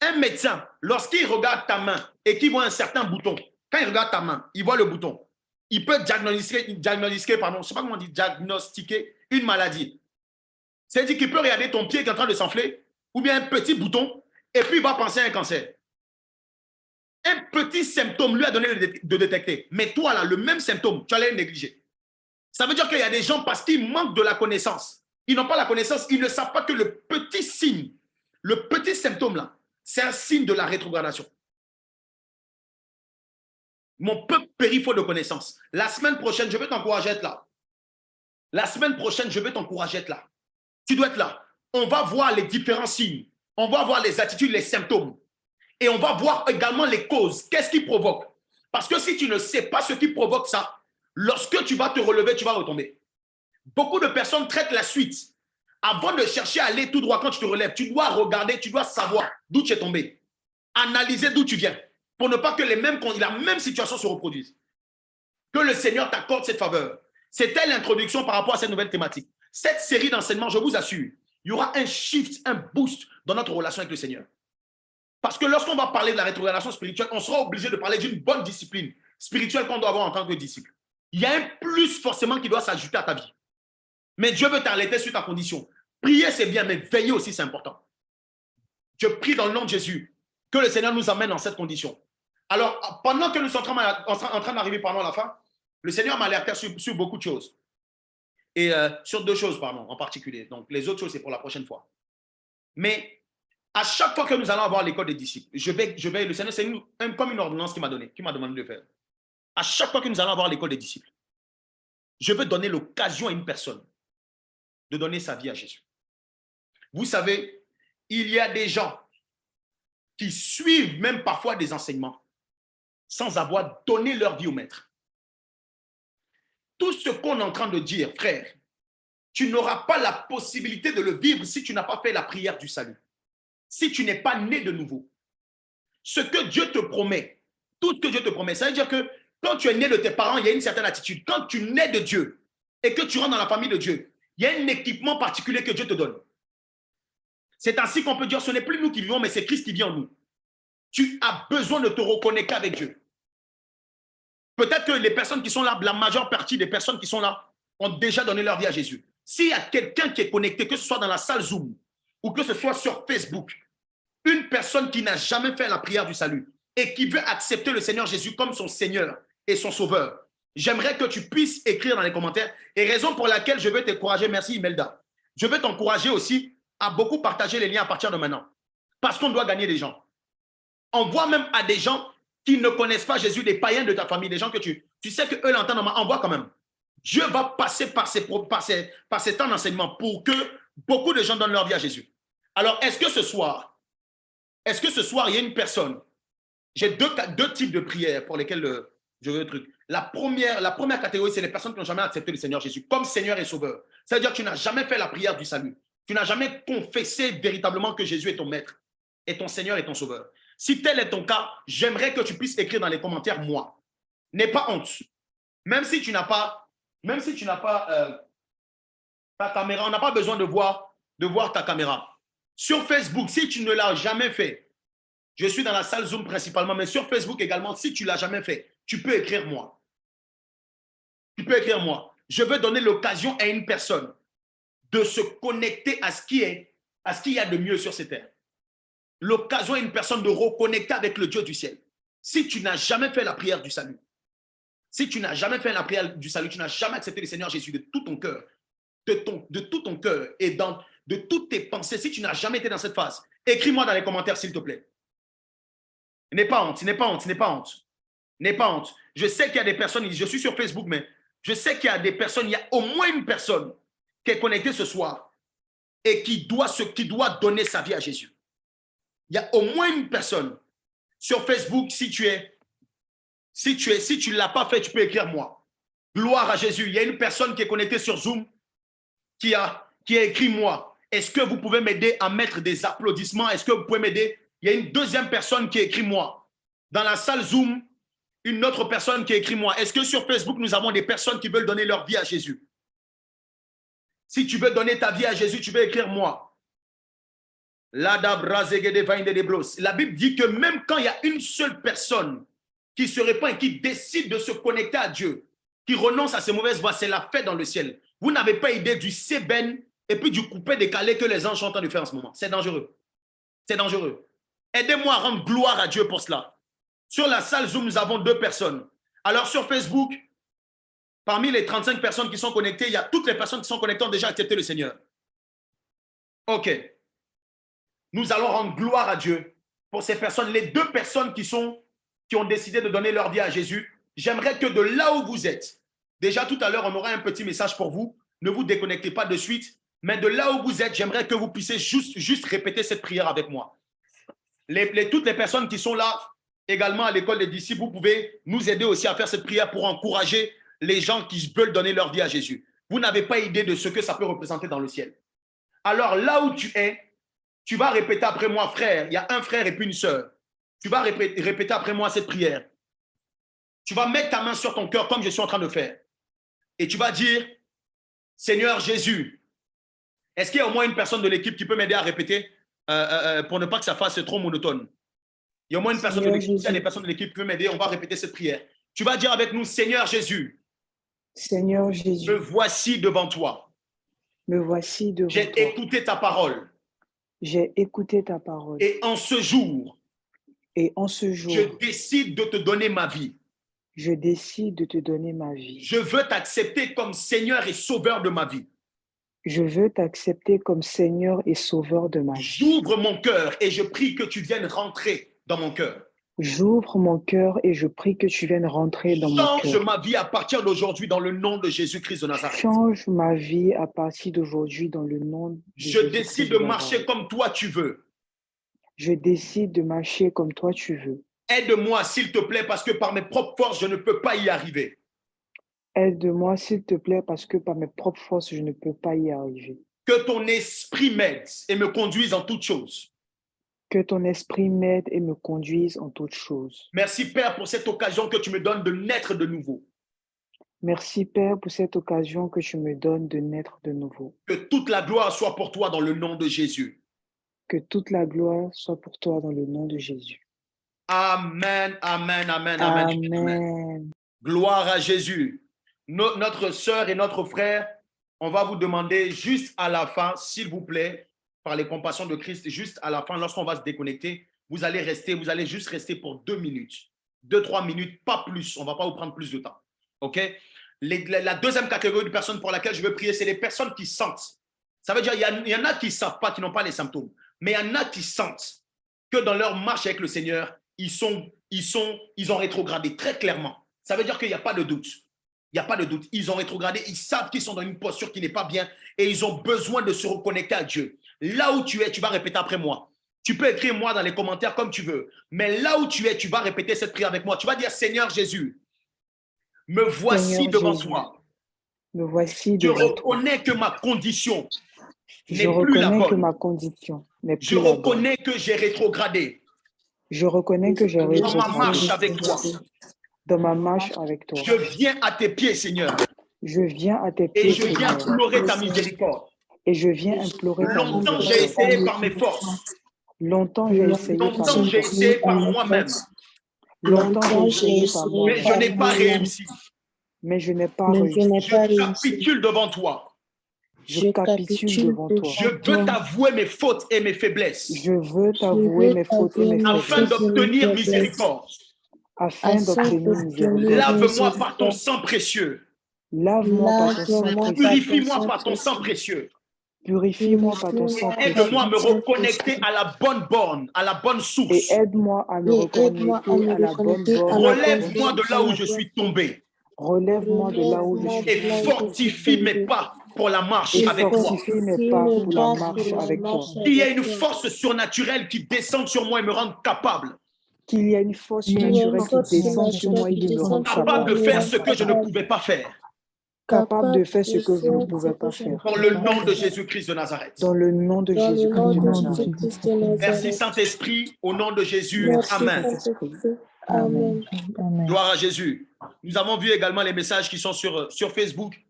Un médecin, lorsqu'il regarde ta main et qu'il voit un certain bouton, quand il regarde ta main, il voit le bouton, il peut diagnostiquer, pardon, je ne sais pas comment on dit, diagnostiquer une maladie. C'est-à-dire qu'il peut regarder ton pied qui est en train de s'enfler, ou bien un petit bouton, et puis il va penser à un cancer. Un petit symptôme lui a donné de détecter. Mais toi, là, le même symptôme, tu allais le négliger. Ça veut dire qu'il y a des gens, parce qu'ils manquent de la connaissance, ils n'ont pas la connaissance, ils ne savent pas que le petit signe, le petit symptôme là, c'est un signe de la rétrogradation. Mon peuple périt faute de connaissance. La semaine prochaine, je vais t'encourager à être là. La semaine prochaine, je vais t'encourager à être là. Tu dois être là. On va voir les différents signes. On va voir les attitudes, les symptômes. Et on va voir également les causes. Qu'est-ce qui provoque? Parce que si tu ne sais pas ce qui provoque ça, lorsque tu vas te relever, tu vas retomber. Beaucoup de personnes traitent la suite. Avant de chercher à aller tout droit quand tu te relèves, tu dois regarder, tu dois savoir d'où tu es tombé. Analyser d'où tu viens. Pour ne pas que la même situation se reproduise. Que le Seigneur t'accorde cette faveur. C'était l'introduction par rapport à cette nouvelle thématique. Cette série d'enseignements, je vous assure, il y aura un shift, un boost dans notre relation avec le Seigneur. Parce que lorsqu'on va parler de la rétrogradation spirituelle, on sera obligé de parler d'une bonne discipline spirituelle qu'on doit avoir en tant que disciple. Il y a un plus forcément qui doit s'ajouter à ta vie. Mais Dieu veut t'alerter sur ta condition. Prier, c'est bien, mais veiller aussi, c'est important. Je prie dans le nom de Jésus que le Seigneur nous amène dans cette condition. Alors, pendant que nous sommes en train d'arriver à la fin, le Seigneur m'a alerté sur beaucoup de choses. Et sur deux choses, pardon, en particulier. Donc, les autres choses, c'est pour la prochaine fois. Mais à chaque fois que nous allons avoir l'école des disciples, le Seigneur, c'est comme une ordonnance qu'il m'a donnée, qu'il m'a demandé de faire. À chaque fois que nous allons avoir l'école des disciples, je veux donner l'occasion à une personne de donner sa vie à Jésus. Vous savez, il y a des gens qui suivent même parfois des enseignements sans avoir donné leur vie au maître. Tout ce qu'on est en train de dire, frère, tu n'auras pas la possibilité de le vivre si tu n'as pas fait la prière du salut. Si tu n'es pas né de nouveau. Ce que Dieu te promet, tout ce que Dieu te promet, ça veut dire que quand tu es né de tes parents, il y a une certaine attitude. Quand tu nais de Dieu et que tu rentres dans la famille de Dieu, il y a un équipement particulier que Dieu te donne. C'est ainsi qu'on peut dire, ce n'est plus nous qui vivons, mais c'est Christ qui vit en nous. Tu as besoin de te reconnecter avec Dieu. Peut-être que les personnes qui sont là, la majeure partie des personnes qui sont là, ont déjà donné leur vie à Jésus. S'il y a quelqu'un qui est connecté, que ce soit dans la salle Zoom ou que ce soit sur Facebook, une personne qui n'a jamais fait la prière du salut et qui veut accepter le Seigneur Jésus comme son Seigneur et son Sauveur, j'aimerais que tu puisses écrire dans les commentaires. Et raison pour laquelle je veux t'encourager, merci Imelda, je veux t'encourager aussi à beaucoup partager les liens à partir de maintenant. Parce qu'on doit gagner des gens. On voit même à des gens qui ne connaissent pas Jésus, des païens de ta famille, des gens que tu sais qu'eux l'entendent, on voit quand même. Dieu va passer par ces temps d'enseignement pour que beaucoup de gens donnent leur vie à Jésus. Alors, est-ce que ce soir, il y a une personne, j'ai deux types de prières pour lesquelles je veux un truc. La première catégorie, c'est les personnes qui n'ont jamais accepté le Seigneur Jésus comme Seigneur et Sauveur. C'est-à-dire que tu n'as jamais fait la prière du salut. Tu n'as jamais confessé véritablement que Jésus est ton maître, et ton Seigneur et ton Sauveur. Si tel est ton cas, j'aimerais que tu puisses écrire dans les commentaires « moi ». N'aie pas honte. Même si tu n'as pas ta caméra, on n'a pas besoin de voir ta caméra. Sur Facebook, si tu ne l'as jamais fait, je suis dans la salle Zoom principalement, mais sur Facebook également, si tu ne l'as jamais fait, tu peux écrire « moi ». Tu peux écrire « moi ». Je veux donner l'occasion à une personne de se connecter à ce à ce qu'il y a de mieux sur cette terre. L'occasion à une personne de reconnecter avec le Dieu du ciel. Si tu n'as jamais fait la prière du salut, si tu n'as jamais fait la prière du salut, tu n'as jamais accepté le Seigneur Jésus de tout ton cœur, de tout ton cœur et de toutes tes pensées, si tu n'as jamais été dans cette phase, écris-moi dans les commentaires, s'il te plaît. N'aie pas honte, n'aie pas honte, n'aie pas honte. N'aie pas honte. Je sais qu'il y a des personnes, je suis sur Facebook, mais je sais qu'il y a des personnes, il y a au moins une personne qui est connectée ce soir et qui doit donner sa vie à Jésus. Il y a au moins une personne sur Facebook, si tu ne l'as pas fait, tu peux écrire moi. Gloire à Jésus. Il y a une personne qui est connectée sur Zoom qui a écrit moi. Est-ce que vous pouvez m'aider à mettre des applaudissements? Est-ce que vous pouvez m'aider? Il y a une deuxième personne qui écrit moi. Dans la salle Zoom, une autre personne qui écrit moi. Est-ce que sur Facebook, nous avons des personnes qui veulent donner leur vie à Jésus? Si tu veux donner ta vie à Jésus, tu veux écrire moi. La Bible dit que même quand il y a une seule personne qui se répand et qui décide de se connecter à Dieu, qui renonce à ses mauvaises voies, c'est la fête dans le ciel. Vous n'avez pas idée du sébène et puis du coupé décalé que les anges sont en train de faire en ce moment. C'est dangereux. C'est dangereux. Aidez-moi à rendre gloire à Dieu pour cela. Sur la salle Zoom, nous avons 2 personnes. Alors sur Facebook, parmi les 35 personnes qui sont connectées, il y a toutes les personnes qui sont connectées ont déjà accepté le Seigneur. OK. Nous allons rendre gloire à Dieu pour ces personnes. Les 2 personnes qui ont décidé de donner leur vie à Jésus, j'aimerais que de là où vous êtes, déjà tout à l'heure, on aura un petit message pour vous. Ne vous déconnectez pas de suite. Mais de là où vous êtes, j'aimerais que vous puissiez juste répéter cette prière avec moi. Toutes les personnes qui sont là, également à l'école des disciples, vous pouvez nous aider aussi à faire cette prière pour encourager les gens qui veulent donner leur vie à Jésus. Vous n'avez pas idée de ce que ça peut représenter dans le ciel. Alors là où tu es, tu vas répéter après moi, frère. Il y a un frère et puis une sœur. Tu vas répéter après moi cette prière. Tu vas mettre ta main sur ton cœur comme je suis en train de faire. Et tu vas dire, Seigneur Jésus. Est-ce qu'il y a au moins une personne de l'équipe qui peut m'aider à répéter pour ne pas que ça fasse trop monotone? Il y a au moins une personne de l'équipe. Il y a des personnes de l'équipe qui peuvent m'aider. On va répéter cette prière. Tu vas dire avec nous, Seigneur Jésus. Seigneur Jésus. Me voici devant toi. Me voici devant toi. J'ai écouté ta parole. J'ai écouté ta parole. Et en ce jour, je décide de te donner ma vie. Je décide de te donner ma vie. Je veux t'accepter comme Seigneur et Sauveur de ma vie. Je veux t'accepter comme Seigneur et Sauveur de ma vie. J'ouvre mon cœur et je prie que tu viennes rentrer dans mon cœur. J'ouvre mon cœur et je prie que tu viennes rentrer dans mon cœur. Change ma vie à partir d'aujourd'hui dans le nom de Jésus-Christ de Nazareth. Change ma vie à partir d'aujourd'hui dans le nom de Je décide de marcher comme toi tu veux. Je décide de marcher comme toi tu veux. Aide-moi s'il te plaît parce que par mes propres forces, je ne peux pas y arriver. Aide-moi s'il te plaît parce que par mes propres forces, je ne peux pas y arriver. Que ton esprit m'aide et me conduise en toutes choses. Que ton esprit m'aide et me conduise en toutes choses. Merci Père pour cette occasion que tu me donnes de naître de nouveau. Merci Père pour cette occasion que tu me donnes de naître de nouveau. Que toute la gloire soit pour toi dans le nom de Jésus. Que toute la gloire soit pour toi dans le nom de Jésus. Amen, amen, amen, amen. Amen. Gloire à Jésus. Notre sœur et notre frère, on va vous demander juste à la fin, s'il vous plaît, par les compassions de Christ, juste à la fin, lorsqu'on va se déconnecter, vous allez juste rester pour 2 minutes, 2-3 minutes, pas plus. On ne va pas vous prendre plus de temps. OK? La deuxième catégorie de personnes pour laquelle je veux prier, c'est les personnes qui sentent. Ça veut dire il y en a qui ne savent pas, qui n'ont pas les symptômes, mais il y en a qui sentent que dans leur marche avec le Seigneur, ils ont rétrogradé très clairement. Ça veut dire qu'il n'y a pas de doute. Il n'y a pas de doute. Ils ont rétrogradé, ils savent qu'ils sont dans une posture qui n'est pas bien et ils ont besoin de se reconnecter à Dieu. Là où tu es, tu vas répéter après moi. Tu peux écrire moi dans les commentaires comme tu veux. Mais là où tu es, tu vas répéter cette prière avec moi. Tu vas dire, Seigneur Jésus, me voici Seigneur devant Jésus, toi. me voici Je devant toi. reconnais que ma condition Je n'est plus la reconnais que bonne. ma condition n'est plus Je la bonne. reconnais que j'ai rétrogradé Je reconnais que j'ai dans ma rétrogradé marche avec toi. dans ma marche avec toi. Je viens à tes pieds, Seigneur, Je viens à tes et pieds, je viens Seigneur, implorer ta miséricorde. et je viens implorer ta Longtemps, j'ai miséricorde. essayé par mes forces. Longtemps, j'ai essayé par Longtemps, j'ai mes forces. essayé par moi-même. Longtemps, j'ai essayé par moi. Mais je n'ai pas réussi. Mais je n'ai pas Mais je réussi. n'ai pas Je réussi. capitule devant toi. Je capitule devant toi. Je veux t'avouer mes fautes et mes faiblesses Je veux t'avouer mes fautes et mes afin faiblesses d'obtenir miséricorde. afin d'obtenir miséricorde. Lave-moi par ton sang précieux. Lave-moi par ton sang précieux. Purifie-moi par ton sang précieux. Purifie-moi par ton sang précieux. Aide-moi à me reconnecter à la bonne borne, à la bonne Et source. aide-moi à me reconnecter à la bonne borne. Relève-moi de là où je suis tombé Relève-moi de là où je suis et fortifie mes pas pour la marche et avec toi. fortifie mes pas pour la marche avec toi. Qu'il y ait une force surnaturelle qui descende sur moi et me rende capable. Qu'il y ait une force surnaturelle qui descend sur moi et qui me rend Capable de capable. faire ce que je ne pouvais pas faire. Capable de faire ce que je ne pouvais pas faire. Dans le nom de Jésus-Christ de Nazareth. Dans le nom de Jésus-Christ de Nazareth. Merci Saint-Esprit, au nom de Jésus. Merci, Amen. Saint-Esprit. Amen. Amen. Gloire à Jésus. Nous avons vu également les messages qui sont sur Facebook.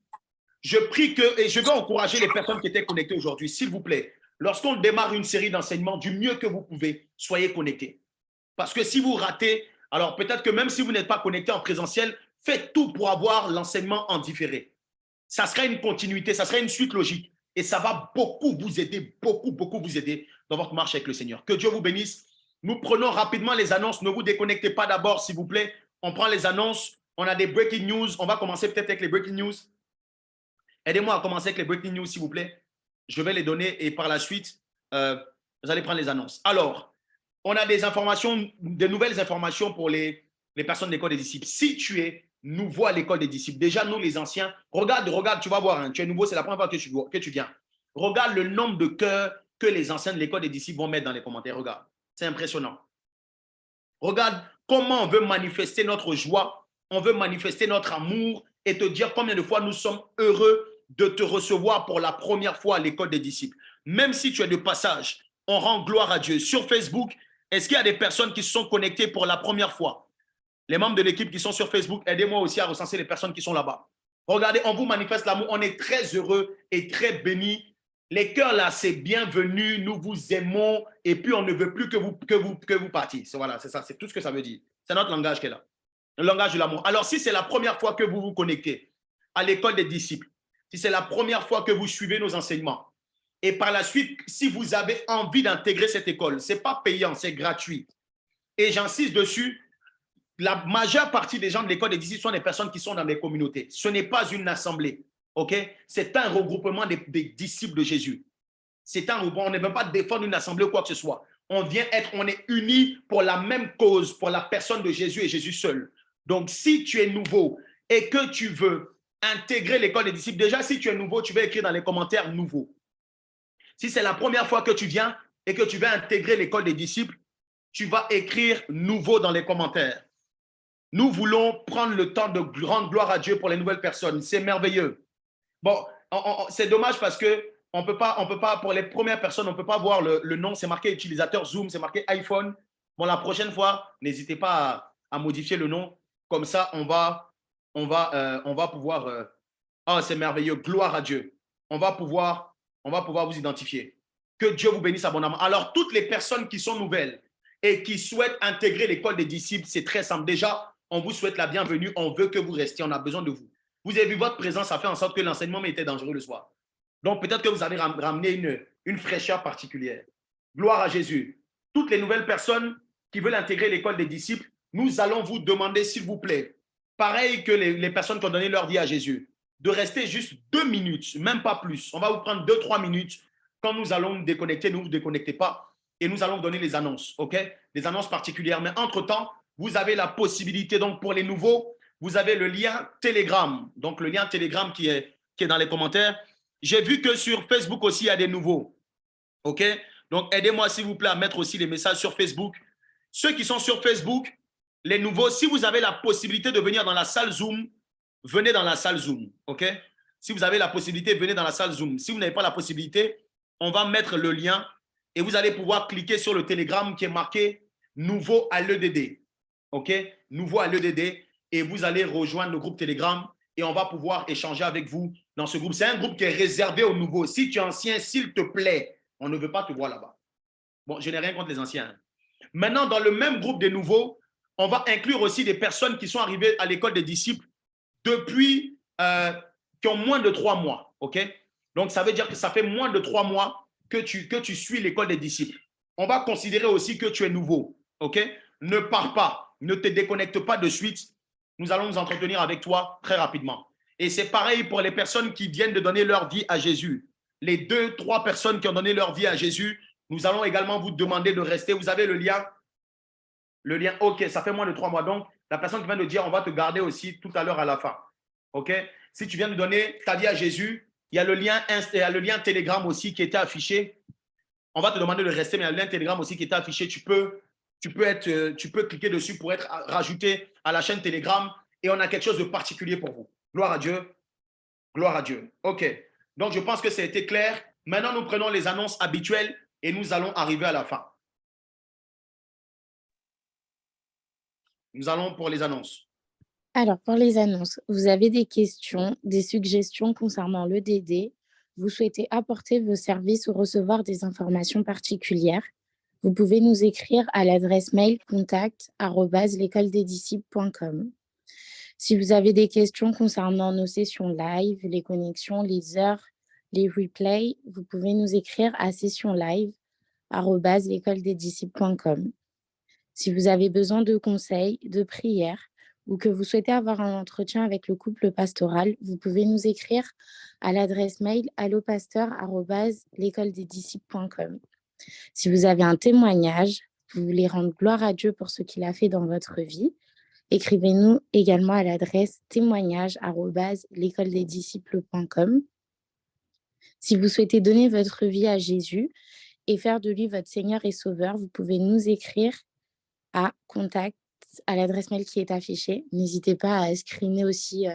Je prie que, et je veux encourager les personnes qui étaient connectées aujourd'hui, s'il vous plaît, lorsqu'on démarre une série d'enseignements, du mieux que vous pouvez, soyez connectés. Parce que si vous ratez, alors peut-être que même si vous n'êtes pas connecté en présentiel, faites tout pour avoir l'enseignement en différé. Ça sera une continuité, ça sera une suite logique. Et ça va beaucoup vous aider, beaucoup vous aider dans votre marche avec le Seigneur. Que Dieu vous bénisse. Nous prenons rapidement les annonces. Ne vous déconnectez pas d'abord, s'il vous plaît. On prend les annonces. On a des breaking news. On va commencer peut-être avec les breaking news. Aidez-moi à commencer avec les breaking news, s'il vous plaît. Je vais les donner et par la suite, vous allez prendre les annonces. Alors, on a des informations, de nouvelles informations pour les personnes de l'école des disciples. Si tu es nouveau à l'école des disciples, déjà nous les anciens, regarde, tu vas voir, hein, tu es nouveau, c'est la première fois que tu viens. Regarde le nombre de cœurs que les anciens de l'école des disciples vont mettre dans les commentaires. Regarde, c'est impressionnant. Regarde comment on veut manifester notre joie, on veut manifester notre amour et te dire combien de fois nous sommes heureux de te recevoir pour la première fois à l'école des disciples. Même si tu es de passage, on rend gloire à Dieu. Sur Facebook, est-ce qu'il y a des personnes qui se sont connectées pour la première fois? Les membres de l'équipe qui sont sur Facebook, aidez-moi aussi à recenser les personnes qui sont là-bas. Regardez, on vous manifeste l'amour. On est très heureux et très bénis. Les cœurs là, c'est bienvenu. Nous vous aimons et puis on ne veut plus que vous partiez. Voilà, c'est ça, c'est tout ce que ça veut dire. C'est notre langage qui est là. Le langage de l'amour. Alors, si c'est la première fois que vous vous connectez à l'école des disciples, si c'est la première fois que vous suivez nos enseignements, et par la suite, si vous avez envie d'intégrer cette école, ce n'est pas payant, c'est gratuit. Et j'insiste dessus, la majeure partie des gens de l'école des disciples sont des personnes qui sont dans des communautés. Ce n'est pas une assemblée, ok? C'est un regroupement des disciples de Jésus. C'est un regroupement, on ne veut pas défendre une assemblée ou quoi que ce soit. On est unis pour la même cause, pour la personne de Jésus et Jésus seul. Donc, si tu es nouveau et que tu veux intégrer l'école des disciples, déjà, si tu es nouveau, tu vas écrire dans les commentaires « nouveau ». Si c'est la première fois que tu viens et que tu vas intégrer l'école des disciples, tu vas écrire « nouveau » dans les commentaires. Nous voulons prendre le temps de rendre gloire à Dieu pour les nouvelles personnes. C'est merveilleux. Bon, c'est dommage parce que on peut pas, pour les premières personnes, on ne peut pas voir le nom. C'est marqué utilisateur Zoom, c'est marqué iPhone. Bon, la prochaine fois, n'hésitez pas à modifier le nom. Comme ça, on va pouvoir… oh, c'est merveilleux. Gloire à Dieu. On va pouvoir vous identifier. Que Dieu vous bénisse abondamment. Alors, toutes les personnes qui sont nouvelles et qui souhaitent intégrer l'école des disciples, c'est très simple. Déjà, on vous souhaite la bienvenue. On veut que vous restiez. On a besoin de vous. Vous avez vu, votre présence a fait en sorte que l'enseignement était dangereux le soir. Donc, peut-être que vous avez ramené une fraîcheur particulière. Gloire à Jésus. Toutes les nouvelles personnes qui veulent intégrer l'école des disciples, nous allons vous demander, s'il vous plaît, pareil que les personnes qui ont donné leur vie à Jésus, de rester juste 2 minutes, même pas plus. On va vous prendre 2-3 minutes. Quand nous allons nous déconnecter, ne vous déconnectez pas et nous allons donner les annonces, ok? Des annonces particulières. Mais entre-temps, vous avez la possibilité, donc pour les nouveaux, vous avez le lien Telegram. Donc, le lien Telegram qui est dans les commentaires. J'ai vu que sur Facebook aussi, il y a des nouveaux, ok? Donc, aidez-moi, s'il vous plaît, à mettre aussi les messages sur Facebook. Ceux qui sont sur Facebook, les nouveaux, si vous avez la possibilité de venir dans la salle Zoom, venez dans la salle Zoom, ok? Si vous avez la possibilité, venez dans la salle Zoom. Si vous n'avez pas la possibilité, on va mettre le lien et vous allez pouvoir cliquer sur le Telegram qui est marqué « Nouveau à l'EDD », ok? Nouveau à l'EDD et vous allez rejoindre le groupe Telegram et on va pouvoir échanger avec vous dans ce groupe. C'est un groupe qui est réservé aux nouveaux. Si tu es ancien, s'il te plaît, on ne veut pas te voir là-bas. Bon, je n'ai rien contre les anciens. Maintenant, dans le même groupe des nouveaux, on va inclure aussi des personnes qui sont arrivées à l'école des disciples depuis, qui ont moins de 3 mois, ok? Donc, ça veut dire que ça fait moins de 3 mois que tu suis l'école des disciples. On va considérer aussi que tu es nouveau. OK? Ne pars pas. Ne te déconnecte pas de suite. Nous allons nous entretenir avec toi très rapidement. Et c'est pareil pour les personnes qui viennent de donner leur vie à Jésus. Les 2, 3 personnes qui ont donné leur vie à Jésus, nous allons également vous demander de rester. Vous avez le lien? Le lien, OK, ça fait moins de 3 mois. Donc, la personne qui vient de dire, on va te garder aussi tout à l'heure à la fin. OK? Si tu viens de donner ta vie à Jésus, il y a le lien Telegram aussi qui était affiché. On va te demander de rester, mais il y a le lien Telegram aussi qui était affiché. Tu peux cliquer dessus pour être rajouté à la chaîne Telegram et on a quelque chose de particulier pour vous. Gloire à Dieu. Gloire à Dieu. OK. Donc, je pense que ça a été clair. Maintenant, nous prenons les annonces habituelles et nous allons arriver à la fin. Nous allons pour les annonces. Alors, pour les annonces, vous avez des questions, des suggestions concernant l'EDD, vous souhaitez apporter vos services ou recevoir des informations particulières, vous pouvez nous écrire à l'adresse mail contact@l'écoledesdisciples.com. Si vous avez des questions concernant nos sessions live, les connexions, les heures, les replays, vous pouvez nous écrire à sessionlive@l'écoledesdisciples.com. Si vous avez besoin de conseils, de prières, ou que vous souhaitez avoir un entretien avec le couple pastoral, vous pouvez nous écrire à l'adresse mail allopasteur@l'écoledesdisciples.com. Si vous avez un témoignage, vous voulez rendre gloire à Dieu pour ce qu'il a fait dans votre vie, écrivez-nous également à l'adresse témoignage@l'écoledesdisciples.com. Si vous souhaitez donner votre vie à Jésus et faire de lui votre Seigneur et Sauveur, vous pouvez nous écrire à contact à l'adresse mail qui est affichée. N'hésitez pas à screener aussi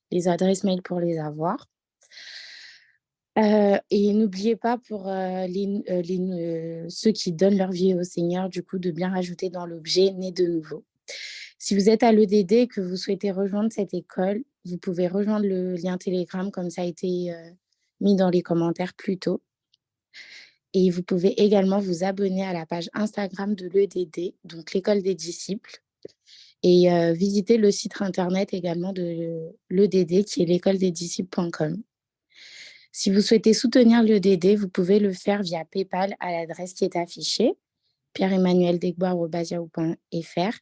les adresses mail pour les avoir. Et n'oubliez pas pour ceux qui donnent leur vie au Seigneur, du coup, de bien rajouter dans l'objet « né de nouveau ». Si vous êtes à l'EDD et que vous souhaitez rejoindre cette école, vous pouvez rejoindre le lien Telegram comme ça a été mis dans les commentaires plus tôt. Et vous pouvez également vous abonner à la page Instagram de l'EDD, donc l'école des disciples, et visiter le site internet également de l'EDD qui est l'écoledesdisciples.com. Si vous souhaitez soutenir l'EDD, vous pouvez le faire via PayPal à l'adresse qui est affichée, pierre-emmanuel-degbo@yahoo.fr,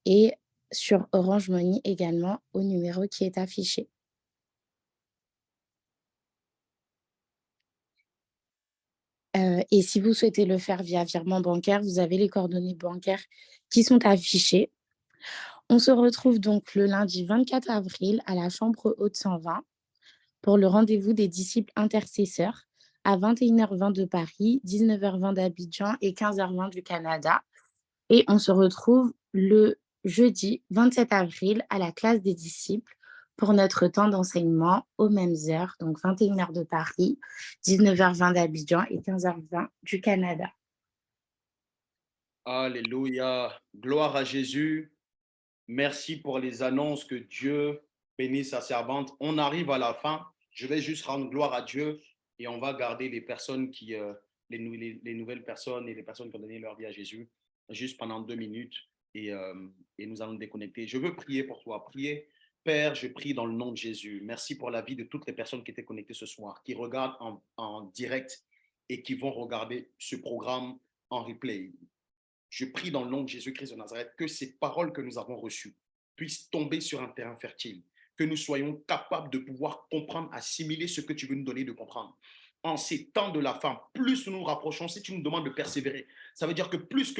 et sur Orange Money également au numéro qui est affiché. Et si vous souhaitez le faire via virement bancaire, vous avez les coordonnées bancaires qui sont affichées. On se retrouve donc le lundi 24 avril à la Chambre haute 120 pour le rendez-vous des disciples intercesseurs à 21h20 de Paris, 19h20 d'Abidjan et 15h20 du Canada. Et on se retrouve le jeudi 27 avril à la classe des disciples pour notre temps d'enseignement aux mêmes heures, donc 21h de Paris, 19h20 d'Abidjan et 15h20 du Canada. Alléluia. Gloire à Jésus. Merci pour les annonces. Que Dieu bénisse sa servante. On arrive à la fin. Je vais juste rendre gloire à Dieu et on va garder les personnes les nouvelles personnes et les personnes qui ont donné leur vie à Jésus juste pendant 2 minutes et nous allons déconnecter. Je veux prier pour toi. Prier. Père, je prie dans le nom de Jésus. Merci pour la vie de toutes les personnes qui étaient connectées ce soir, qui regardent en direct et qui vont regarder ce programme en replay. Je prie dans le nom de Jésus-Christ de Nazareth que ces paroles que nous avons reçues puissent tomber sur un terrain fertile, que nous soyons capables de pouvoir comprendre, assimiler ce que tu veux nous donner de comprendre. En ces temps de la fin, plus nous nous rapprochons, si tu nous demandes de persévérer, ça veut dire que plus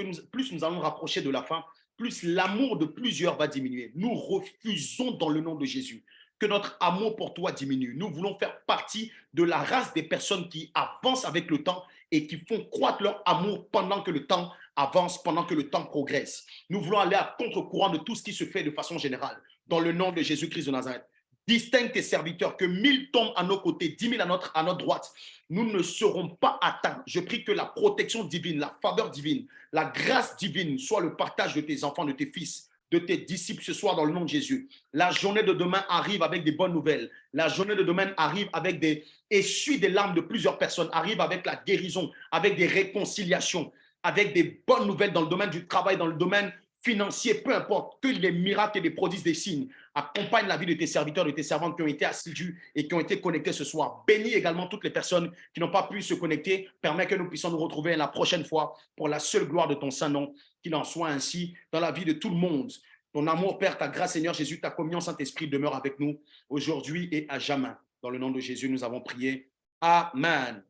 nous allons rapprocher de la fin, plus l'amour de plusieurs va diminuer. Nous refusons dans le nom de Jésus que notre amour pour toi diminue. Nous voulons faire partie de la race des personnes qui avancent avec le temps et qui font croître leur amour pendant que le temps avance, pendant que le temps progresse. Nous voulons aller à contre-courant de tout ce qui se fait de façon générale. Dans le nom de Jésus-Christ de Nazareth, distingue tes serviteurs, que 1000 tombent à nos côtés, 10 000 à notre droite. Nous ne serons pas atteints. Je prie que la protection divine, la faveur divine, la grâce divine soit le partage de tes enfants, de tes fils, de tes disciples ce soir dans le nom de Jésus. La journée de demain arrive avec des bonnes nouvelles. La journée de demain arrive avec essuie des larmes de plusieurs personnes, arrive avec la guérison, avec des réconciliations, avec des bonnes nouvelles dans le domaine du travail, dans le domaine financiers, peu importe, que les miracles et les prodiges des signes accompagnent la vie de tes serviteurs, de tes servantes qui ont été assidus et qui ont été connectés ce soir. Bénis également toutes les personnes qui n'ont pas pu se connecter. Permets que nous puissions nous retrouver la prochaine fois pour la seule gloire de ton Saint-Nom. Qu'il en soit ainsi dans la vie de tout le monde. Ton amour, Père, ta grâce, Seigneur Jésus, ta communion, Saint-Esprit demeure avec nous aujourd'hui et à jamais. Dans le nom de Jésus, nous avons prié. Amen.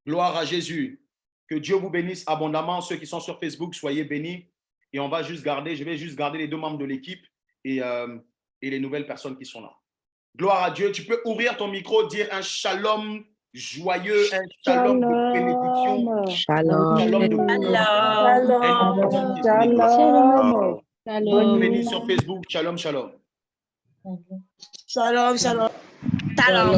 Gloire à Jésus. Que Dieu vous bénisse abondamment. Ceux qui sont sur Facebook, soyez bénis. Et on va juste garder, je vais juste garder les deux membres de l'équipe et les nouvelles personnes qui sont là. Gloire à Dieu. Tu peux ouvrir ton micro, dire un shalom joyeux, un shalom de bénédiction, Shalom. un shalom de Shalom. Shalom. Bénis sur Facebook. Shalom, shalom. Shalom, shalom. Shalom.